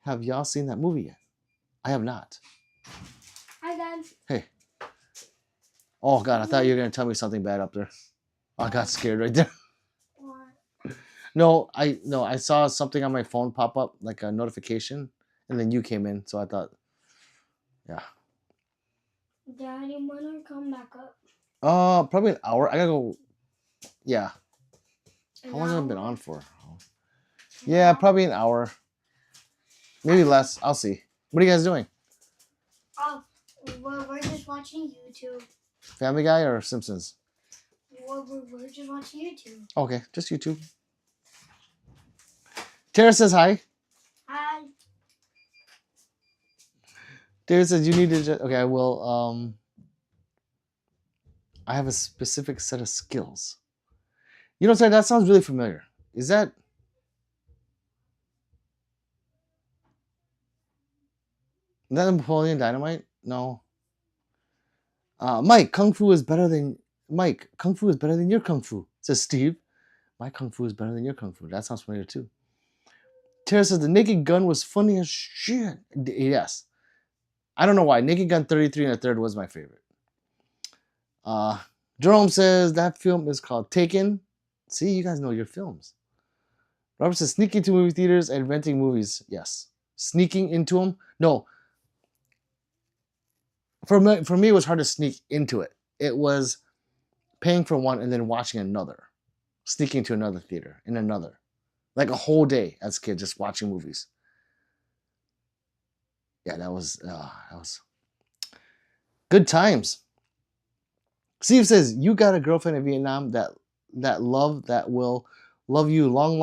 Have y'all seen that movie yet? I have not.
Hi, Dad.
Hey. Oh God, I thought you were gonna tell me something bad up there. I got scared right there.
What?
No, I saw something on my phone pop up, like a notification, and then you came in, so I thought, yeah.
Daddy, when I come back up?
Probably an hour. I gotta go. Yeah.
An
How long have I been
hour?
on for? Yeah, probably an hour. Maybe less. I'll see. What are you guys doing?
Oh, well, we're just watching YouTube.
Family Guy or Simpsons?
Well, we're just watching YouTube.
Okay, just YouTube. Tara says hi.
Hi.
David says you need to just, okay, I will. I have a specific set of skills. You know, sorry, that sounds really familiar. Is that Napoleon Dynamite? No. Mike, Kung Fu is better than your Kung Fu, says Steve. My Kung Fu is better than your Kung Fu. That sounds familiar too. Tara says the Naked Gun was funny as shit. Yes. I don't know why. Naked Gun 33 and a third was my favorite. Jerome says that film is called Taken. See, you guys know your films. Robert says sneaking to movie theaters and renting movies. Yes. Sneaking into them? No. For me, it was hard to sneak into it. It was paying for one and then watching another. Sneaking to another theater and another. Like a whole day as a kid just watching movies. Yeah, that was good times. Steve says you got a girlfriend in Vietnam that will love you long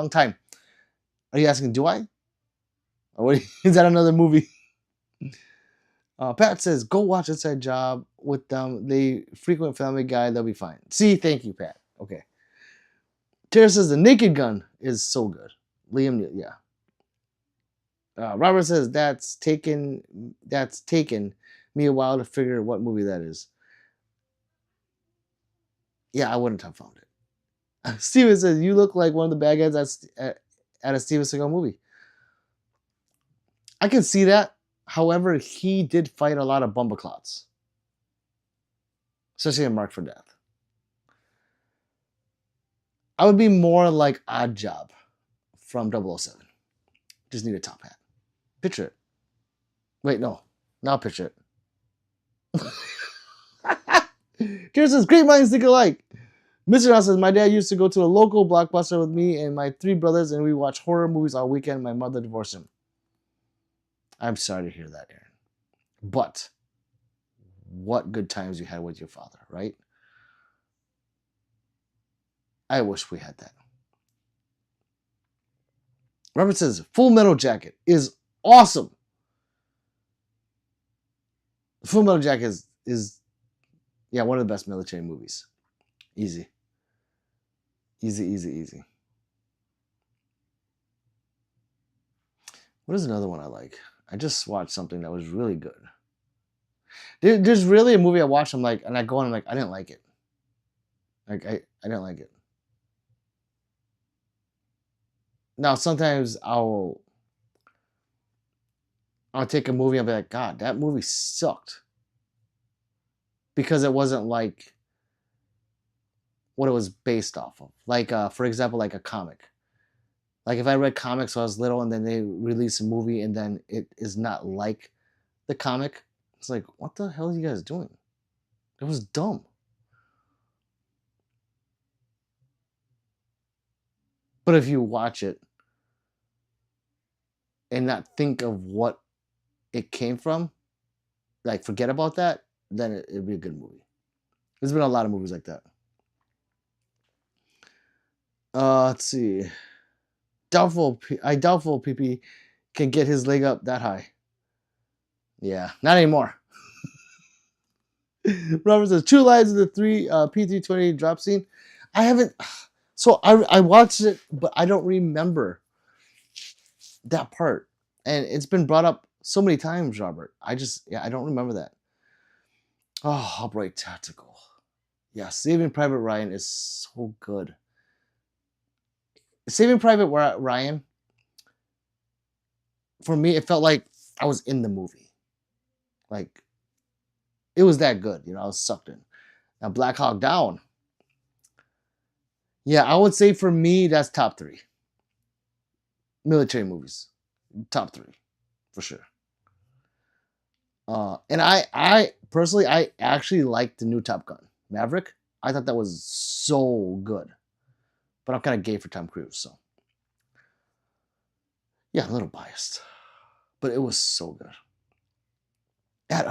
time. Are you asking, do I? Or what, is that another movie? Pat says go watch Inside Job with them. They frequent Family Guy. They'll be fine. See, thank you, Pat. Okay. Tara says the Naked Gun is so good. Liam, yeah. Robert says that's taken me a while to figure what movie that is. Yeah, I wouldn't have found it. Steven says you look like one of the bad guys at a Steven Seagal movie. I can see that. However, he did fight a lot of bumbleclots, especially in Marked for Death. I would be more like Odd Job from 007. Just need a top hat. Picture it. Wait, no. Now picture it. Karen says, great minds think alike. Mr. House says, my dad used to go to a local Blockbuster with me and my three brothers, and we watch horror movies all weekend. My mother divorced him. I'm sorry to hear that, Aaron. But what good times you had with your father, right? I wish we had that. Robert says, Full Metal Jacket is awesome. Full Metal Jacket is one of the best military movies. Easy. Easy. What is another one I like? I just watched something that was really good. There's really a movie I watched. I'm like, and I go on. I'm like, I didn't like it. Like I didn't like it. Now sometimes I'll take a movie and be like, God, that movie sucked because it wasn't like what it was based off of. Like for example, like a comic. Like if I read comics when I was little and then they release a movie and then it is not like the comic, it's like, what the hell are you guys doing? It was dumb. But if you watch it and not think of what it came from, like forget about that, then it'd be a good movie. There's been a lot of movies like that. Let's see. Doubtful PP can get his leg up that high. Yeah, not anymore. Robert says 2 lines in the 3 P320 drop scene. I haven't. So I watched it, but I don't remember that part, and it's been brought up so many times, Robert. I don't remember that. Oh, Upright Tactical. Yeah, Saving Private Ryan is so good. Saving Private Ryan, for me, it felt like I was in the movie. Like, it was that good. I was sucked in. Now, Black Hawk Down. Yeah, I would say for me, that's top 3. Military movies. Top 3, for sure. And I personally, I actually liked the new Top Gun, Maverick. I thought that was so good. But I'm kind of gay for Tom Cruise, so. Yeah, a little biased. But it was so good. At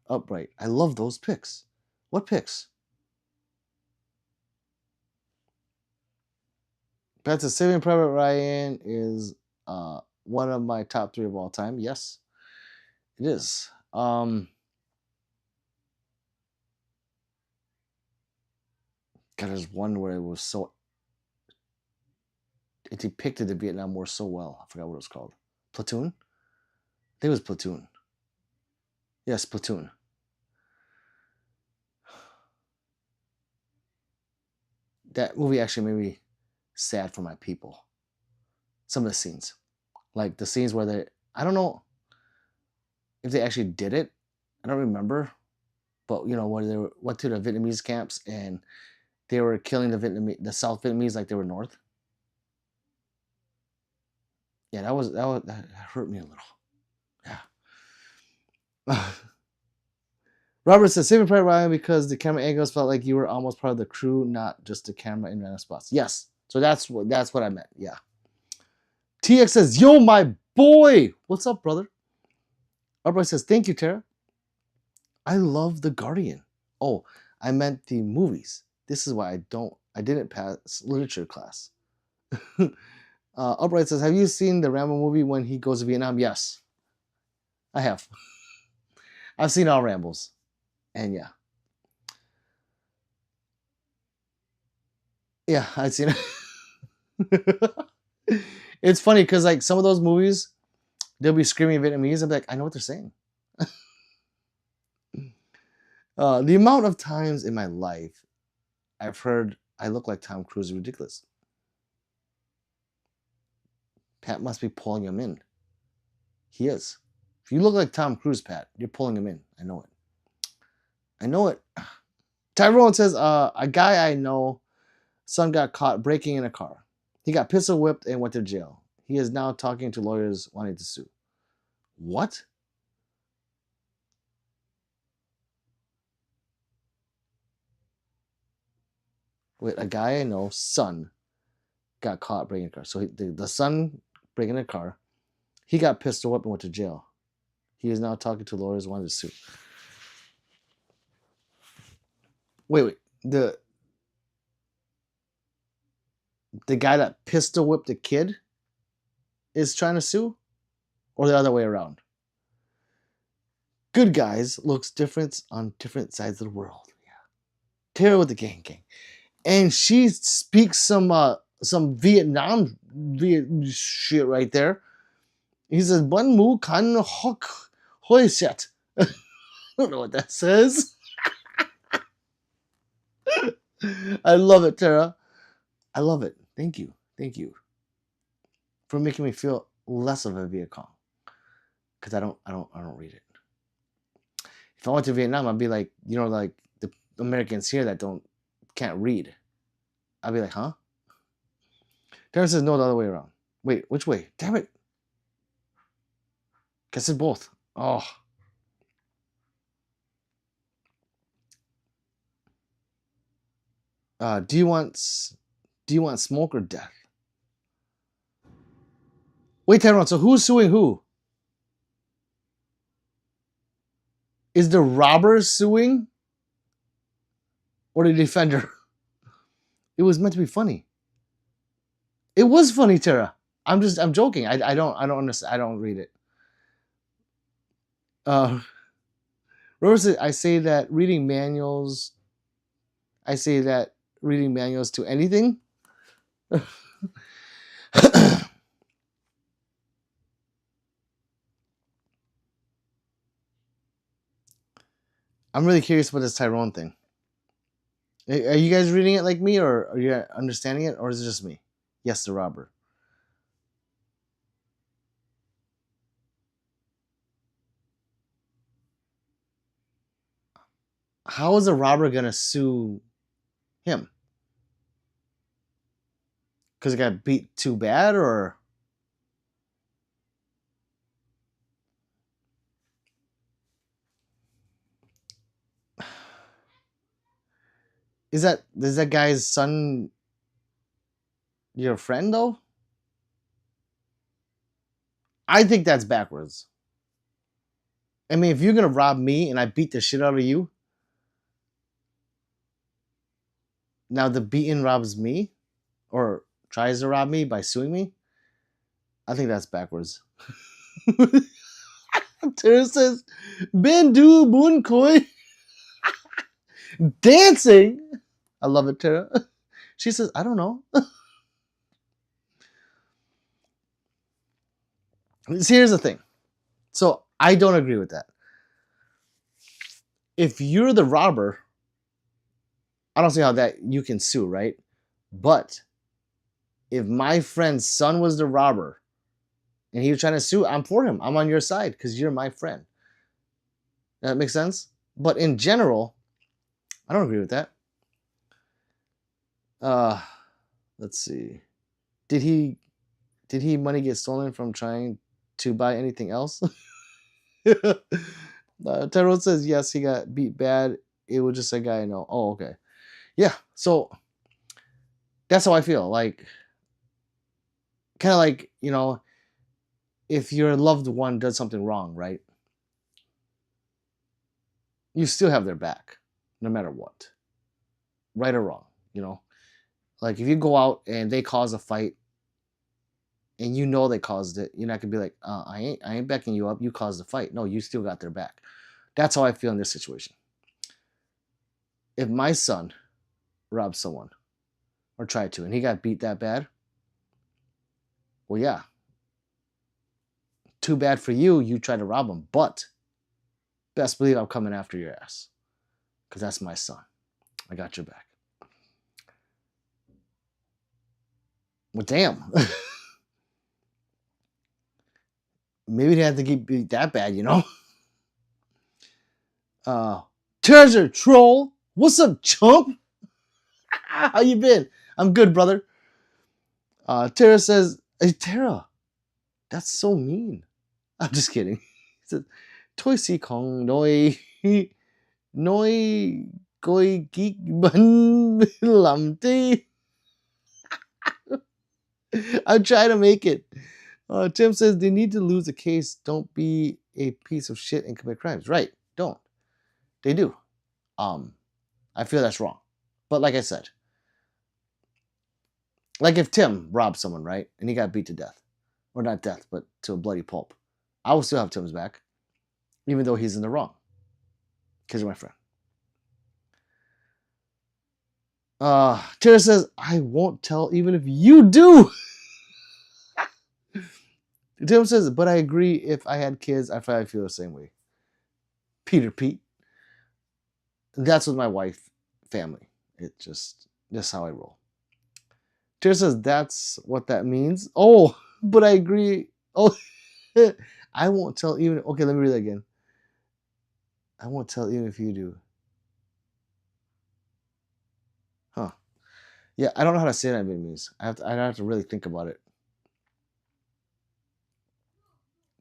Upright. I love those picks. What picks? That's a Saving Private Ryan is one of my top 3 of all time. Yes, it is. God, there's one where it depicted the Vietnam War so well. I forgot what it was called. Platoon? I think it was Platoon. Yes, Platoon. That movie actually made me sad for my people. Some of the scenes. Like the scenes where I don't know if they actually did it. I don't remember. But, when they went to the Vietnamese camps and they were killing the South Vietnamese like they were North. Yeah, that hurt me a little. Yeah. Robert says, Saving Private Ryan because the camera angles felt like you were almost part of the crew, not just the camera in random spots. Yes. So that's what I meant. Yeah. TX says, yo, my boy. What's up, brother? Robert says, thank you, Tara. I love The Guardian. Oh, I meant the movies. This is why I didn't pass literature class. Upright says, have you seen the Rambo movie when he goes to Vietnam? Yes, I have. I've seen all Rambos. And yeah. Yeah, I've seen it. It's funny because like some of those movies, they'll be screaming Vietnamese. I'm like, I know what they're saying. The amount of times in my life I've heard I look like Tom Cruise is ridiculous. Pat must be pulling him in. He is. If you look like Tom Cruise, Pat, you're pulling him in. I know it. I know it. Tyrone says, a guy I know, son got caught breaking in a car. He got pistol whipped and went to jail. He is now talking to lawyers wanting to sue. What? Wait, a guy I know, son, got caught breaking a car. So the son breaking a car, he got pistol whipped and went to jail. He is now talking to lawyers wanting to sue. Wait. The guy that pistol whipped the kid is trying to sue? Or the other way around? Good guys looks different on different sides of the world. Yeah. Tara with the gang. And she speaks some Vietnam shit right there. He says, Bun mu kan hok hoi set. I don't know what that says. I love it, Tara. I love it. Thank you. Thank you for making me feel less of a Viet Cong. Because I don't read it. If I went to Vietnam, I'd be like, you know, like the Americans here that can't read. I'd be like, huh? Tara says no, the other way around. Wait, which way? Damn it. Guess it's both. Oh. Do you want smoke or death? Wait, Tyrone, so who's suing who? Is the robber suing? Or the defender? It was meant to be funny. It was funny, Tara. I'm joking. I don't understand. I don't read it. Rose, I say that reading manuals to anything. I'm really curious about this Tyrone thing. Are you guys reading it like me, or are you understanding it, or is it just me? Yes, the robber. How is the robber gonna sue him? Because he got beat too bad, or is that guy's son your friend though? I think that's backwards. I mean, if you're gonna rob me and I beat the shit out of you, now the beaten robs me, or tries to rob me by suing me. I think that's backwards. Tara says, "Bendu bun koi." Dancing. I love it, Tara. She says, "I don't know." See, here's the thing. So I don't agree with that. If you're the robber, I don't see how that you can sue, right? But if my friend's son was the robber and he was trying to sue, I'm for him. I'm on your side because you're my friend. That makes sense? But in general, I don't agree with that. Let's see. Did he money get stolen from trying to buy anything else? Tyrone says yes, he got beat bad. It was just a guy I know. Oh, okay. Yeah, so that's how I feel. Like, kind of like, you know, if your loved one does something wrong, right? You still have their back, no matter what. Right or wrong, you know? Like, if you go out and they cause a fight, and you know they caused it, you're not gonna be like, I ain't backing you up. You caused the fight. No, you still got their back. That's how I feel in this situation. If my son robbed someone or tried to, and he got beat that bad, well, yeah, too bad for you. You tried to rob him, but best believe I'm coming after your ass because that's my son. I got your back. Well, damn. Maybe they had to get beat that bad, you know? Treasure Troll, what's up, chump? How you been? I'm good, brother. Tara says, hey, Tara, that's so mean. I'm just kidding. He says, Toi si kong noi noi goi geek ban lam ti. I'm trying to make it. Tim says they need to lose a case. Don't be a piece of shit and commit crimes. Right? Don't. They do. I feel that's wrong. But like I said, like if Tim robbed someone, right, and he got beat to death, or not death, but to a bloody pulp, I will still have Tim's back, even though he's in the wrong, because you're my friend. Tara says, I won't tell even if you do. Tim says, but I agree. If I had kids, I'd probably feel the same way. Peter Pete. That's with my wife, family. It just how I roll. Tara says, that's what that means. Oh, but I agree. Oh, I won't tell even. Okay, let me read that again. I won't tell even if you do. Huh. Yeah, I don't know how to say that in Vietnamese. I have to really think about it.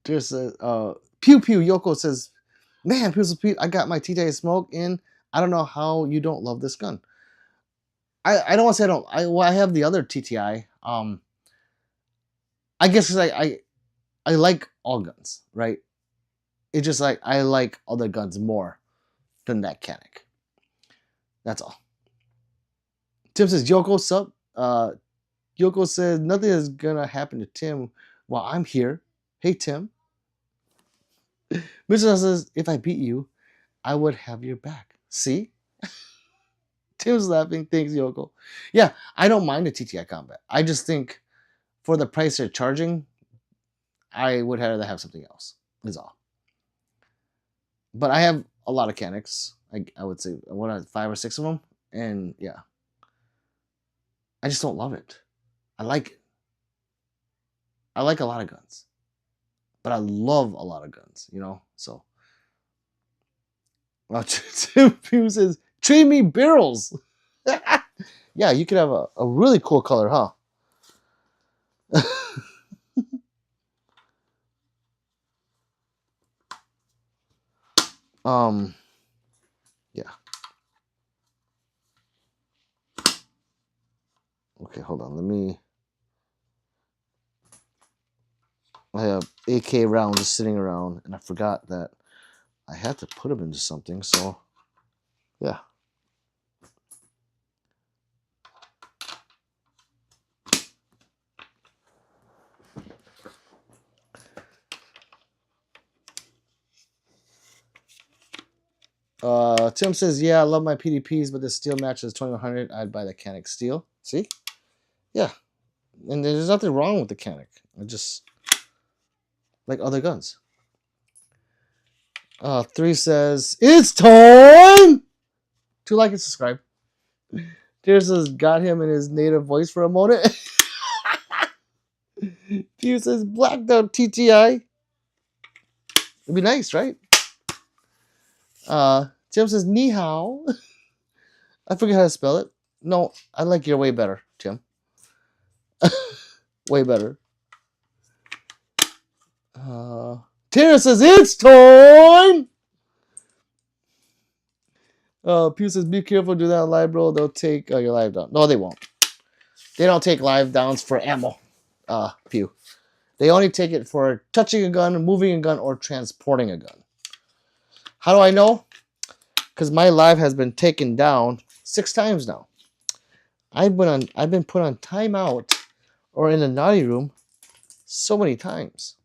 Tara says, Pew Pew Yoko says, man, Pete, I got my TJ smoke in. I don't know how you don't love this gun. I don't want to say I don't. I have the other TTI. I guess cause I like all guns, right? It's just like I like other guns more than that Canik. That's all. Tim says, Yoko, sup? Yoko says, nothing is gonna happen to Tim while I'm here. Hey, Tim. Mr. says, if I beat you, I would have your back. See? Tim's laughing. Thanks, Yoko. Yeah, I don't mind the TTI combat. I just think for the price they're charging, I would rather have something else, is all. But I have a lot of Canics. I would say, what, 5 or 6 of them? And yeah. I just don't love it. I like it. I like a lot of guns. But I love a lot of guns, you know? So. Tim Pugh says, trade me barrels. Yeah, you could have a really cool color, huh? Yeah. Okay, hold on. Let me. I have AK rounds just sitting around, and I forgot that I had to put them into something. So, yeah. Tim says, yeah, I love my PDPs, but the steel matches 2100. I'd buy the Canik steel. See? Yeah. And there's nothing wrong with the Canik. I just like other guns. 3 says, it's time to like and subscribe. Dear says, got him in his native voice for a moment. Pew says, blacked out TTI. It'd be nice, right? Tim says, ni hao. I forget how to spell it. No, I like your way better, Tim. Way better. Tara says, it's time! Pew says, be careful, do that live, bro. They'll take your live down. No, they won't. They don't take live downs for ammo, Pew. They only take it for touching a gun, moving a gun, or transporting a gun. How do I know? Because my live has been taken down 6 times now. I've been put on timeout or in a naughty room so many times.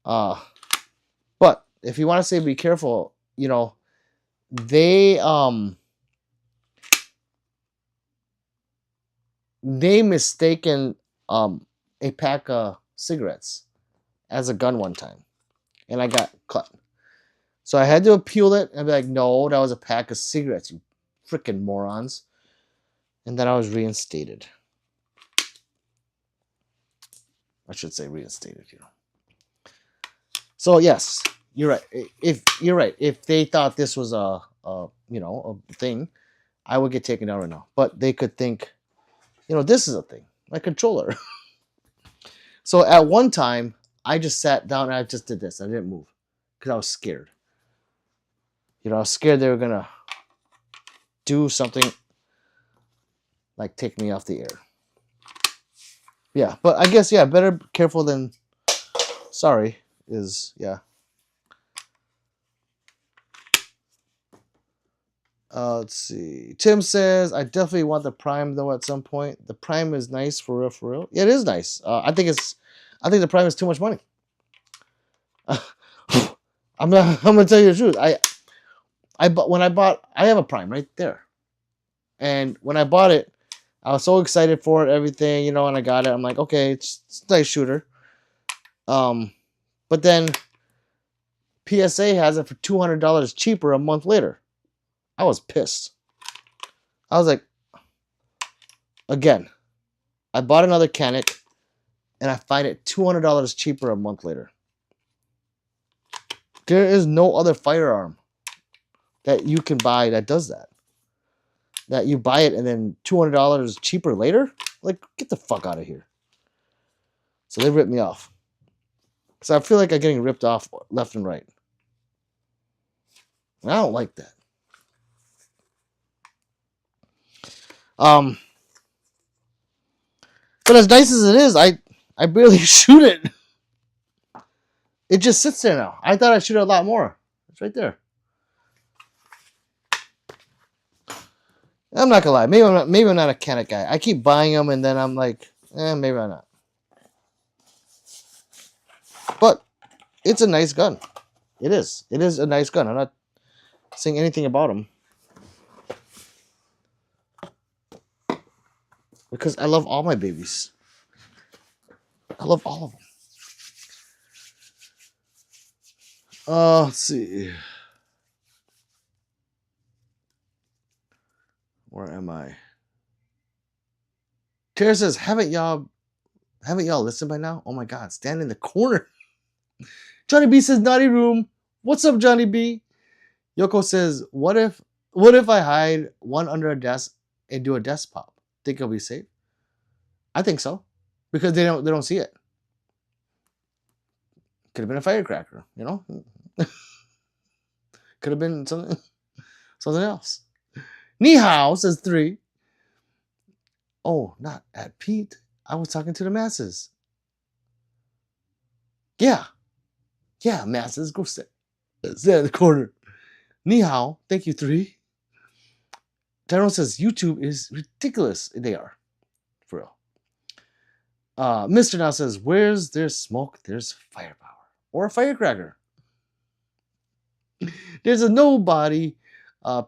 But if you want to say be careful, you know, they mistaken a pack of cigarettes as a gun one time, and I got caught. So I had to appeal it and be like, no, that was a pack of cigarettes, you freaking morons. And then I was reinstated. I should say reinstated, you know. So yes, you're right. If they thought this was a thing, I would get taken down right now. But they could think, you know, this is a thing, my controller. So at one time, I just sat down and I just did this. I didn't move because I was scared. You know, I was scared they were gonna do something like take me off the air. Yeah, but I guess, yeah, better careful than sorry is, yeah. Let's see. Tim says, I definitely want the Prime, though, at some point. The Prime is nice, for real, for real. Yeah, it is nice. I think the Prime is too much money. I'm gonna tell you the truth. I have a Prime right there. And when I bought it, I was so excited for it, everything, you know, and I got it. I'm like, okay, it's a nice shooter. But then PSA has it for $200 cheaper a month later. I was pissed. I was like, again, I bought another Canik, and I find it $200 cheaper a month later. There is no other firearm that you can buy that does that. That you buy it and then $200 cheaper later? Like, get the fuck out of here. So they ripped me off. So I feel like I'm getting ripped off left and right. And I don't like that. But as nice as it is, I barely shoot it. It just sits there now. I thought I'd shoot it a lot more. It's right there. I'm not gonna lie. Maybe I'm not a Canik guy. I keep buying them and then I'm like, maybe I'm not. But it's a nice gun. It is. It is a nice gun. I'm not saying anything about them. Because I love all my babies. I love all of them. Let's see. Where am I? Tara says, haven't y'all listened by now? Oh my god, stand in the corner. Johnny B says, naughty room. What's up, Johnny B? Yoko says, what if I hide one under a desk and do a desk pop? Think it'll be safe? I think so. Because they don't see it. Could have been a firecracker, you know? Could have been something else. Ni hao says 3. Oh, not at Pete. I was talking to the masses. Yeah, masses. Go sit in the corner. Ni hao. Thank you, 3. Tyrone says YouTube is ridiculous. They are. For real. Mr. Now says, where's there's smoke, there's firepower. Or a firecracker. There's a nobody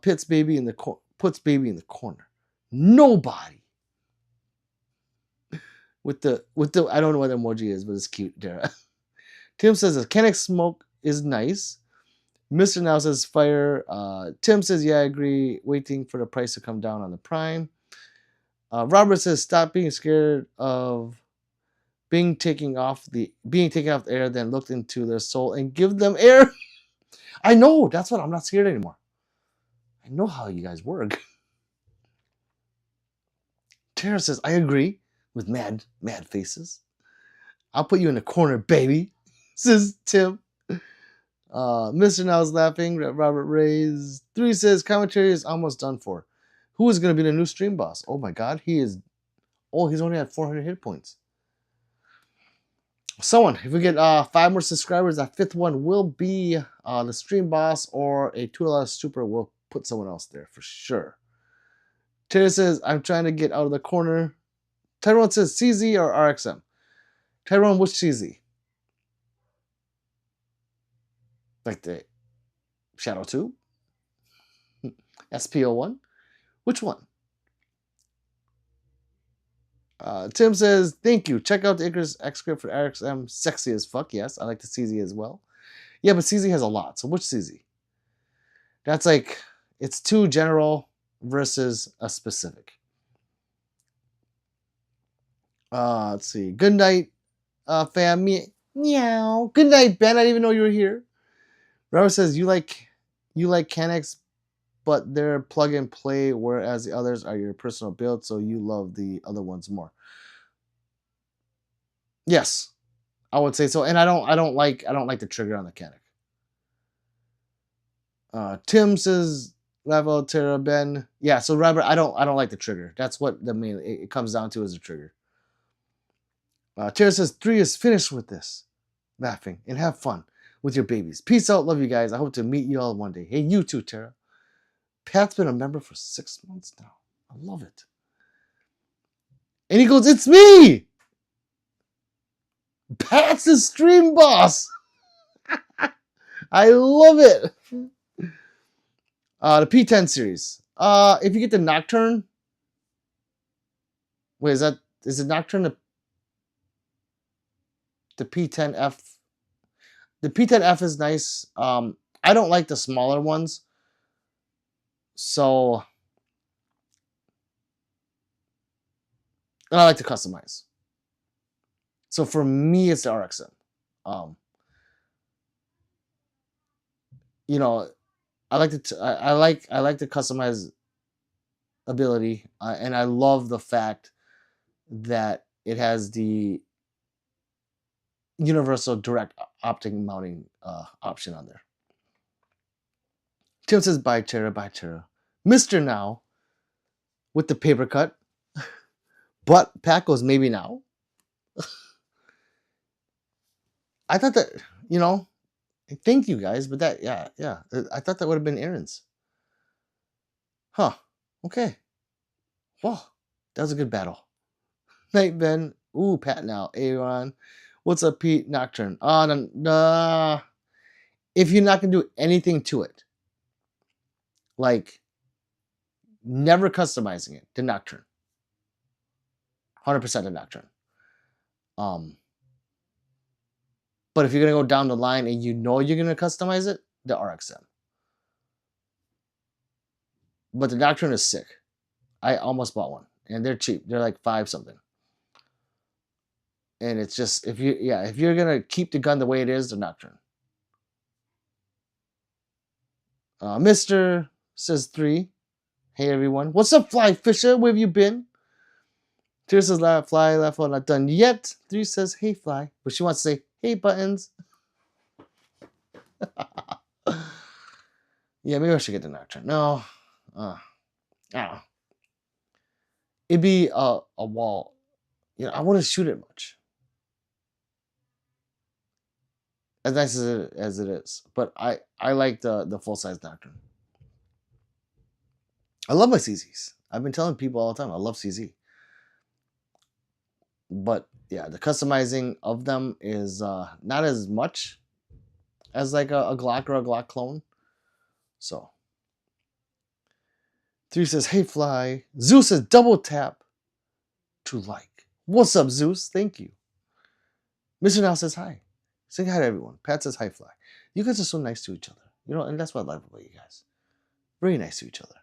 puts baby in the corner. Nobody. With the I don't know what emoji is, but it's cute, Dara. Tim says the Canik smoke is nice. Mr. Now says fire. Tim says, yeah, I agree. Waiting for the price to come down on the Prime. Robert says, stop being scared of being taken off the air, then look into their soul and give them air. I know. That's what I'm not scared anymore. I know how you guys work. Tara says, I agree with mad faces. I'll put you in the corner, baby, says Tim. Mr. Now's laughing. Robert Ray's 3 says, commentary is almost done for. Who is going to be the new stream boss? Oh my god, he is. Oh, he's only at 400 hit points. Someone, if we get 5 more subscribers, that 5th one will be the stream boss, or a $2 super will put someone else there for sure. Terry says, I'm trying to get out of the corner. Tyrone says, CZ or RXM? Tyrone, which CZ? Like the Shadow 2? SPO1? Which one? Tim says, thank you. Check out the Icarus X script for RXM. Sexy as fuck. Yes, I like the CZ as well. Yeah, but CZ has a lot. So which CZ? That's like, it's 2 general versus a specific. Let's see. Good night, fam. Meow. Good night, Ben. I didn't even know you were here. Robert says, you like Canics, but they're plug and play, whereas the others are your personal build, so you love the other ones more. Yes, I would say so. And I don't like the trigger on the Canic. Tim says, Level Terra Ben. Yeah, so Robert, I don't like the trigger. That's what the main it comes down to, is the trigger. Terra says 3 is finished with this. Laughing and have fun with your babies. Peace out, love you guys. I hope to meet you all one day. Hey, you too, Tara. Pat's been a member for 6 months now. I love it. And he goes, it's me! Pat's the stream boss! I love it! The P10 series. If you get the Nocturne... Wait, is it Nocturne? The P10F. The P10F is nice. I don't like the smaller ones. So, and I like to customize. So for me, it's the RXM. You know, I like the customize ability, and I love the fact that it has the universal direct optic mounting option on there. Tim says, "Bye, Tara, bye, Tara." Mr. Now with the paper cut, but Pat goes, "Maybe now." I thought that, thank you guys, but that, yeah. I thought that would have been Aaron's. Huh. Okay. Well, that was a good battle. Night, Ben. Ooh, Pat now. Aaron. What's up, Pete? Nocturne. If you're not going to do anything to it, like never customizing it, to Nocturne. 100% to Nocturne. But if you're going to go down the line and you know you're going to customize it, the RXM. But the Nocturne is sick. I almost bought one. And they're cheap. They're like $5 something. And it's just, if you're going to keep the gun the way it is, the Nocturne. Mr. says 3. Hey, everyone. What's up, Fly Fisher? Where have you been? 2 says, Fly, left one, not done yet. 3 says, hey, Fly. But she wants to say, hey, Buttons. Yeah, maybe I should get the Nocturne. No. I don't know. It'd be a wall. I wouldn't shoot it much. As nice as it is. But I like the full-size Nocturne. I love my CZs. I've been telling people all the time, I love CZ. But yeah, the customizing of them is not as much as like a Glock or a Glock clone. So 3 says, hey, Fly. Zeus says, double tap to like. What's up, Zeus? Thank you. Mr. Now says hi. Say hi to everyone. Pat says, hi, Fly. You guys are so nice to each other. And that's what I love about you guys. Very nice to each other.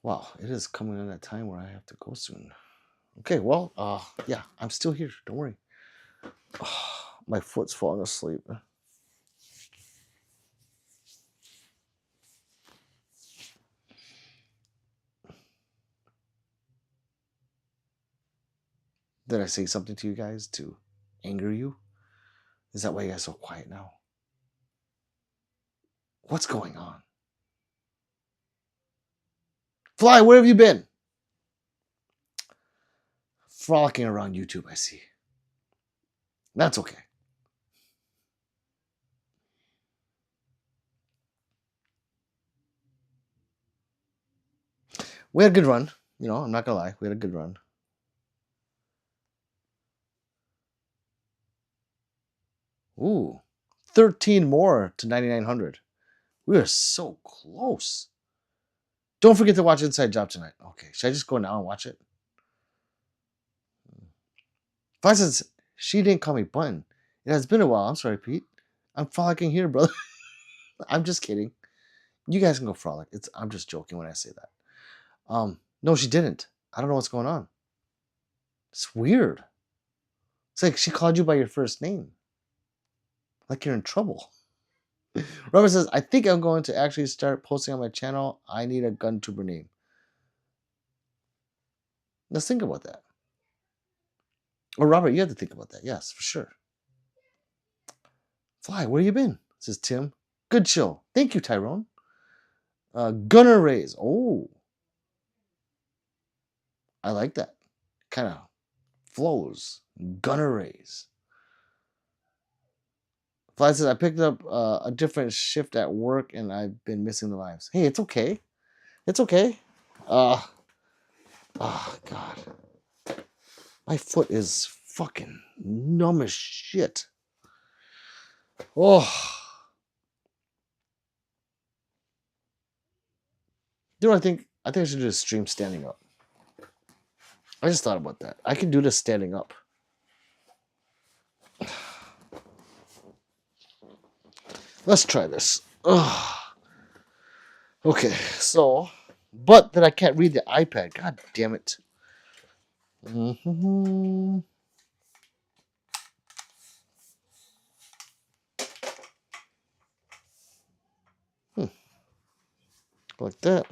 Wow, it is coming in that time where I have to go soon. Okay, well, yeah, I'm still here. Don't worry. My foot's falling asleep. Did I say something to you guys to anger you? Is that why you guys are so quiet now? What's going on? Fly, where have you been? Frolicking around YouTube, I see. That's okay. We had a good run. I'm not going to lie. We had a good run. Ooh, 13 more to 9,900. We are so close. Don't forget to watch Inside Job tonight. Okay, should I just go now and watch it? For instance, she didn't call me Button. It has been a while. I'm sorry, Pete. I'm frolicking here, brother. I'm just kidding. You guys can go frolic. I'm just joking when I say that. No, she didn't. I don't know what's going on. It's weird. It's like she called you by your first name. Like you're in trouble. Robert says, I think I'm going to actually start posting on my channel. I need a gun tuber name. Let's think about that. Or Robert, you have to think about that. Yes, for sure. Fly, where you been? Says Tim. Good show. Thank you, Tyrone. Gunner Rays. Oh. I like that. Kind of flows. Gunner Rays. Fly says, I picked up a different shift at work and I've been missing the lives. Hey, it's okay. It's okay. Oh, God. My foot is fucking numb as shit. Oh. I think I should do a stream standing up. I just thought about that. I can do this standing up. Let's try this. Ugh. Okay, so, but then I can't read the iPad. God damn it. Mm-hmm. Like that.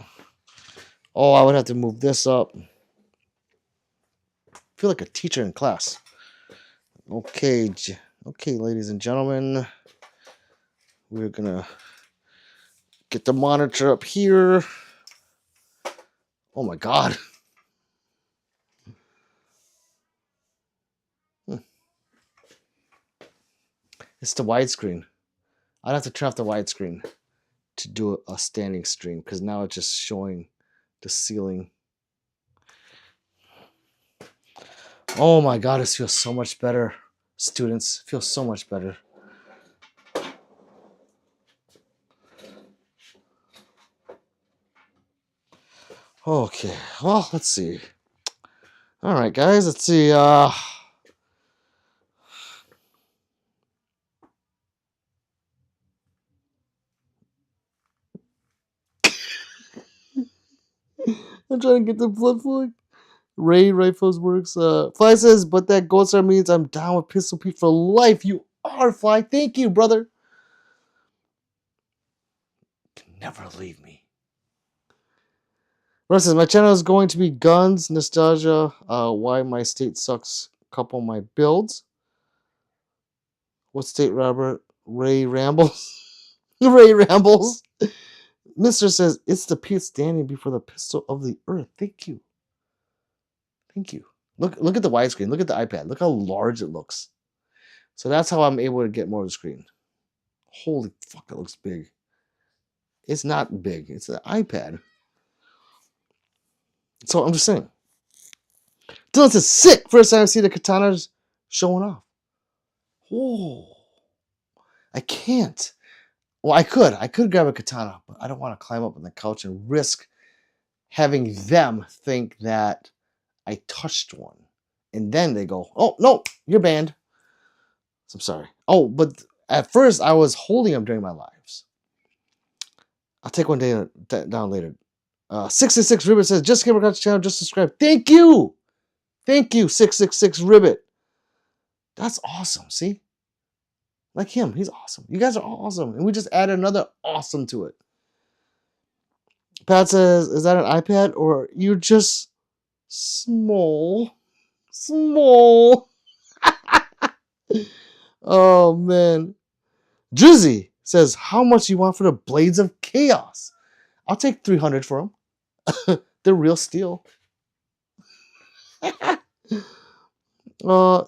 Oh, I would have to move this up. I feel like a teacher in class. Okay, ladies and gentlemen. We're gonna get the monitor up here. Oh my god. It's the widescreen. I'd have to turn off the widescreen to do a standing stream because now it's just showing the ceiling. Oh my god, this feels so much better. Students, it feels so much better. Okay, well, let's see. All right, guys, let's see. I'm trying to get the blood flowing. Ray Rifles works. Fly says, but that gold star means I'm down with Pistol Pete for life. You are, Fly. Thank you, brother. You can never leave me. Russ says, my channel is going to be guns, nostalgia, why my state sucks, couple my builds. What state, Robert? Ray Rambles. Ray Rambles. Mister says, it's the Pete standing before the pistol of the earth. Thank you. Thank you. Look at the widescreen. Look at the iPad. Look how large it looks. So that's how I'm able to get more of the screen. Holy fuck, it looks big. It's not big. It's an iPad. So I'm just saying. Dylan says, sick. First time I see the katanas showing off. Whoa. I can't. Well, I could. I could grab a katana, but I don't want to climb up on the couch and risk having them think that I touched one. And then they go, oh, no, you're banned. So I'm sorry. Oh, but at first I was holding them during my lives. I'll take one day down later. 666 Ribbit says, just came across the channel, just subscribe. Thank you. Thank you, 666 Ribbit. That's awesome. See? Like him. He's awesome. You guys are all awesome. And we just added another awesome to it. Pat says, is that an iPad or you're just small? Small. Oh, man. Drizzy says, how much you want for the Blades of Chaos? I'll take 300 for them. They're real steel. Tim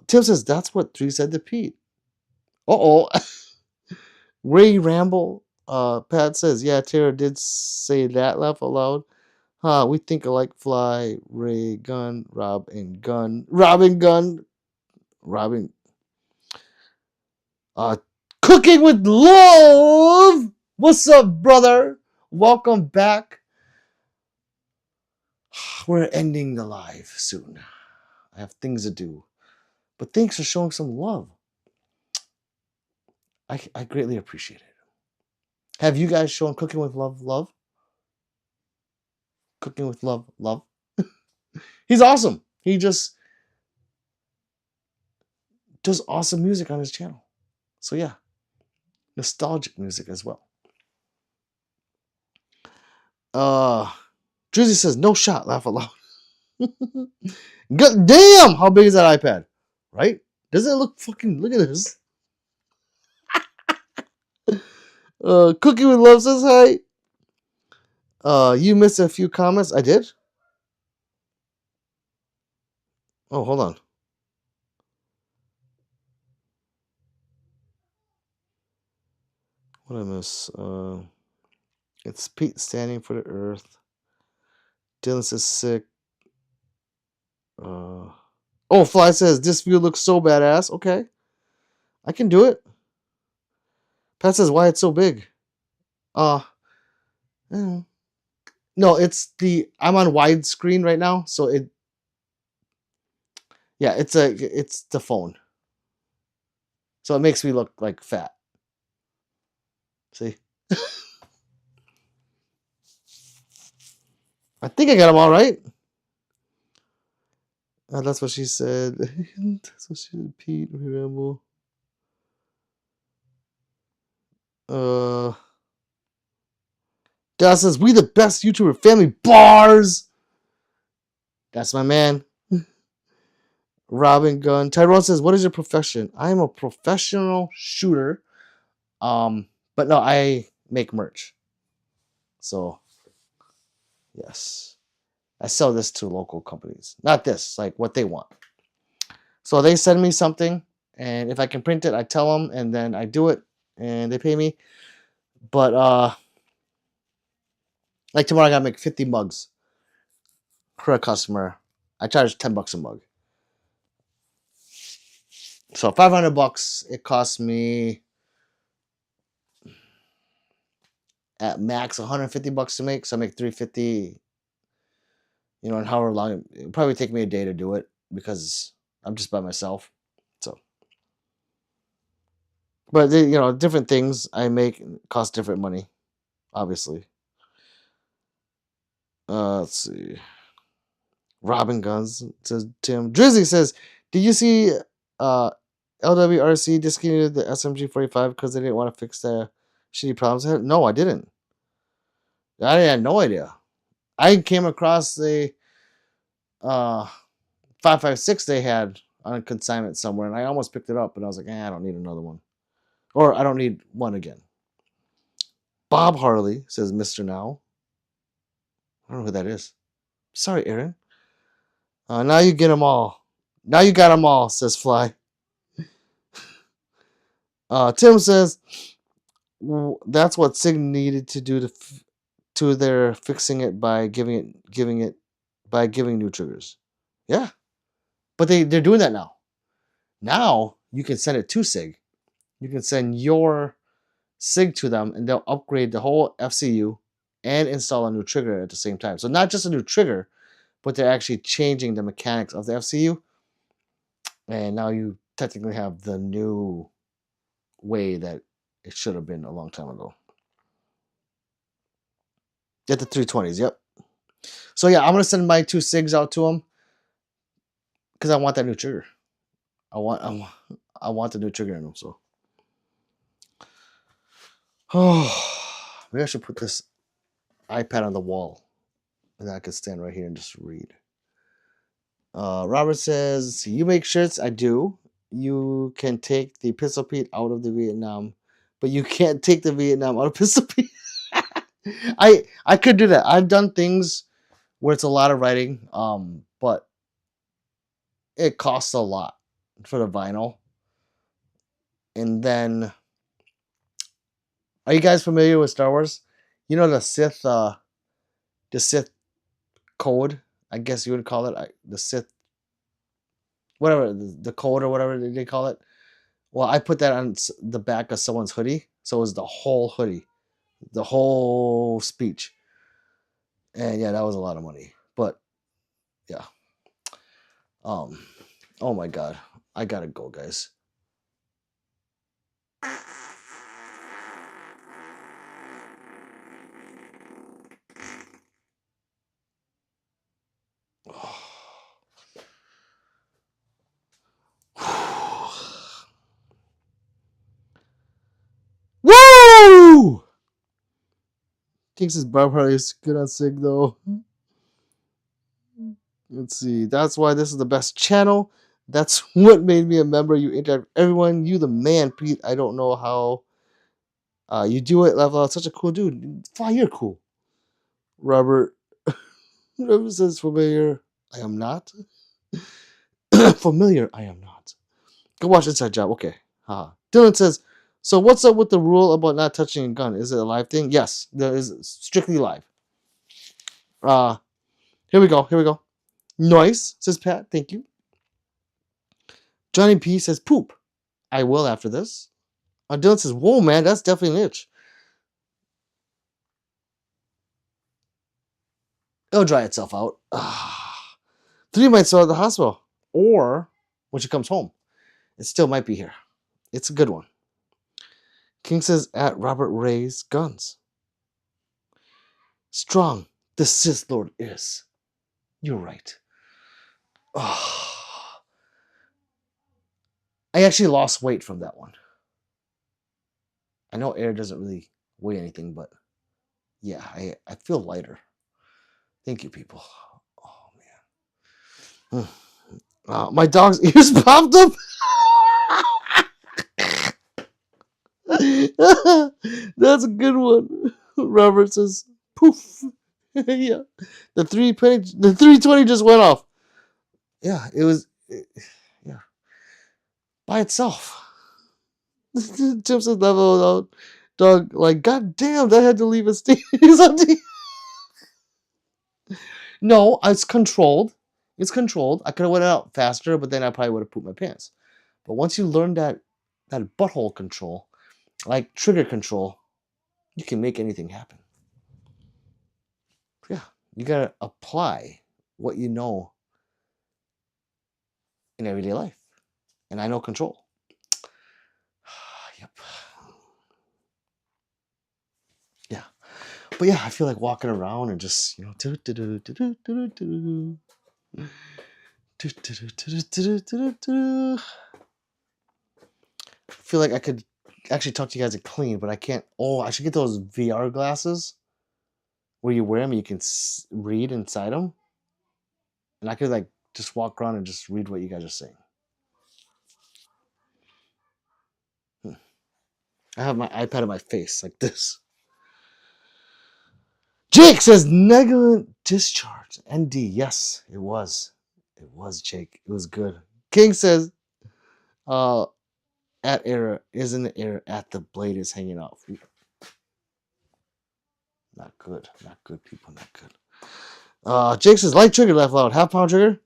says, that's what 3 said to Pete. Uh-oh. Ray Ramble. Pat says, yeah, Tara did say that. Laugh aloud. We think alike. Fly, Ray, Gun, Rob, and Gun. Robin, Gun. Robin. Cooking with Love. What's up, brother? Welcome back. We're ending the live soon. I have things to do. But thanks for showing some love. I greatly appreciate it. Have you guys shown Cooking with Love? Cooking with Love? He's awesome. He just does awesome music on his channel. So yeah, nostalgic music as well. Drizzy says, no shot, laugh aloud. God damn, how big is that iPad? Right? Doesn't it look fucking, look at this. Cooking with Love says hi. You missed a few comments. I did? Oh, hold on. What did I miss? It's Pete standing for the earth. Dylan says sick. Fly says this view looks so badass. Okay. I can do it. Pat says why it's so big. No, it's I'm on widescreen right now, so it's the phone. So it makes me look like fat. See? I think I got them all right. That's what she said. That's what she said. Pete, Rambo. Dad says, we the best YouTuber family. Bars! That's my man. Robin Gun. Tyrone says, what is your profession? I am a professional shooter. But no, I make merch. So, yes. I sell this to local companies. Not this, like what they want. So they send me something, and if I can print it, I tell them, and then I do it, and they pay me. But, like tomorrow I gotta make 50 mugs for a customer. I charge $10 a mug. So $500, it costs me at max $150 to make. So I make $350, and however long it probably take me a day to do it because I'm just by myself. So, but different things I make cost different money, obviously. Let's see. Robin Guns says Tim. Drizzy says, did you see LWRC discontinued the SMG 45 because they didn't want to fix the shitty problems? No, I didn't. I had no idea. I came across the 5.56 they had on consignment somewhere, and I almost picked it up, and I was like, I don't need another one. Or I don't need one again. Bob Harley says Mr. Now. I don't know who that is. Sorry, Aaron. Now you get them all. Now you got them all, says Fly. Tim says that's what Sig needed to do to their fixing it by giving new triggers. Yeah, but they're doing that now. Now you can send it to Sig. You can send your Sig to them, and they'll upgrade the whole FCU and install a new trigger at the same time. So not just a new trigger, but they're actually changing the mechanics of the FCU. And now you technically have the new way that it should have been a long time ago. Get the 320s, yep. So yeah, I'm gonna send my 2 SIGs out to them because I want that new trigger. I want the new trigger in them. So, maybe I should put this iPad on the wall, and then I could stand right here and just read. Robert says, you make shirts? I do. You can take the Pistol Pete out of the Vietnam, but you can't take the Vietnam out of Pistol Pete. I could do that. I've done things where it's a lot of writing, but it costs a lot for the vinyl. And then, are you guys familiar with Star Wars? You know the Sith code, I guess you would call it, the Sith, whatever, the code or whatever they call it. Well, I put that on the back of someone's hoodie, so it was the whole hoodie, the whole speech, and yeah, that was a lot of money. But yeah, oh my god, I gotta go, guys. Woo! Thinks his bar party is good on Sig though. Let's see. That's why this is the best channel. That's what made me a member. You interact with everyone. You the man, Pete. I don't know how you do it. Level out. Such a cool dude. Fly, you're cool. Robert says familiar. I am not. Familiar. I am not. Go watch Inside Job. Okay. Dylan says, so what's up with the rule about not touching a gun? Is it a live thing? Yes. There is strictly live. Here we go. Nice, says Pat. Thank you. Johnny P says, poop. I will after this. Dylan says, whoa, man, that's definitely an itch. It'll dry itself out. 3 might still at the hospital. Or when she comes home. It still might be here. It's a good one. King says, at Robert Ray's guns. Strong, the Sith Lord is. You're right. Oh. I actually lost weight from that one. I know air doesn't really weigh anything, but yeah, I feel lighter. Thank you, people. Oh, man. My dog's ears popped up. That's a good one. Robert says, poof. Yeah. The 320 just went off. Yeah, it was, yeah, by itself. Chips is level out. Dog, like, god damn, that had to leave a stain. No, it's controlled. It's controlled. I could have went out faster, but then I probably would have pooped my pants. But once you learn that butthole control, like trigger control, you can make anything happen. Yeah, you gotta apply what you know in everyday life. And I know control. Yep. Yeah. But yeah, I feel like walking around and just, you know, I feel like I could actually talk to you guys clean, but I can't. Oh, I should get those VR glasses where you wear them and you can read inside them. And I could like just walk around and just read what you guys are saying. I have my iPad on my face like this. Jake says negligent discharge. ND. Yes, it was. It was, Jake. It was good. King says at air is in the air at the blade is hanging off. Not good. Not good, people. Not good. Jake says light trigger left out. Half pound trigger.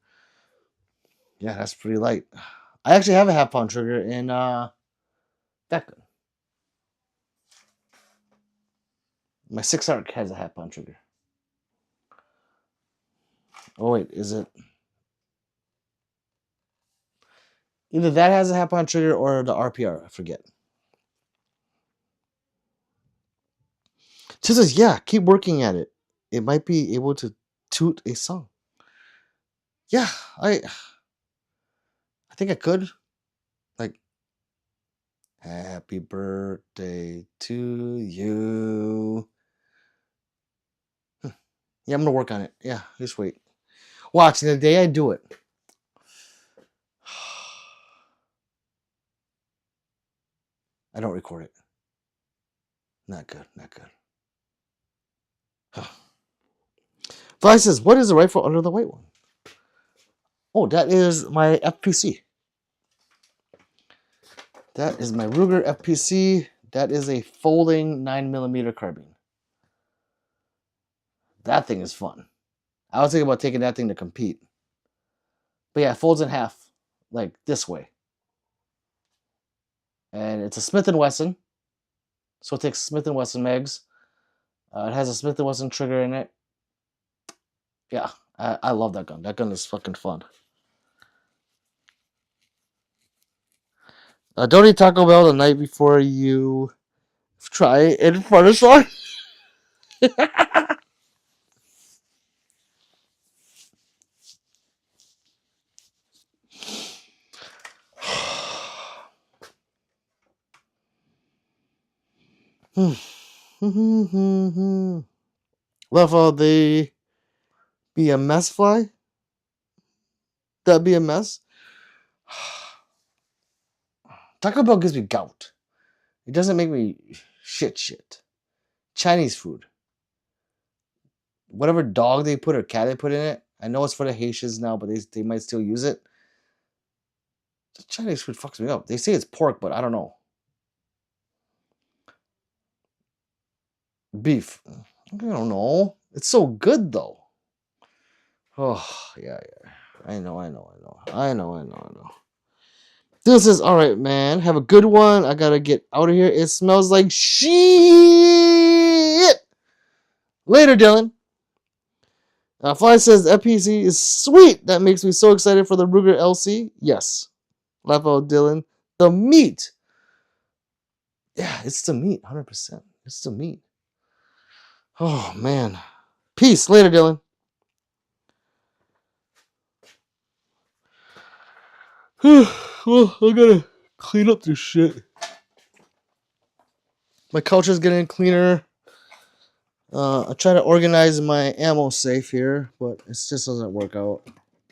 Yeah, that's pretty light. I actually have a half pound trigger in that gun. My 6 arc has a half pound trigger. Oh wait, is it? Either that has a half pound trigger or the RPR. I forget. She says, yeah, keep working at it. It might be able to toot a song. Yeah, I think I could. Like, happy birthday to you. Yeah, I'm gonna work on it. Yeah, just wait. Watch, the day I do it. I don't record it. Not good, not good. Fly says, what is the rifle under the white one? Oh, that is my FPC. That is my Ruger FPC. That is a folding 9mm carbine. That thing is fun. I was thinking about taking that thing to compete. But yeah, it folds in half, like this way. And it's a Smith & Wesson. So it takes Smith & Wesson mags. It has a Smith & Wesson trigger in it. Yeah, I love that gun. That gun is fucking fun. Don't eat Taco Bell the night before you try it in front of someone. Love they be a mess fly? That'd be a mess. Taco Bell gives me gout. It doesn't make me shit. Chinese food. Whatever dog they put or cat they put in it. I know it's for the Haitians now, but they might still use it. The Chinese food fucks me up. They say it's pork, but I don't know. Beef. I don't know. It's so good though. Oh, yeah. I know. This is all right, man. Have a good one. I gotta get out of here. It smells like shit. Later, Dylan. Fly says FPC is sweet. That makes me so excited for the Ruger LC. Yes. Laugh out, Dylan. The meat Yeah, it's the meat, 100%. It's the meat. Oh, man. Peace. Later, Dylan. Well, I gotta clean up this shit. My couch is getting cleaner. I try to organize my ammo safe here, but it just doesn't work out.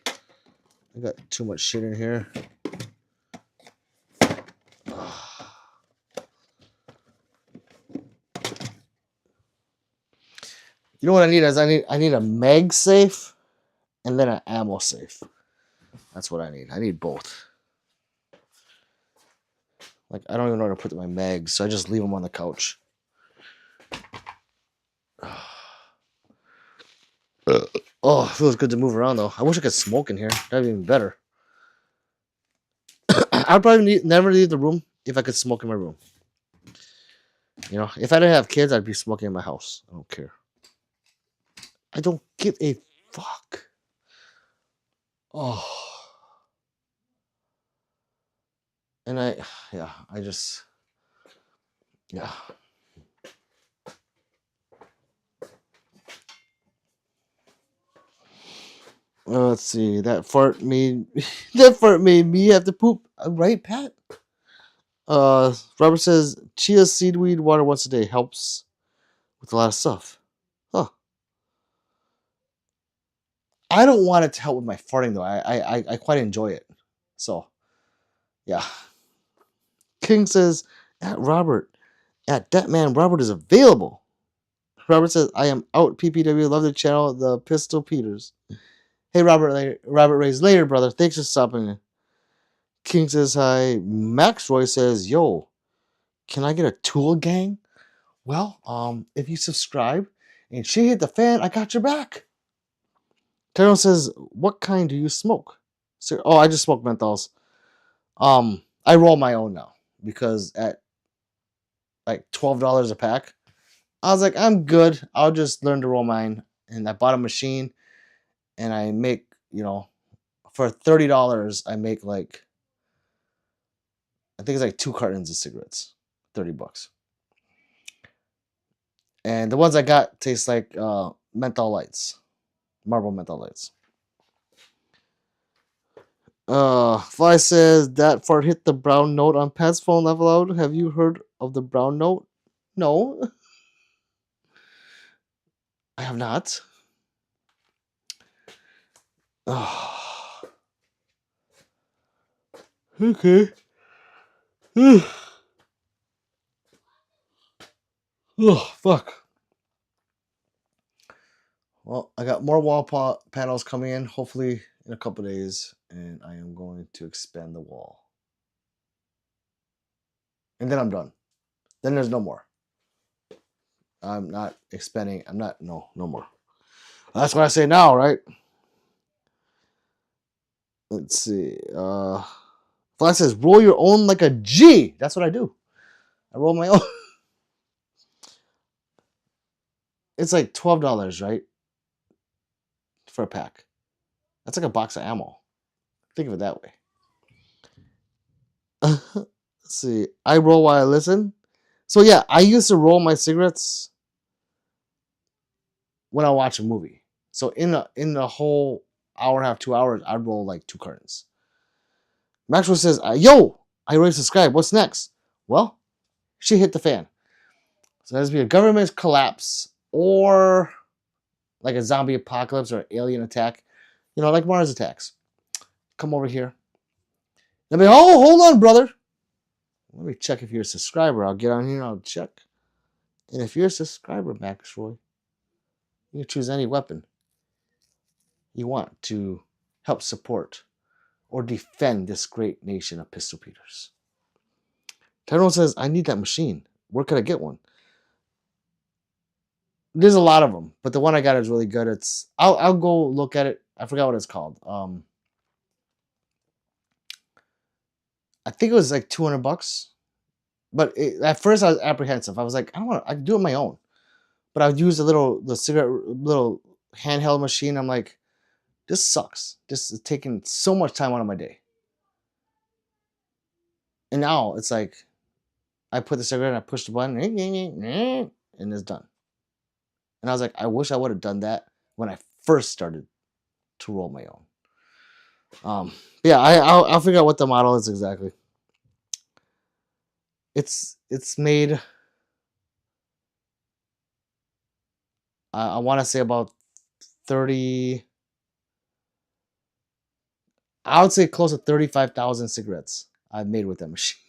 I got too much shit in here. You know what I need is I need a mag safe and then an ammo safe. That's what I need. I need both. Like, I don't even know where to put my mags, so I just leave them on the couch. Oh, it feels good to move around though. I wish I could smoke in here. That'd be even better. I'd probably never leave the room if I could smoke in my room. You know, if I didn't have kids, I'd be smoking in my house. I don't care. I don't give a fuck. Oh. And yeah. Let's see. That fart made me have to poop. Right, Pat? Robert says chia seedweed water once a day helps with a lot of stuff. Huh. I don't want it to help with my farting though. I quite enjoy it. So, yeah. King says at that man Robert is available. Robert says I am out. PPW. Love the channel. The Pistol Peters. Hey Robert Ray's later, brother. Thanks for stopping. King says hi. Max Roy says, yo, can I get a tool gang? Well, if you subscribe and shit hit the fan, I got your back. Tyrone says, what kind do you smoke? So, I just smoke menthols. I roll my own now because at like $12 a pack, I was like, I'm good. I'll just learn to roll mine. And I bought a machine and I make, for $30, I make like, I think it's like 2 cartons of cigarettes, $30. And the ones I got taste like menthol lights, Marlboro menthol lights. Fly says that fart hit the brown note on Pat's phone level out. Have you heard of the brown note? No, I have not. Oh. Okay. Oh, fuck. Well, I got more wall panels coming in, hopefully in a couple days, and I am going to expand the wall. And then I'm done. Then there's no more. I'm not expanding. No more. That's what I say now, right? Let's see. Flash says, roll your own like a G. That's what I do. I roll my own. It's like $12, right? For a pack. That's like a box of ammo. Think of it that way. Let's see. I roll while I listen. So yeah, I used to roll my cigarettes when I watch a movie. So in the whole hour and a half, 2 hours, I'd roll like 2 cartons. Maxwell says, yo, I already subscribed. What's next? Well, she hit the fan. So there's be a government collapse or like a zombie apocalypse or alien attack. Like Mars attacks. Come over here. They'll be, oh, hold on, brother. Let me check if you're a subscriber. I'll get on here and I'll check. And if you're a subscriber, Max Roy, you can choose any weapon you want to help support or defend this great nation of Pistol Peters. Tyrone says, I need that machine. Where could I get one? There's a lot of them, but the one I got is really good. I'll go look at it. I forgot what it's called. I think it was like $200. But at first I was apprehensive. I was like, I can do it on my own. But I would use the little handheld machine. I'm like, this sucks. This is taking so much time out of my day. And now it's like, I put the cigarette and I push the button, and it's done. And I was like, I wish I would have done that when I first started to roll my own. Yeah, I'll figure out what the model is exactly. It's made. I want to say about 30. I would say close to 35,000 cigarettes I've made with that machine.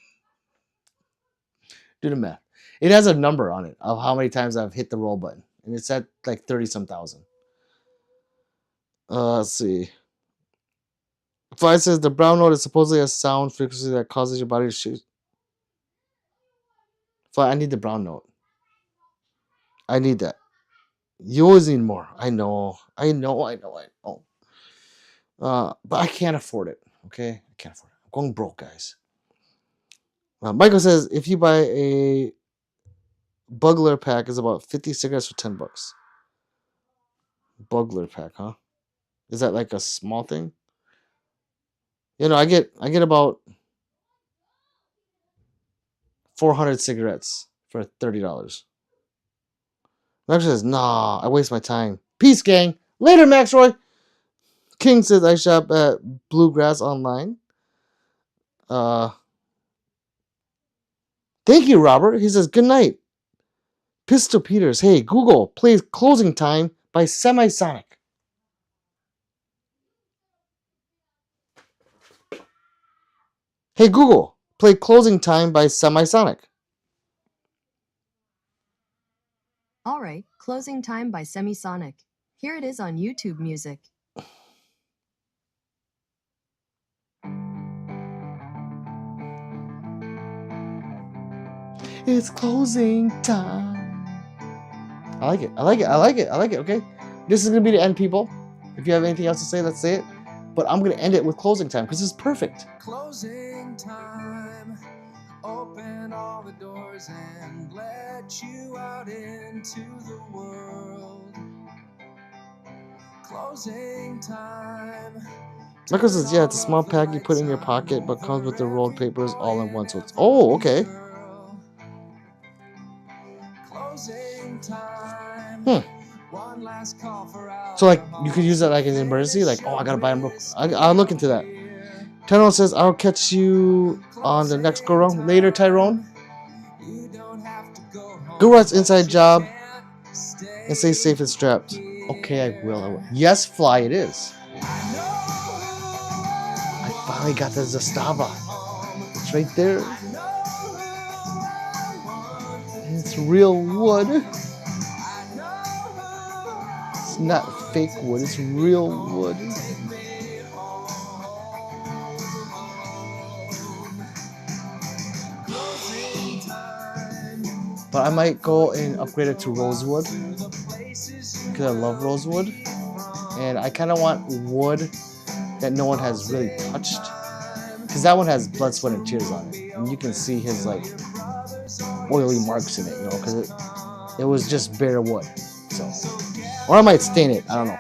Do the math. It has a number on it of how many times I've hit the roll button, and it's at like 30-some thousand. Let's see. Fly says the brown note is supposedly a sound frequency that causes your body to shoot. Fly, I need the brown note. I need that. You always need more. I know. But I can't afford it. Okay? I can't afford it. I'm going broke, guys. Michael says if you buy a Bugler pack, it's about 50 cigarettes for $10. Bugler pack, huh? Is that like a small thing? You know, I get about 400 cigarettes for $30. Max says, nah, I waste my time. Peace, gang. Later, Maxroy. King says I shop at Bluegrass Online. Thank you, Robert. He says, good night. Pistol Peters, hey, Google, plays Closing Time by Semisonic. Hey, Google, play Closing Time by Semisonic.
Alright, Closing Time by Semisonic. Here it is on YouTube Music.
It's closing time. I like it. Okay. This is going to be the end, people. If you have anything else to say, let's say it. But I'm going to end it with closing time because it's perfect.
Closing time. Open all the doors and let you out into the world. Closing time.
Michael says, yeah, it's a small pack you put in your pocket, but comes with the rolled papers all in one. So it's, oh, okay. So, like, you could use that like as an emergency. Like, oh, I gotta buy them. I'll look into that. Tyrone says, I'll catch you on the next go round. Later, Tyrone. Go Rat's inside job and stay safe and strapped. Okay, I will. Yes, Fly, it is. I finally got the Zastava. It's right there. It's real wood. It's not fake wood, it's real wood. But I might go and upgrade it to rosewood because I love rosewood. And I kind of want wood that no one has really touched, because that one has blood, sweat, and tears on it. And you can see his like oily marks in it, you know, because it was just bare wood. So, or I might stain it. I don't know.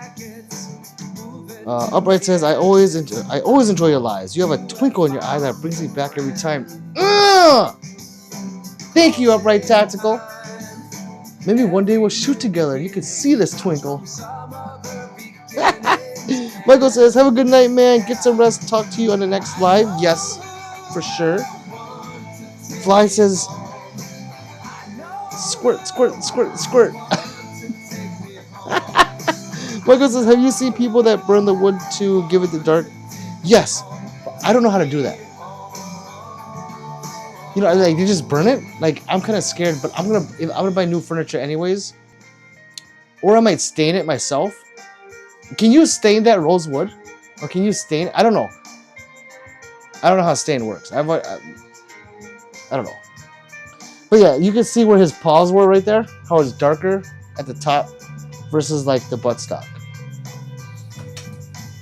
Upright says, I always enjoy your lives. You have a twinkle in your eye that brings me back every time. Thank you, Upright Tactical. Maybe one day we'll shoot together and you can see this twinkle. Michael says, have a good night, man. Get some rest. Talk to you on the next live. Yes, for sure. Fly says, squirt, squirt, squirt, squirt. Michael says, have you seen people that burn the wood to give it the dark? Yes. I don't know how to do that. You know, like, you just burn it? Like, I'm kind of scared, but I'm gonna buy new furniture anyways. Or I might stain it myself. Can you stain that rosewood? Or can you stain it? I don't know. I don't know how stain works. I don't know. But yeah, you can see where his paws were right there. How it's darker at the top versus like the buttstock.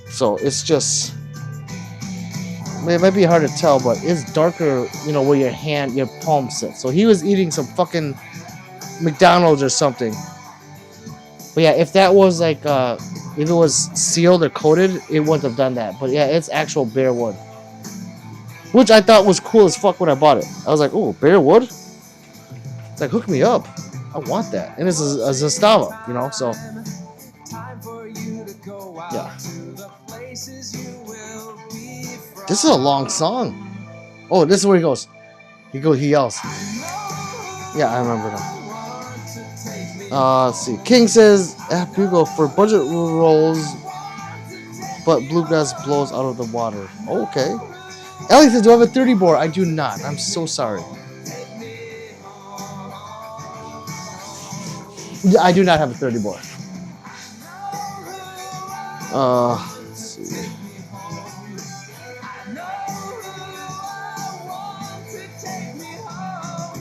So it's just, it might be hard to tell, but it's darker, you know, where your palm sits. So he was eating some fucking McDonald's or something. But yeah, if that was like, if it was sealed or coated, it wouldn't have done that. But yeah, it's actual bare wood. Which I thought was cool as fuck when I bought it. I was like, oh, bare wood? It's like, hook me up. I want that. And this is a Zastava, you know, so.
Time for you to go out
Yeah.
to the places you will be from.
This is a long song. Oh, this is where he goes. He yells. Yeah, I remember now. Let's see. King says, Hugo, for budget rolls, but bluegrass blows out of the water. Okay. Ellie says, do I have a 30 bore? I do not. I'm so sorry. Yeah, I do not have a 30 bore. Let's see.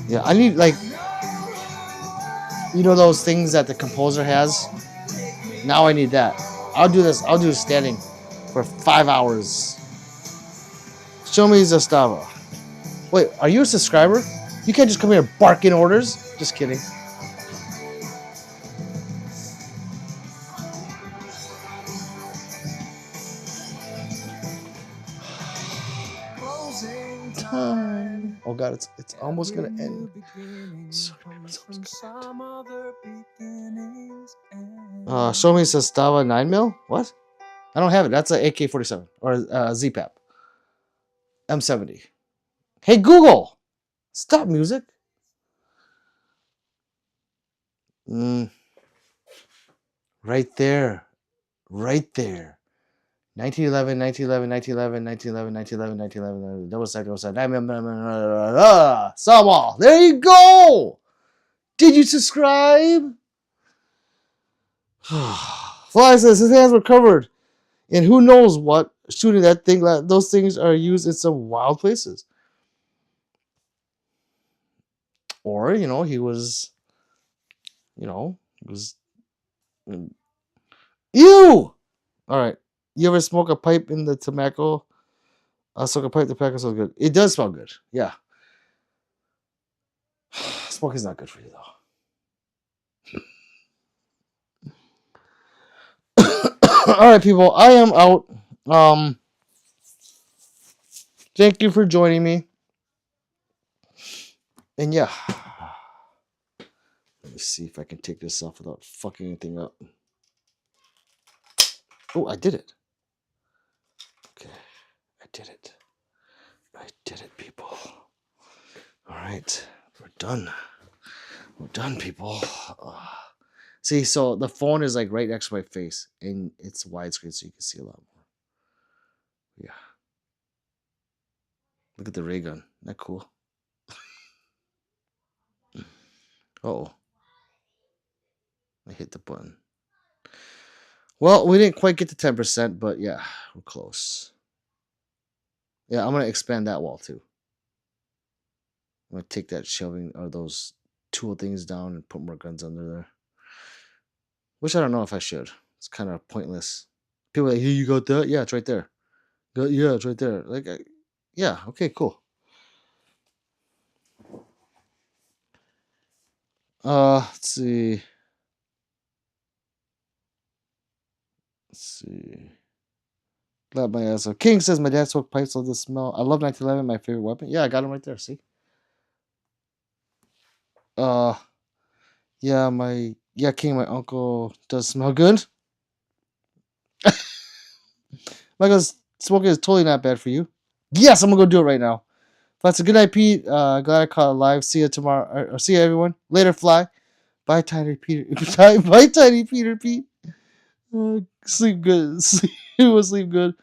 Yeah, I need, like, you know those things that the composer has? Now I need that. I'll do this. I'll do standing for 5 hours. Show me Zastava. Wait, are you a subscriber? You can't just come here barking orders. Just kidding. Time. Oh god, it's almost gonna end. Show me Zastava 9mm. What? I don't have it. That's an AK-47 or ZPAP. M70. Hey Google, stop music. Right there. 1911, 1911, 1911, 1911, 1911, 1911, double side, Sawwall. There you go. Did you subscribe? Fly says his hands were covered. And who knows what shooting that thing. Those things are used in some wild places. Or, he was, ew! All right. You ever smoke a pipe in the tobacco? Smoke a pipe, the tobacco smells good. It does smell good. Yeah. Smoking's not good for you, though. All right, people. I am out. Thank you for joining me. And yeah. Let me see if I can take this off without fucking anything up. Oh, I did it. Okay. I did it. I did it, people. All right. We're done. We're done, people. See, so the phone is like right next to my face, and it's widescreen, so you can see a lot more. Yeah. Look at the ray gun. Isn't that cool? Uh-oh. I hit the button. Well, we didn't quite get to 10%, but yeah, we're close. Yeah, I'm going to expand that wall, too. I'm going to take that shelving or those tool things down and put more guns under there. Which I don't know if I should. It's kind of pointless. People are like, hey, you got that? Yeah, it's right there. Yeah, it's right there. Like, yeah, okay, cool. Let's see. Glad my ass. King says my dad smoked pipes, so the smell. I love 1911, my favorite weapon. Yeah, I got him right there. See. Yeah, King, my uncle does smell good. Michael's smoking is totally not bad for you. Yes, I'm gonna go do it right now. That's a good night, Pete. Glad I caught it live. See you tomorrow. Or see you, everyone. Later, Fly. Bye, Tiny Peter. Bye, Tiny Peter, Pete. Sleep good. Sleep good.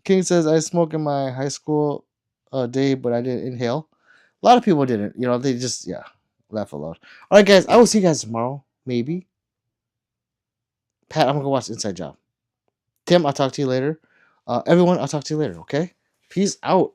King says I smoked in my high school day, but I didn't inhale. A lot of people didn't. They just laugh aloud. All right, guys. I will see you guys tomorrow. Maybe. Pat, I'm gonna go watch Inside Job. Tim, I'll talk to you later. Everyone, I'll talk to you later. Okay. Peace out.